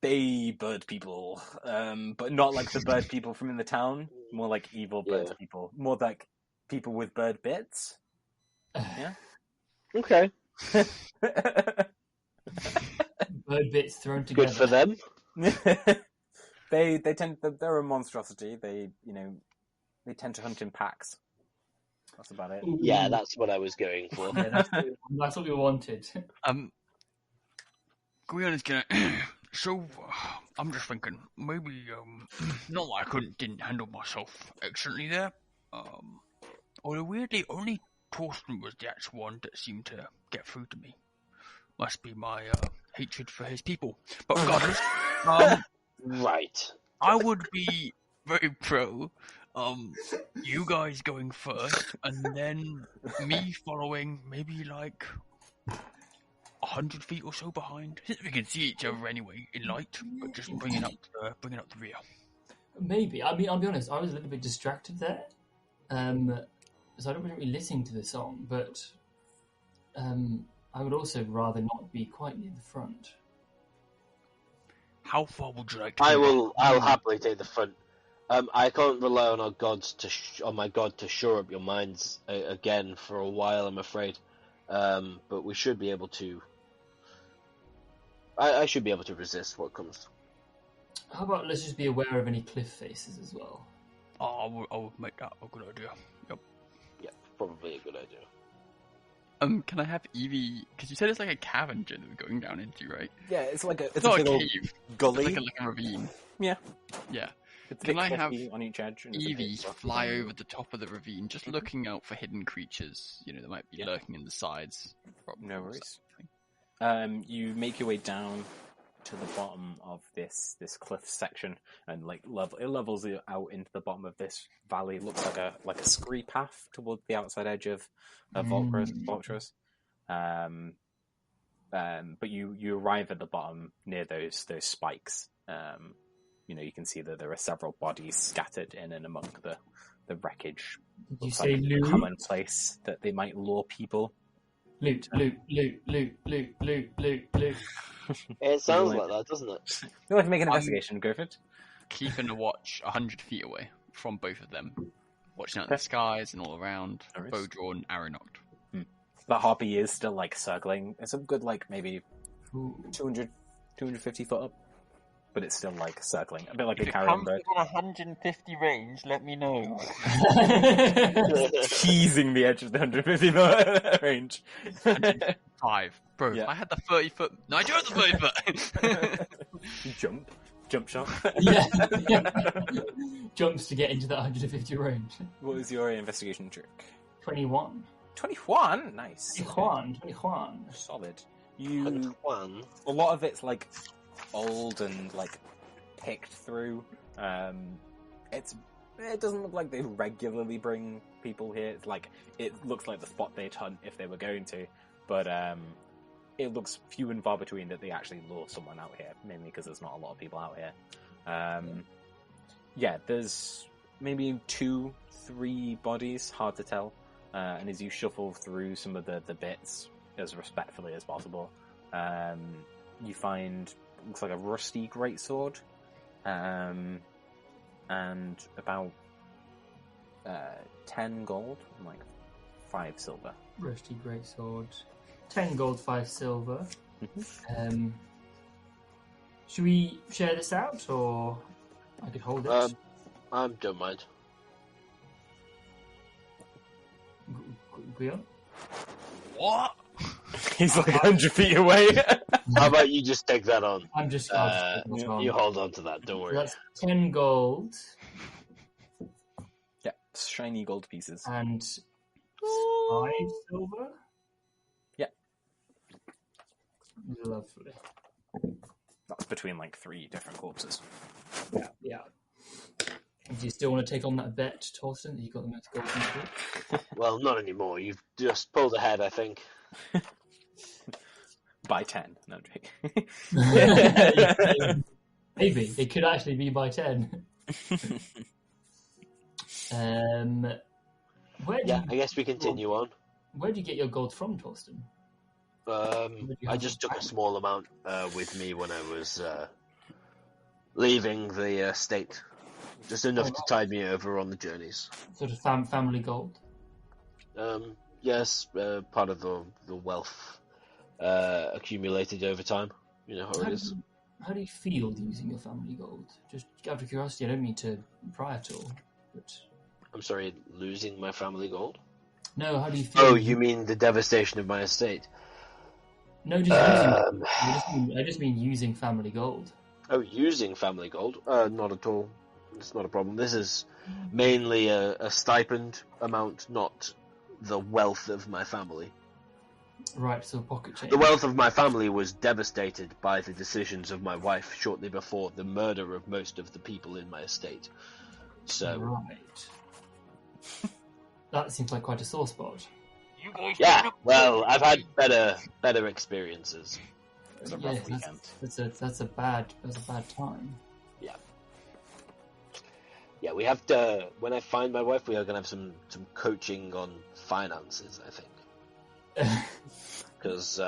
Speaker 1: They bird people, but not like the bird people from in the town. More like evil bird people. More like people with bird bits. Yeah.
Speaker 2: Okay.
Speaker 3: Bird bits thrown together.
Speaker 2: Good for them.
Speaker 1: They're a monstrosity. They tend to hunt in packs. That's about it.
Speaker 2: Yeah, that's what I was going for.
Speaker 3: Yeah, that's what we wanted.
Speaker 4: Guion is gonna. So, I'm just thinking, maybe, not that I didn't handle myself excellently there. Although weirdly, only Torsten was the actual one that seemed to get through to me. Must be my hatred for his people. But regardless,
Speaker 2: Right.
Speaker 4: I would be very pro you guys going first, and then me following, maybe like 100 feet or so behind, since we can see each other anyway in light, but just bringing up the rear.
Speaker 3: Maybe. I mean, I'll be honest. I was a little bit distracted there, so I don't really listen to the song. But I would also rather not be quite near the front.
Speaker 4: How far would you like to?
Speaker 2: I'll happily take the front. I can't rely on our gods on my god to shore up your minds again for a while, I'm afraid. But we should be able to. I should be able to resist what comes.
Speaker 3: How about let's just be aware of any cliff faces as well?
Speaker 4: Oh, I would make that a good idea. Yep.
Speaker 2: Yeah, probably a good idea.
Speaker 4: Can I have Evie? Because you said it's like a cavern that we're going down into, right?
Speaker 1: Yeah, it's like it's
Speaker 4: not
Speaker 1: a
Speaker 4: a
Speaker 1: big
Speaker 4: cave.
Speaker 1: gully.
Speaker 4: It's like a ravine.
Speaker 1: Yeah.
Speaker 4: Yeah.
Speaker 1: It's a
Speaker 4: Can
Speaker 1: bit
Speaker 4: I have
Speaker 1: cliffy on each edge? And
Speaker 4: Evie fly over the top of the ravine, just looking out for hidden creatures, that might be lurking in the sides.
Speaker 1: No worries. You make your way down to the bottom of this cliff section, and it levels it out into the bottom of this valley. It looks like a scree path towards the outside edge of Voltress. But you arrive at the bottom near those spikes. You can see that there are several bodies scattered in and among the wreckage.
Speaker 3: Did you say loot?
Speaker 1: Common place that they might lure people.
Speaker 3: Loot.
Speaker 2: It sounds like that, doesn't it?
Speaker 1: You'd like to make an investigation, go for it.
Speaker 5: Keeping a watch 100 feet away from both of them, watching out the skies and all around, bow drawn, arrow nocked.
Speaker 1: The harpy is still circling. It's a good maybe 200, 250 foot up, but it's still circling, a bit like a carrion bird.
Speaker 7: If it comes within 150 range, let me know.
Speaker 1: Teasing the edge of the 150 foot range.
Speaker 5: 105. Bro,
Speaker 1: Yeah.
Speaker 5: I had the 30 foot. No, I do have the 30 foot.
Speaker 1: Jump shot.
Speaker 3: Yeah. Jumps to get into that 150 range.
Speaker 1: What was your investigation trick?
Speaker 3: 21.
Speaker 1: 21? Nice.
Speaker 3: 21.
Speaker 1: Solid.
Speaker 2: One.
Speaker 1: A lot of it's old and picked through. It doesn't look like they regularly bring people here. It looks like the spot they'd hunt if they were going to, but it looks few and far between that they actually lure someone out here, mainly because there's not a lot of people out here. There's maybe 2-3 bodies, hard to tell. And as you shuffle through some of the bits as respectfully as possible, you find looks like a rusty greatsword, and about 10 gold and 5 silver.
Speaker 3: Rusty greatsword. 10 gold, 5 silver.
Speaker 1: Mm-hmm.
Speaker 3: Should we share this out, or I could hold it?
Speaker 2: I don't mind.
Speaker 3: Guion?
Speaker 5: What?
Speaker 1: He's 100 feet away.
Speaker 2: How about you just take that on?
Speaker 3: I'm just.
Speaker 2: You hold on to that. Don't worry.
Speaker 3: That's 10 gold
Speaker 1: Yeah, shiny gold pieces.
Speaker 3: and 5 silver.
Speaker 1: Yeah.
Speaker 3: Lovely.
Speaker 1: That's between 3 different corpses.
Speaker 3: Yeah. Do you still want to take on that bet, Torsten, that you got the most gold from the group?
Speaker 2: Well, not anymore. You've just pulled ahead, I think.
Speaker 1: By 10. No, I'm joking.
Speaker 3: Maybe. It could actually be by 10.
Speaker 2: I guess we continue on.
Speaker 3: Where do you get your gold from, Torsten?
Speaker 2: I just took a small amount with me when I was leaving the state. Just enough to tide me over on the journeys.
Speaker 3: Sort of family gold?
Speaker 2: Yes, part of the wealth accumulated over time. You know how it is.
Speaker 3: How do you feel using your family gold? Just out of curiosity, I don't mean to pry at all, but...
Speaker 2: I'm sorry, losing my family gold?
Speaker 3: No, how do you feel?
Speaker 2: Oh, you mean the devastation of my estate?
Speaker 3: No, just using... I just mean using family gold.
Speaker 2: Oh, using family gold? Not at all. It's not a problem. This is mainly a stipend amount, not the wealth of my family.
Speaker 3: Right, so pocket change.
Speaker 2: The wealth of my family was devastated by the decisions of my wife shortly before the murder of most of the people in my estate. So,
Speaker 3: right. That seems like quite a sore spot.
Speaker 2: Yeah, well, I've had better experiences.
Speaker 1: It's a rough weekend.
Speaker 3: That's a bad time.
Speaker 2: Yeah, we have to. When I find my wife, we are going to have some coaching on finances, I think, because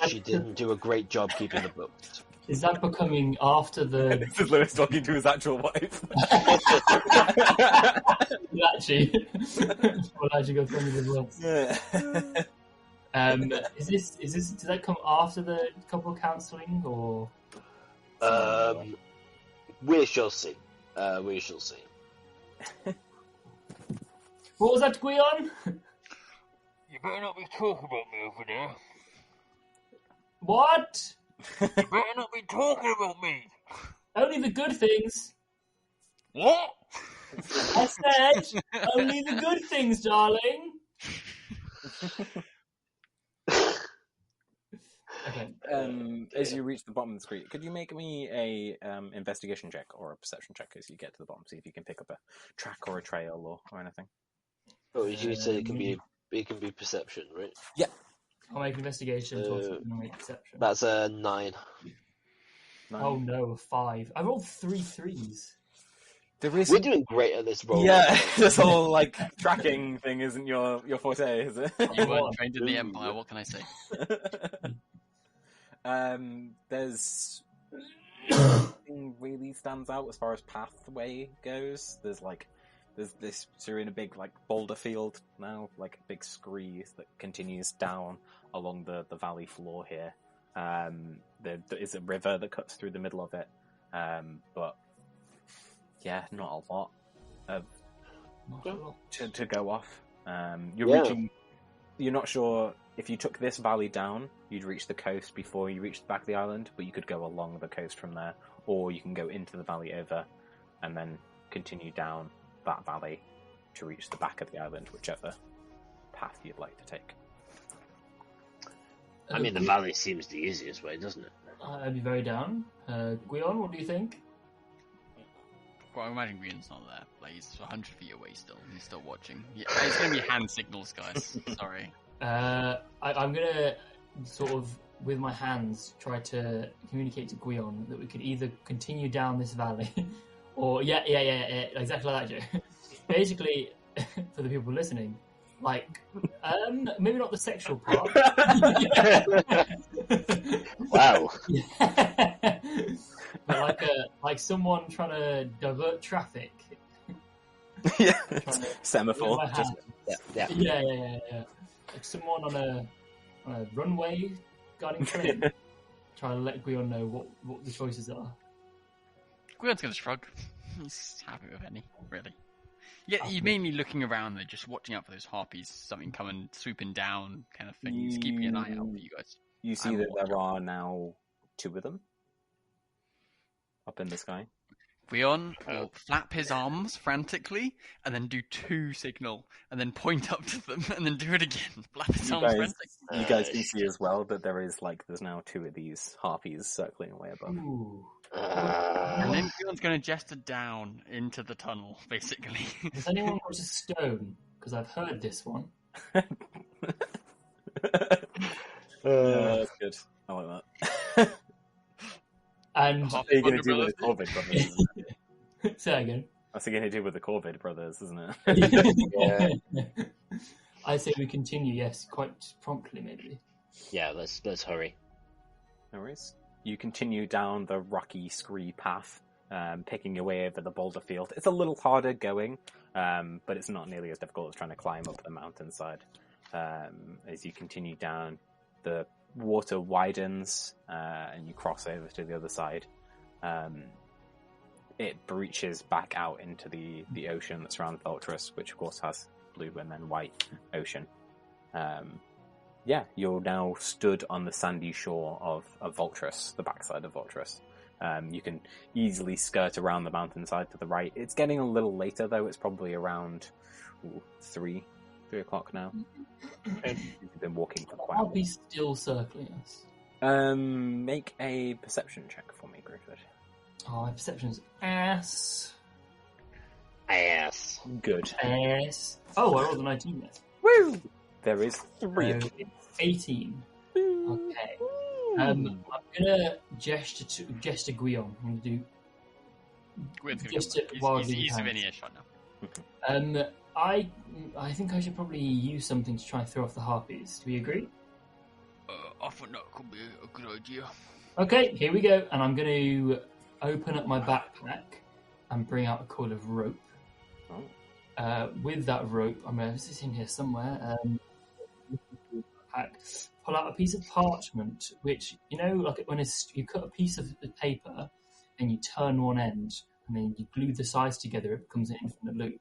Speaker 2: she didn't do a great job keeping the books.
Speaker 3: Is that becoming after the?
Speaker 1: This is Lewis talking to his actual wife.
Speaker 3: Actually, well, actually go through the books. Is this? Does that come after the couple counselling or?
Speaker 2: We shall see. We shall see.
Speaker 3: What was that, Guion?
Speaker 7: You better not be talking about me over there.
Speaker 3: What?
Speaker 7: You better not be talking about me.
Speaker 3: Only the good things.
Speaker 7: What?
Speaker 3: I said only the good things, darling. Okay.
Speaker 1: As you reach the bottom of the screen, could you make me a investigation check or a perception check as you get to the bottom? See if you can pick up a track or a trail or anything.
Speaker 2: Oh, you said it can be perception, right?
Speaker 1: Yeah.
Speaker 3: I'll make investigation. I'll make perception.
Speaker 2: That's a 9.
Speaker 3: Oh no, a 5. I rolled 3 3s.
Speaker 2: We're doing great at this roll.
Speaker 1: Yeah, this whole tracking thing isn't your forte, is it?
Speaker 5: You weren't trained in the Empire. What can I say?
Speaker 1: There's nothing really stands out as far as pathway goes. There's this. So you're in a big boulder field now, a big scree that continues down along the valley floor here. There is a river that cuts through the middle of it, but yeah, not a lot to go off. You're not sure if you took this valley down, you'd reach the coast before you reach the back of the island, but you could go along the coast from there, or you can go into the valley over and then continue down that valley to reach the back of the island, whichever path you'd like to take.
Speaker 6: I mean, the valley seems the easiest way, doesn't it?
Speaker 3: I'd be very down. Guion, what do you think?
Speaker 5: Well, I imagine Green's not there. He's 100 feet away still. He's still watching. Yeah, it's going to be hand signals, guys. Sorry.
Speaker 3: I'm going to sort of, with my hands, try to communicate to Guion that we could either continue down this valley or... Yeah, exactly like that, Joe. Basically, for the people listening, maybe not the sexual part.
Speaker 6: Wow.
Speaker 3: But like someone trying to divert traffic.
Speaker 1: Yeah, semaphore.
Speaker 3: Yeah. Like someone on a runway guarding train, trying to let Guion know what the choices are.
Speaker 5: Guion's going to shrug. He's happy with any, really. Yeah, you're mainly looking around there, just watching out for those harpies, something coming, swooping down, kind of thing. He's keeping an eye out for you guys.
Speaker 1: You see that there are now 2 of them up in the sky.
Speaker 5: Guion will flap his arms frantically, and then do 2 signal, and then point up to them, and then do it again. Flap his arms frantically.
Speaker 1: You guys can see as well that there's now 2 of these harpies circling away above.
Speaker 3: Ooh.
Speaker 5: And then Bjorn's going to gesture down into the tunnel, basically.
Speaker 3: Has anyone got a stone? Because I've heard this one.
Speaker 1: That's good. I like that.
Speaker 3: And
Speaker 1: What are you going to do with the Corvid brothers? Isn't it?
Speaker 3: say that again.
Speaker 1: What's he going to do with the Corvid brothers, isn't it?
Speaker 6: Yeah.
Speaker 3: I say we continue. Yes, quite promptly, maybe.
Speaker 6: Yeah, let's hurry.
Speaker 1: No worries. You continue down the rocky, scree path, picking your way over the boulder field. It's a little harder going, but it's not nearly as difficult as trying to climb up the mountainside. As you continue down, the water widens, and you cross over to the other side. It breaches back out into the ocean that surrounds Voltress, which of course has blue and then white ocean. You're now stood on the sandy shore of Voltress, the backside of Voltress. You can easily skirt around the mountainside to the right. It's getting a little later though. It's probably around 3 o'clock now. You've been walking for quite a
Speaker 3: I'll
Speaker 1: while.
Speaker 3: be still circling us.
Speaker 1: Make a perception check for me, Griffith.
Speaker 3: Oh, my perception's ass.
Speaker 6: Ass.
Speaker 1: Good.
Speaker 3: Ass. Oh, I rolled a 19 there.
Speaker 1: Woo! There is 3 of
Speaker 3: So
Speaker 1: you.
Speaker 3: it's 18. Okay. I'm gonna gesture Guion. I'm gonna do.
Speaker 5: Gwyn's gonna
Speaker 3: Just
Speaker 5: go.
Speaker 3: it wildly
Speaker 5: He's
Speaker 3: hands.
Speaker 5: Savinius right now.
Speaker 3: I think I should probably use something to try and throw off the harpies. Do we agree?
Speaker 4: I think that could be a good idea.
Speaker 3: Okay, here we go. And I'm going to open up my backpack and bring out a coil of rope. With that rope, I'm going to sit in here somewhere. Pull out a piece of parchment, which, you know, like when you cut a piece of paper and you turn one end and then you glue the sides together, it becomes an infinite loop.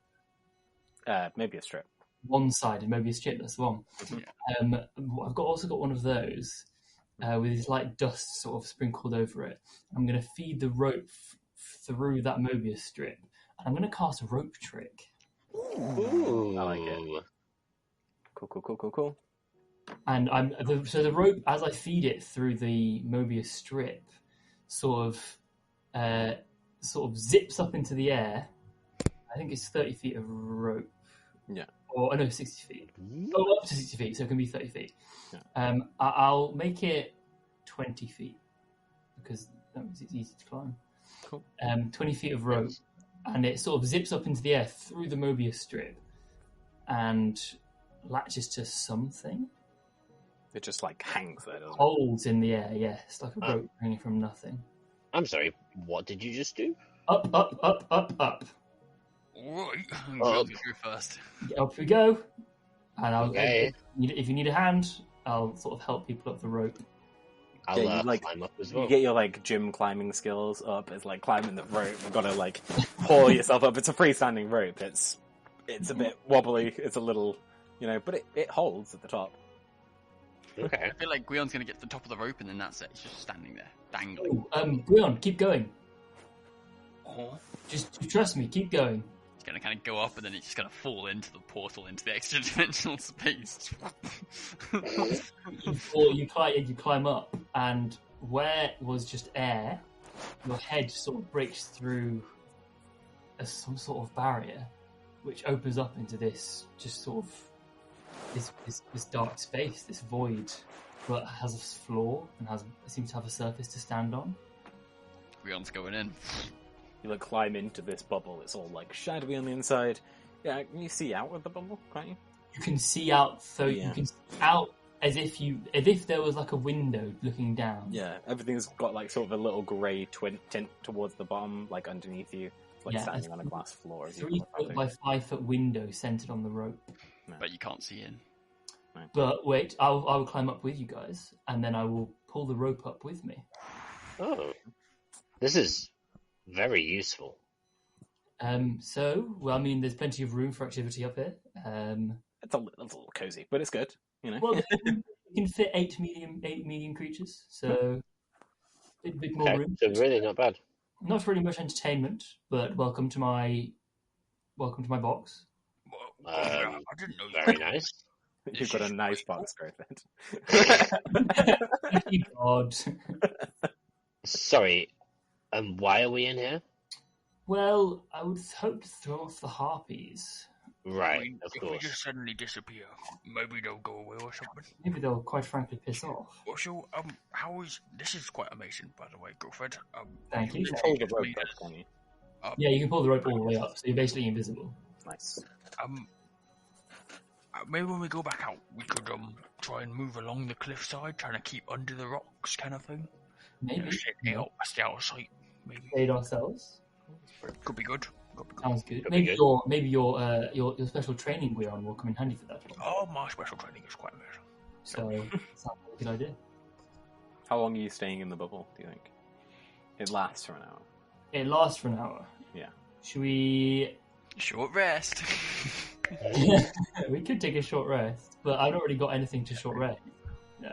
Speaker 1: Maybe a strip.
Speaker 3: One-sided, maybe a strip, that's the one. I've also got one of those with this light dust sort of sprinkled over it. I'm going to feed the rope through that Mobius strip. And I'm going to cast a rope trick.
Speaker 6: Ooh.
Speaker 1: I like it. Cool.
Speaker 3: And the rope, as I feed it through the Mobius strip, sort of zips up into the air. I think it's 30 feet of rope.
Speaker 1: Yeah.
Speaker 3: Or, no, 60 feet. Oh, up to 60 feet, so it can be 30 feet. Yeah. I'll make it 20 feet, because that means it's easy to climb.
Speaker 1: Cool.
Speaker 3: 20 feet of rope, and it sort of zips up into the air through the Mobius strip, and latches to something.
Speaker 1: It just, like, hangs there, doesn't it?
Speaker 3: Holds in the air, yeah. It's like a rope hanging from nothing.
Speaker 6: I'm sorry, what did you just do?
Speaker 3: Up.
Speaker 4: Alright.
Speaker 5: I'll go first.
Speaker 3: Up we go. And
Speaker 6: Okay.
Speaker 3: if you need a hand, I'll sort of help people up the rope.
Speaker 6: I'll
Speaker 1: Yeah, you,
Speaker 6: climb up as well.
Speaker 1: You get your, like, gym climbing skills up. It's like climbing the rope. You've got to, like, haul yourself up. It's a freestanding rope. It's a bit wobbly. It's a little, but it holds at the top.
Speaker 6: Okay.
Speaker 5: I feel like Guion's going to get to the top of the rope and then that's it. He's just standing there, dangling.
Speaker 3: Guion, keep going.
Speaker 4: Oh.
Speaker 3: Just trust me, keep going.
Speaker 5: He's going to kind of go up and then he's just going to fall into the portal, into the extra dimensional space.
Speaker 3: Or you climb up, and where it was just air, your head sort of breaks through some sort of barrier, which opens up into this just sort of this dark space, this void, but has a floor and seems to have a surface to stand on.
Speaker 5: Guion's going in.
Speaker 1: You climb into this bubble. It's all like shadowy on the inside. Yeah, can you see out of the bubble? Can't you?
Speaker 3: You can see out,
Speaker 1: Yeah.
Speaker 3: you can see out as if there was like a window looking down.
Speaker 1: Yeah, everything's got like sort of a little grey tint towards the bottom, like underneath you, like standing on a glass floor. As you
Speaker 3: 3
Speaker 1: look up, I
Speaker 3: foot
Speaker 1: think.
Speaker 3: by 5 foot window centered on the rope.
Speaker 5: But you can't see in.
Speaker 3: But wait, I will climb up with you guys, and then I will pull the rope up with me.
Speaker 6: Oh. This is very useful.
Speaker 3: There's plenty of room for activity up here.
Speaker 1: It's a little cozy, but it's good.
Speaker 3: Well, you can fit 8 medium creatures, so a bit more room.
Speaker 6: So really not bad.
Speaker 3: Not really much entertainment, but welcome to my box.
Speaker 4: I didn't know that.
Speaker 6: Very nice.
Speaker 1: You've got a nice box, Griffith.
Speaker 3: Thank you, God.
Speaker 6: Sorry, And why are we in here?
Speaker 3: Well, I would hope to throw off the harpies.
Speaker 6: Right, of
Speaker 4: if
Speaker 6: course.
Speaker 4: we just suddenly disappear, maybe they'll go away or something.
Speaker 3: Maybe they'll quite frankly piss off.
Speaker 4: Also, how is this is quite amazing, by the way, girlfriend.
Speaker 3: Thank you.
Speaker 1: Pull the rope up, can you?
Speaker 3: Yeah, you can pull the rope all the way up, so you're basically invisible.
Speaker 1: Nice.
Speaker 4: Maybe when we go back out, we could try and move along the cliffside, trying to keep under the rocks, kind of thing.
Speaker 3: Maybe.
Speaker 4: Stay out of sight. Maybe.
Speaker 3: Aid ourselves.
Speaker 4: Could be good.
Speaker 3: Sounds good.
Speaker 6: Could be
Speaker 3: Maybe
Speaker 6: good.
Speaker 3: your special training we're on will come in handy for that.
Speaker 4: Oh, my special training is quite amazing.
Speaker 3: So sounds like a good idea.
Speaker 1: How long are you staying in the bubble, do you think? It lasts for an hour.
Speaker 3: It lasts for an hour.
Speaker 1: Yeah.
Speaker 3: Should we?
Speaker 5: Short rest.
Speaker 3: We could take a short rest, but I've not really got anything to short rest. Yeah.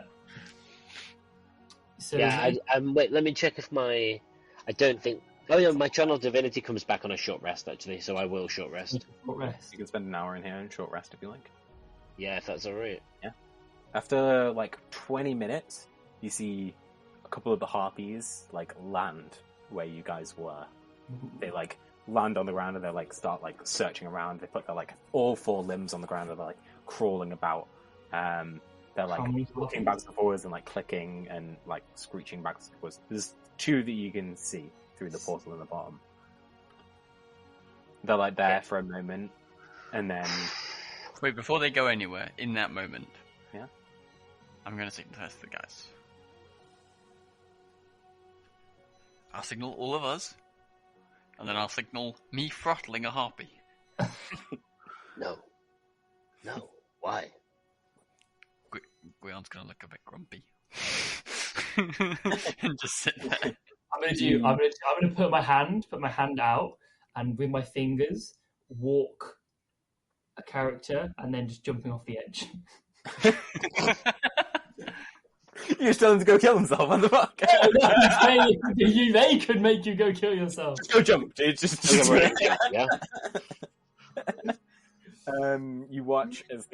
Speaker 3: So
Speaker 6: Yeah, wait, let me check if my... I don't think... Oh, yeah, my Channel Divinity comes back on a short rest, actually, so I will short rest.
Speaker 3: short rest.
Speaker 1: You can spend an hour in here and short rest if you like.
Speaker 6: Yeah, if that's alright.
Speaker 1: Yeah. After, 20 minutes, you see a couple of the harpies, land where you guys were. They, land on the ground and they, start, searching around. They put their, all four limbs on the ground and they're, crawling about. They're, looking backwards and forwards and, clicking and, screeching backwards and forwards. There's two that you can see through the portal in the bottom. They're, there for a moment, and then...
Speaker 5: Wait, before they go anywhere, in that moment...
Speaker 1: Yeah?
Speaker 5: I'm going to signal to the guys. I'll signal all of us, and then I'll signal me throttling a harpy.
Speaker 6: No. Why?
Speaker 5: Guion's going to look a bit grumpy. And just sit there.
Speaker 3: I'm gonna put my hand out, and with my fingers walk a character, and then just jumping off the edge.
Speaker 1: You're just telling them to go kill themselves on the fuck.
Speaker 3: They could make you go kill yourself.
Speaker 1: Just go jump, dude. Just
Speaker 6: Yeah.
Speaker 1: You watch as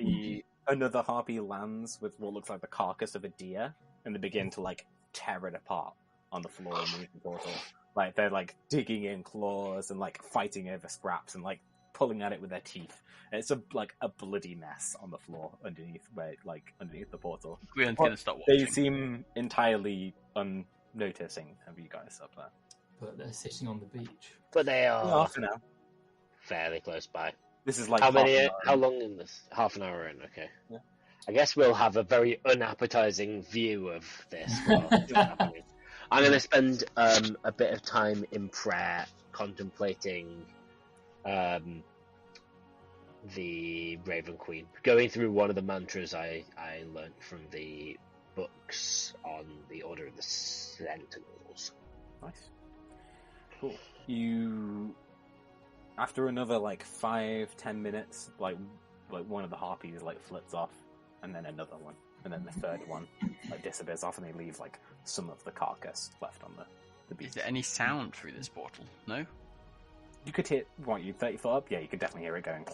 Speaker 1: another harpy lands with what looks like the carcass of a deer, and they begin to tear it apart on the floor underneath the portal. They're digging in claws and fighting over scraps and pulling at it with their teeth. And it's a bloody mess on the floor underneath underneath the portal.
Speaker 5: Guion's going to stop watching.
Speaker 1: They seem entirely unnoticing of you guys up there.
Speaker 3: But they're sitting on the beach.
Speaker 6: But they are
Speaker 1: For now.
Speaker 6: fairly close by.
Speaker 1: This is
Speaker 6: How long in this? Half an hour in, okay.
Speaker 1: Yeah.
Speaker 6: I guess we'll have a very unappetizing view of this. I'm going to spend a bit of time in prayer contemplating the Raven Queen, going through one of the mantras I learnt from the books on the Order of the Sentinels.
Speaker 1: Nice. Cool. You, after another 5-10 minutes, one of the harpies flits off, and then another one, and then the third one disappears off, and they leave some of the carcass left on the beach.
Speaker 5: Is there any sound through this portal? No?
Speaker 1: You could hear, 30 foot up? Yeah, you could definitely hear it going.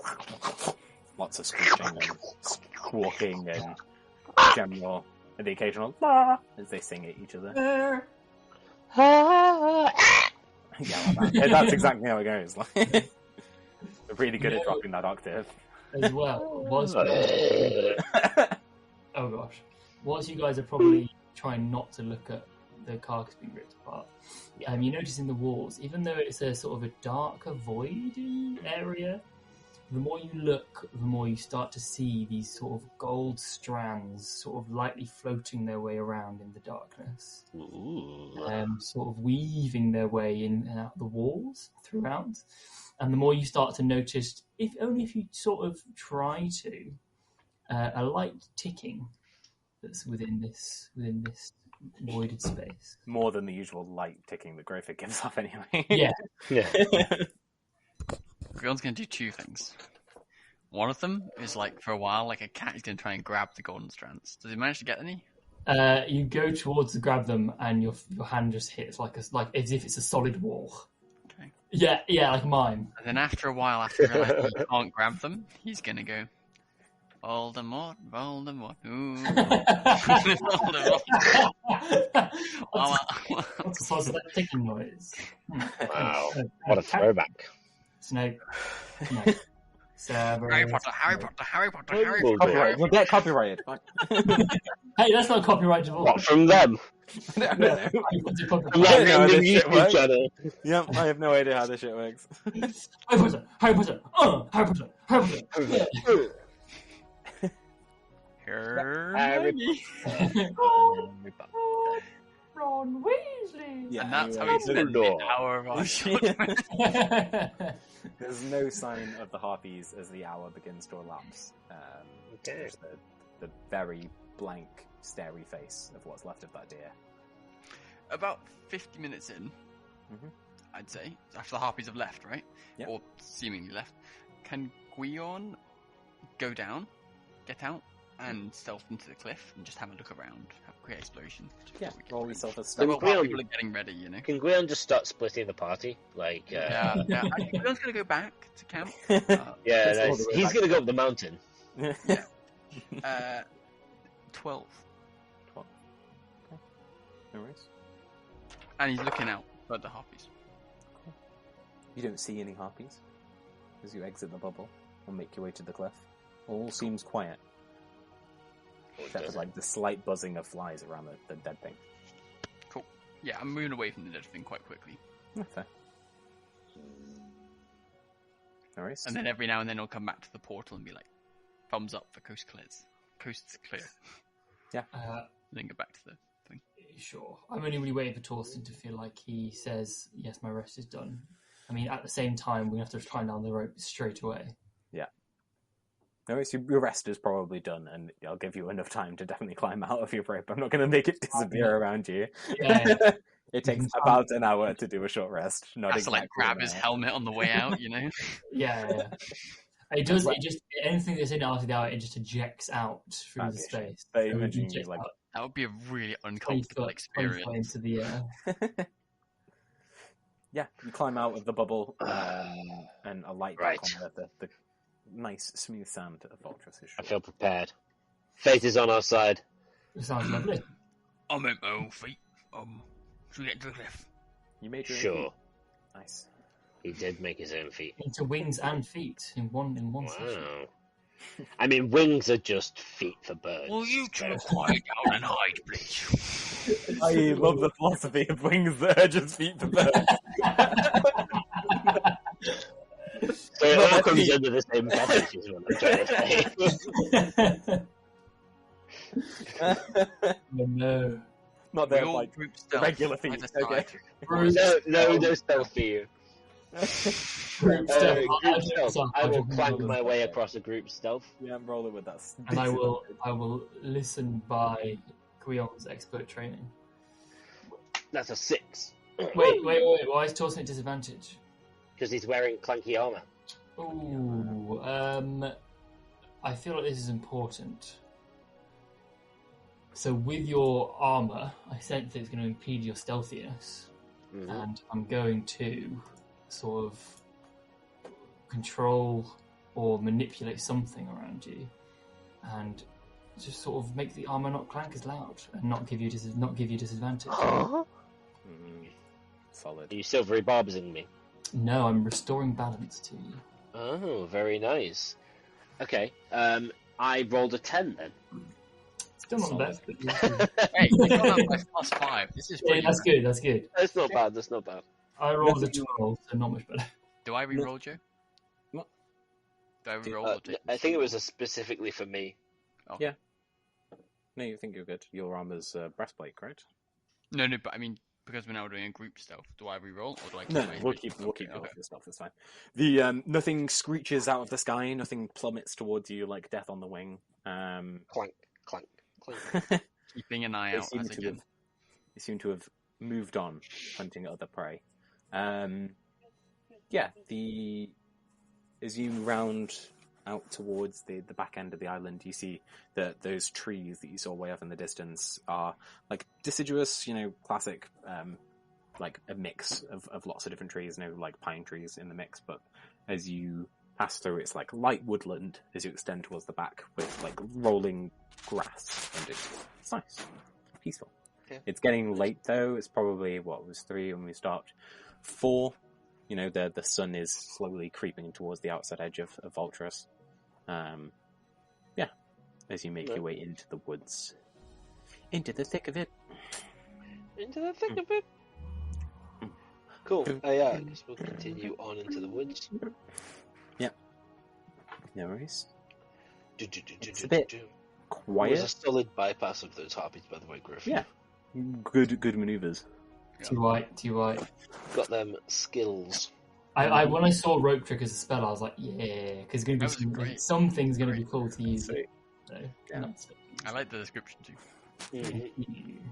Speaker 1: Lots of screeching and squawking and general, and the occasional as they sing at each other. Yeah, that's exactly how it goes. They're really good at dropping that octave.
Speaker 3: As well. Oh gosh. Whilst you guys are probably trying not to look at the carcass being ripped apart, you notice in the walls, even though it's a sort of a darker, voidy area, the more you look, the more you start to see these sort of gold strands sort of lightly floating their way around in the darkness. Sort of weaving their way in and out the walls throughout. And the more you start to notice, if you sort of try to, a light ticking that's within this voided space.
Speaker 1: More than the usual light ticking that Growther gives off anyway.
Speaker 3: Yeah.
Speaker 5: Guion's going to do two things. One of them is for a while, a cat, he's going to try and grab the golden strands. Does he manage to get any?
Speaker 3: You go towards to grab them, and your hand just hits as if it's a solid wall.
Speaker 5: Okay.
Speaker 3: Yeah, like mine.
Speaker 5: And then after a while, after he realizes he can't grab them, he's going to go, Voldemort. Ooh.
Speaker 3: What's the source of that ticking noise?
Speaker 6: Wow, what a throwback.
Speaker 3: Snape. No.
Speaker 5: Harry Potter.
Speaker 6: Copyright.
Speaker 1: We'll get copyrighted. Fine.
Speaker 3: Hey, that's not copyrightable.
Speaker 6: What, from them?
Speaker 1: I don't know.
Speaker 6: From
Speaker 1: I
Speaker 6: that
Speaker 1: don't know how
Speaker 6: random
Speaker 1: this shit
Speaker 6: YouTube
Speaker 1: works.
Speaker 6: channel?
Speaker 1: Yep, I have no idea how this shit works.
Speaker 3: Harry Potter. Harry Potter. Harry Potter.
Speaker 5: Hermione.
Speaker 3: Ron Weasley.
Speaker 1: Yeah,
Speaker 5: And that's how
Speaker 1: anyway,
Speaker 5: we spend the hour of our show.
Speaker 1: There's no sign of the harpies as the hour begins to elapse.
Speaker 6: Okay.
Speaker 1: Just the very blank, starey face of what's left of that deer.
Speaker 5: About 50 minutes in, I'd say, after the harpies have left, right?
Speaker 1: Yep.
Speaker 5: Or seemingly left. Can Gwion go down, get out, and stealth into the cliff and just have a look around, have a quick exploration?
Speaker 1: Yeah, roll yourself a
Speaker 5: Well,
Speaker 1: stealth.
Speaker 5: while people are getting ready, you know.
Speaker 6: Can Gwion just start splitting the party? Like,
Speaker 5: Yeah. I think Gwion's going to go back to camp.
Speaker 6: yeah,
Speaker 1: That's all
Speaker 6: nice.
Speaker 1: the way
Speaker 6: He's
Speaker 1: back.
Speaker 6: going to go up the mountain.
Speaker 5: 12.
Speaker 1: 12. Okay. No worries.
Speaker 5: And he's looking out for the harpies.
Speaker 1: You don't see any harpies as you exit the bubble and make your way to the cliff. All seems quiet, except for like the slight buzzing of flies around the dead thing.
Speaker 5: Cool. Yeah, I'm moving away from the dead thing quite quickly.
Speaker 1: Okay. No worries.
Speaker 5: And then every now and then he'll come back to the portal and be like, thumbs up for coast's clear.
Speaker 1: Yeah.
Speaker 5: And then go back to the thing.
Speaker 3: Sure. I'm only really waiting for Torsten to feel like he says, yes, my rest is done. I mean, at the same time, we're going to have to climb down the rope straight away.
Speaker 1: Yeah. No worries. Your rest is probably done, and I'll give you enough time to definitely climb out of your rope. I'm not going to make it disappear around you.
Speaker 3: Yeah.
Speaker 1: It takes about an hour to do a short rest. Not
Speaker 5: Has to like
Speaker 1: exactly
Speaker 5: grab
Speaker 1: an
Speaker 5: his
Speaker 1: hour.
Speaker 5: helmet on the way out, you know?
Speaker 3: Yeah. It does. It just anything that's in after the hour, it just ejects out through the
Speaker 1: Fabulous.
Speaker 3: space.
Speaker 1: They
Speaker 3: So it
Speaker 1: imagine you
Speaker 3: ejects
Speaker 1: like
Speaker 3: out
Speaker 5: That would be a really
Speaker 3: 20
Speaker 5: uncomfortable
Speaker 3: foot- 20 foot
Speaker 5: experience.
Speaker 3: into the air.
Speaker 1: yeah, you climb out of the bubble and alight back
Speaker 6: Right.
Speaker 1: on the nice smooth sand of Voltress'
Speaker 6: I
Speaker 1: shore.
Speaker 6: feel prepared. Fate is on our side.
Speaker 3: It sounds lovely.
Speaker 4: I'm at my own feet. Should we get to the cliff?
Speaker 1: You made your own
Speaker 6: Sure.
Speaker 1: feet. Nice.
Speaker 6: He did make his own feet.
Speaker 3: Into wings and feet in one session.
Speaker 6: Wow. I mean, wings are just feet for birds.
Speaker 4: Will you two quiet down and hide, please?
Speaker 1: I love the philosophy of wings that are just feet for birds.
Speaker 6: So it all comes under the same fetish, is what I'm trying to say.
Speaker 3: Oh, no.
Speaker 1: Not
Speaker 5: We
Speaker 1: their
Speaker 5: all
Speaker 1: like
Speaker 5: group stealth.
Speaker 1: regular feet.
Speaker 5: Either side.
Speaker 1: Okay.
Speaker 6: No stealth for you.
Speaker 3: Group stealth.
Speaker 6: Group stealth. I will clank
Speaker 3: roll
Speaker 6: my
Speaker 3: it.
Speaker 6: way across a group stealth.
Speaker 1: Yeah, I'm rolling with that.
Speaker 3: And I will listen by Guion's expert training.
Speaker 6: That's a 6.
Speaker 3: Wait. Why is Torsten at disadvantage?
Speaker 6: Because he's wearing clunky armor.
Speaker 3: Ooh, I feel like this is important. So with your armor, I sense that it's going to impede your stealthiness, and I'm going to sort of control or manipulate something around you, and just sort of make the armor not clank as loud and not give you disadvantage.
Speaker 1: Solid.
Speaker 6: Are you silvery barbsing me?
Speaker 3: No, I'm restoring balance to you.
Speaker 6: Oh, very nice. Okay, I rolled a 10 then.
Speaker 3: Still not the
Speaker 1: Solid.
Speaker 3: best, but yeah.
Speaker 5: Hey, you got that by +5. This is
Speaker 3: Yeah,
Speaker 5: pretty
Speaker 3: that's good. That's good.
Speaker 6: That's not bad, that's not bad.
Speaker 3: I rolled a 12, so not much better.
Speaker 5: Do I re-roll, Joe?
Speaker 1: What?
Speaker 5: Do I re-roll or take
Speaker 6: I think it was specifically for me.
Speaker 5: Oh.
Speaker 1: Yeah. No, you think you're good. Your armor's breastplate, correct?
Speaker 5: No, but I mean, because we're now doing a group stealth, do I re-roll or do I keep
Speaker 1: No,
Speaker 5: my
Speaker 1: we'll
Speaker 5: initiative?
Speaker 1: keep
Speaker 5: Okay.
Speaker 1: your stuff. It's fine. The nothing screeches out of the sky. Nothing plummets towards you like death on the wing.
Speaker 6: Clank, clank, clank.
Speaker 5: Keeping an eye
Speaker 1: They
Speaker 5: out
Speaker 1: seem
Speaker 5: as
Speaker 1: to
Speaker 5: again.
Speaker 1: have, they seem to have moved on, hunting other prey. As you round out towards the back end of the island, you see that those trees that you saw way off in the distance are like deciduous, classic, like a mix of lots of different trees, like pine trees in the mix. But as you pass through. It's like light woodland as you extend towards the back with like rolling grass underneath. It's nice, peaceful.
Speaker 2: Okay.
Speaker 1: It's getting late though. It's probably it was 3 when we stopped. 4. You know, the sun is slowly creeping towards the outside edge of Voltress. Yeah, as you make your way into the woods, into the thick of it.
Speaker 2: Into the thick of it. Cool. Yeah, I guess we'll continue on into the woods.
Speaker 1: Yeah. No worries.
Speaker 2: It's
Speaker 1: a bit quiet.
Speaker 2: It was a solid bypass of those harpies, by the way, Griff.
Speaker 1: Yeah. Good maneuvers.
Speaker 3: Too right.
Speaker 2: Got them skills.
Speaker 3: I when I saw rope trick as a spell, I was like, yeah, because
Speaker 5: That was great.
Speaker 3: something's going to be cool to use.
Speaker 1: Sweet.
Speaker 3: So,
Speaker 1: Yeah.
Speaker 5: I like the description too.
Speaker 2: Mm-hmm.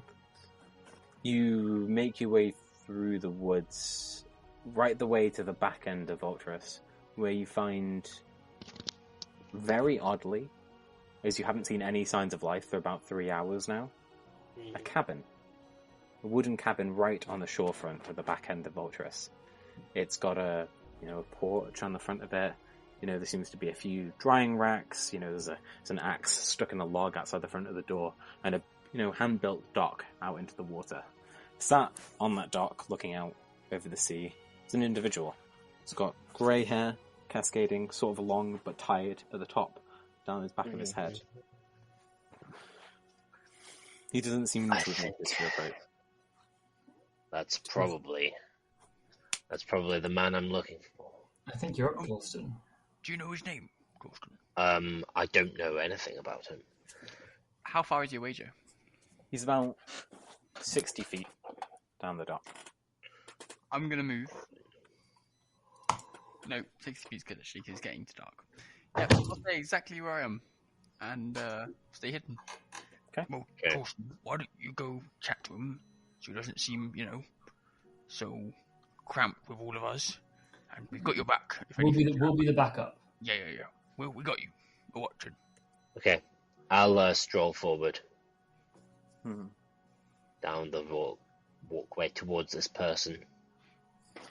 Speaker 1: You make your way through the woods, right the way to the back end of Voltress, where you find, very oddly, as you haven't seen any signs of life for about 3 hours now, a cabin. A wooden cabin right on the shorefront at the back end of Voltress. It's got a porch on the front of it. You know, there seems to be a few drying racks. You know, there's an axe stuck in a log outside the front of the door, and a hand-built dock out into the water. Sat on that dock, looking out over the sea, is an individual. He's got grey hair, cascading, sort of long but tied at the top, down his back of his head. He doesn't seem to have noticed your approach.
Speaker 6: That's probably the man I'm looking for.
Speaker 3: I think you're up, Torsten.
Speaker 4: Do you know his name, Torsten?
Speaker 6: I don't know anything about him.
Speaker 5: How far is your wager?
Speaker 1: He's about 60 feet down the dock.
Speaker 5: I'm gonna move. No, 60 feet's good actually, because it's getting too dark. Yeah, I'll stay exactly where I am, and stay hidden.
Speaker 4: Well,
Speaker 6: Okay.
Speaker 4: Torsten, why don't you go chat to him so he doesn't seem, so cramped with all of us, and we've got your back. If
Speaker 3: We'll
Speaker 4: anything
Speaker 3: be the backup.
Speaker 4: Yeah. We got you. We're watching.
Speaker 6: Okay, I'll stroll forward
Speaker 1: Hmm.
Speaker 6: down the walkway towards this person.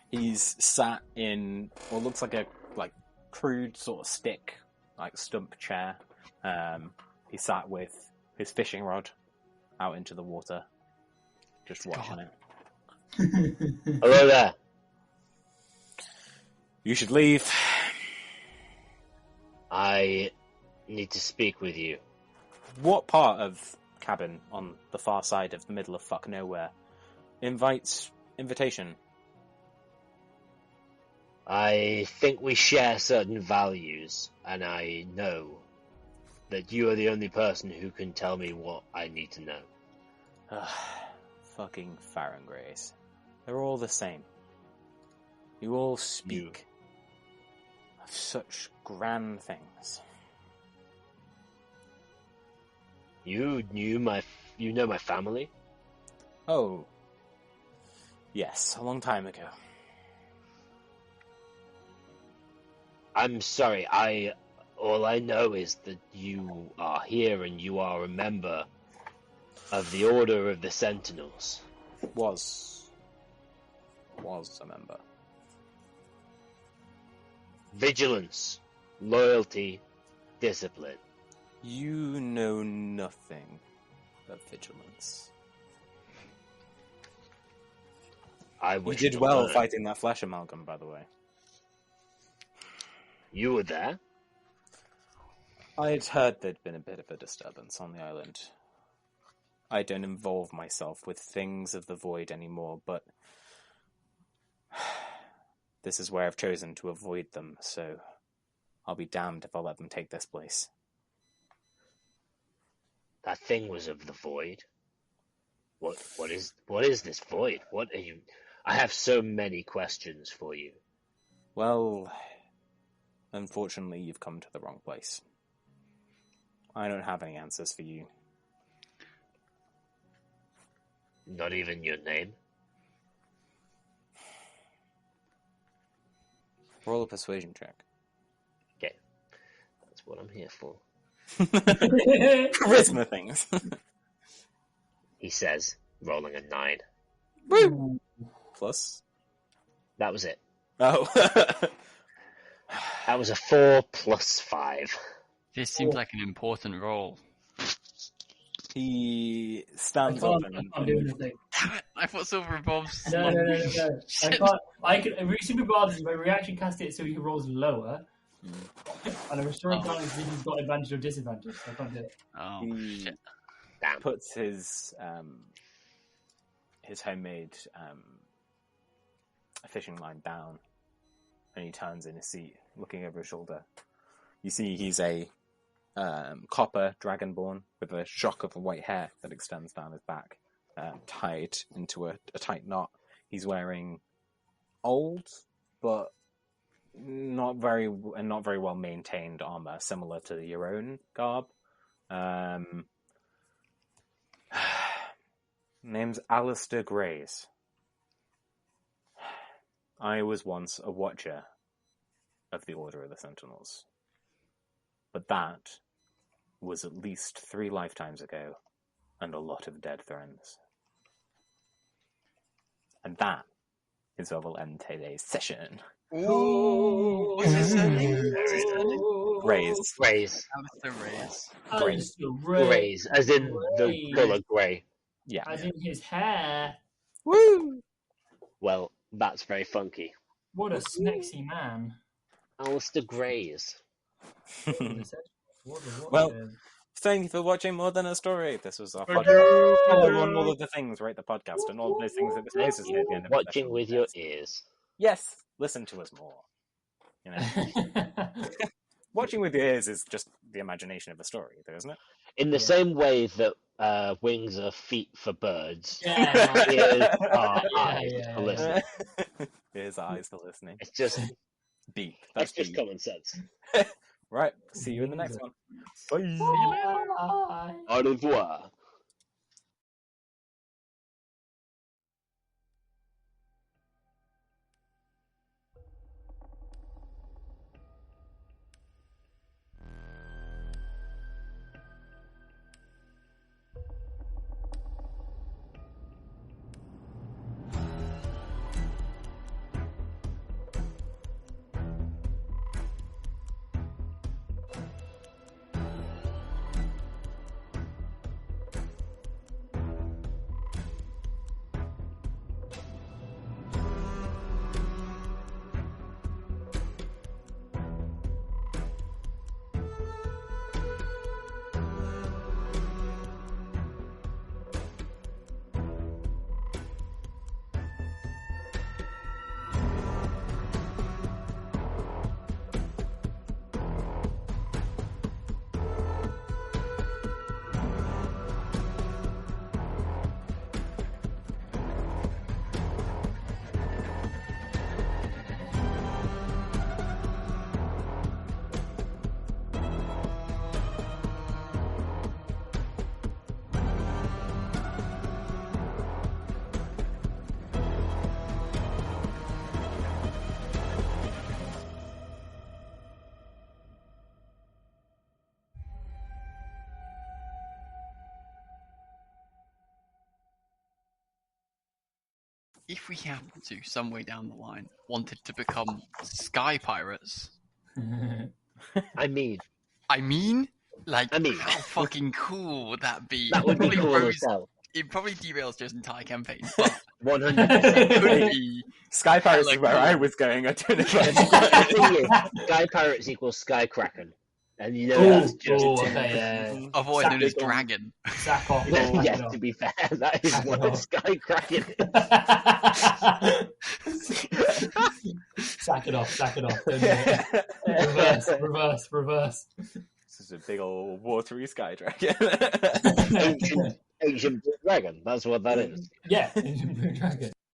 Speaker 1: He's sat in what looks like a crude sort of stick, stump chair. He sat with his fishing rod out into the water, just watching it.
Speaker 6: Hello there.
Speaker 1: You should leave.
Speaker 6: I need to speak with you.
Speaker 1: What part of cabin on the far side of the middle of fuck nowhere invites invitation?
Speaker 6: I think we share certain values, and I know that you are the only person who can tell me what I need to know.
Speaker 1: Fucking Farangrays. They're all the same. You all speak of such grand things.
Speaker 6: You know my family?
Speaker 1: Oh. Yes, a long time ago.
Speaker 6: I'm sorry, all I know is that you are here and you are a member of the Order of the Sentinels.
Speaker 1: Was a member.
Speaker 6: Vigilance, loyalty, discipline.
Speaker 1: You know nothing of vigilance.
Speaker 6: I
Speaker 1: You
Speaker 6: wish
Speaker 1: did
Speaker 6: to
Speaker 1: well
Speaker 6: learn.
Speaker 1: fighting that flesh amalgam, by the way.
Speaker 6: You were there?
Speaker 1: I'd heard there'd been a bit of a disturbance on the island. I don't involve myself with things of the void anymore, but this is where I've chosen to avoid them, so I'll be damned if I'll let them take this place.
Speaker 6: That thing was of the void. What is this void? What are you? I have so many questions for you.
Speaker 1: Well, unfortunately, you've come to the wrong place. I don't have any answers for you.
Speaker 6: Not even your name?
Speaker 1: Roll a persuasion check.
Speaker 6: Okay. That's what I'm here for.
Speaker 1: Charisma things.
Speaker 6: He says, rolling a 9.
Speaker 1: Woo! Plus?
Speaker 6: That was it.
Speaker 1: Oh.
Speaker 6: That was a 4 plus 5.
Speaker 5: This seems like an important role.
Speaker 1: He stands up
Speaker 3: I can't do anything.
Speaker 5: Damn it! I thought Silver and Bob's.
Speaker 3: No. I can't. I can. Super Bob's my reaction cast it so he rolls lower. And I'm restoring can't see if he's got advantage or disadvantage. So I can't do it.
Speaker 5: Oh shit!
Speaker 6: Damn.
Speaker 1: Puts his homemade fishing line down, and he turns in his seat, looking over his shoulder. You see, he's a copper dragonborn with a shock of white hair that extends down his back, tied into a tight knot. He's wearing old, but not very well maintained armor, similar to your own garb. Name's Alistair Grays. I was once a watcher of the Order of the Sentinels, but that was at least 3 lifetimes ago, and a lot of dead thrones. And that is where we'll end today's session.
Speaker 5: Ooh, what's his surname?
Speaker 1: Grays.
Speaker 5: Alistair Reyes.
Speaker 6: Grays, as in the colour grey.
Speaker 1: Yeah.
Speaker 3: As in his hair.
Speaker 1: Woo!
Speaker 6: Well, that's very funky.
Speaker 3: What a snexy man.
Speaker 6: Alistair Grays.
Speaker 1: Well, thank you for watching More Than a Story. This was our podcast. Follow on all of the things, rate the podcast, and all of those things that Mr. Moses said at the end of the
Speaker 6: Watching
Speaker 1: session.
Speaker 6: with your ears.
Speaker 1: Yes, listen to us more. You know, watching with your ears is just the imagination of a story, though, isn't it?
Speaker 6: In the same way that wings are feet for birds,
Speaker 3: Yeah.
Speaker 6: ears are eyes for listening.
Speaker 1: Ears, eyes for listening.
Speaker 6: It's just
Speaker 1: Deep.
Speaker 6: That's
Speaker 1: That's
Speaker 6: just
Speaker 1: deep.
Speaker 6: common sense.
Speaker 1: Right. See you in the next one. Bye.
Speaker 3: Bye.
Speaker 6: Au revoir.
Speaker 5: If we happen to, some way down the line, wanted to become sky pirates,
Speaker 6: I mean,
Speaker 5: how fucking cool would that be?
Speaker 6: that would be cool as hell.
Speaker 5: It probably derails Joe's entire campaign, but
Speaker 6: 100%.
Speaker 5: it could be.
Speaker 1: Sky Pirates is
Speaker 5: Like-
Speaker 1: where I was going. I don't know if
Speaker 6: The thing is, Sky Pirates equals Sky Kraken. And you know that's just...
Speaker 3: okay,
Speaker 5: Otherwise known as Dragon.
Speaker 3: Sack off.
Speaker 6: Yes, to be fair, that is what a Sky Kraken is.
Speaker 3: Sack it off. Reverse.
Speaker 1: This is a big old watery sky dragon.
Speaker 6: Ancient dragon, that's what that is.
Speaker 3: Yeah, Ancient Blue Dragon.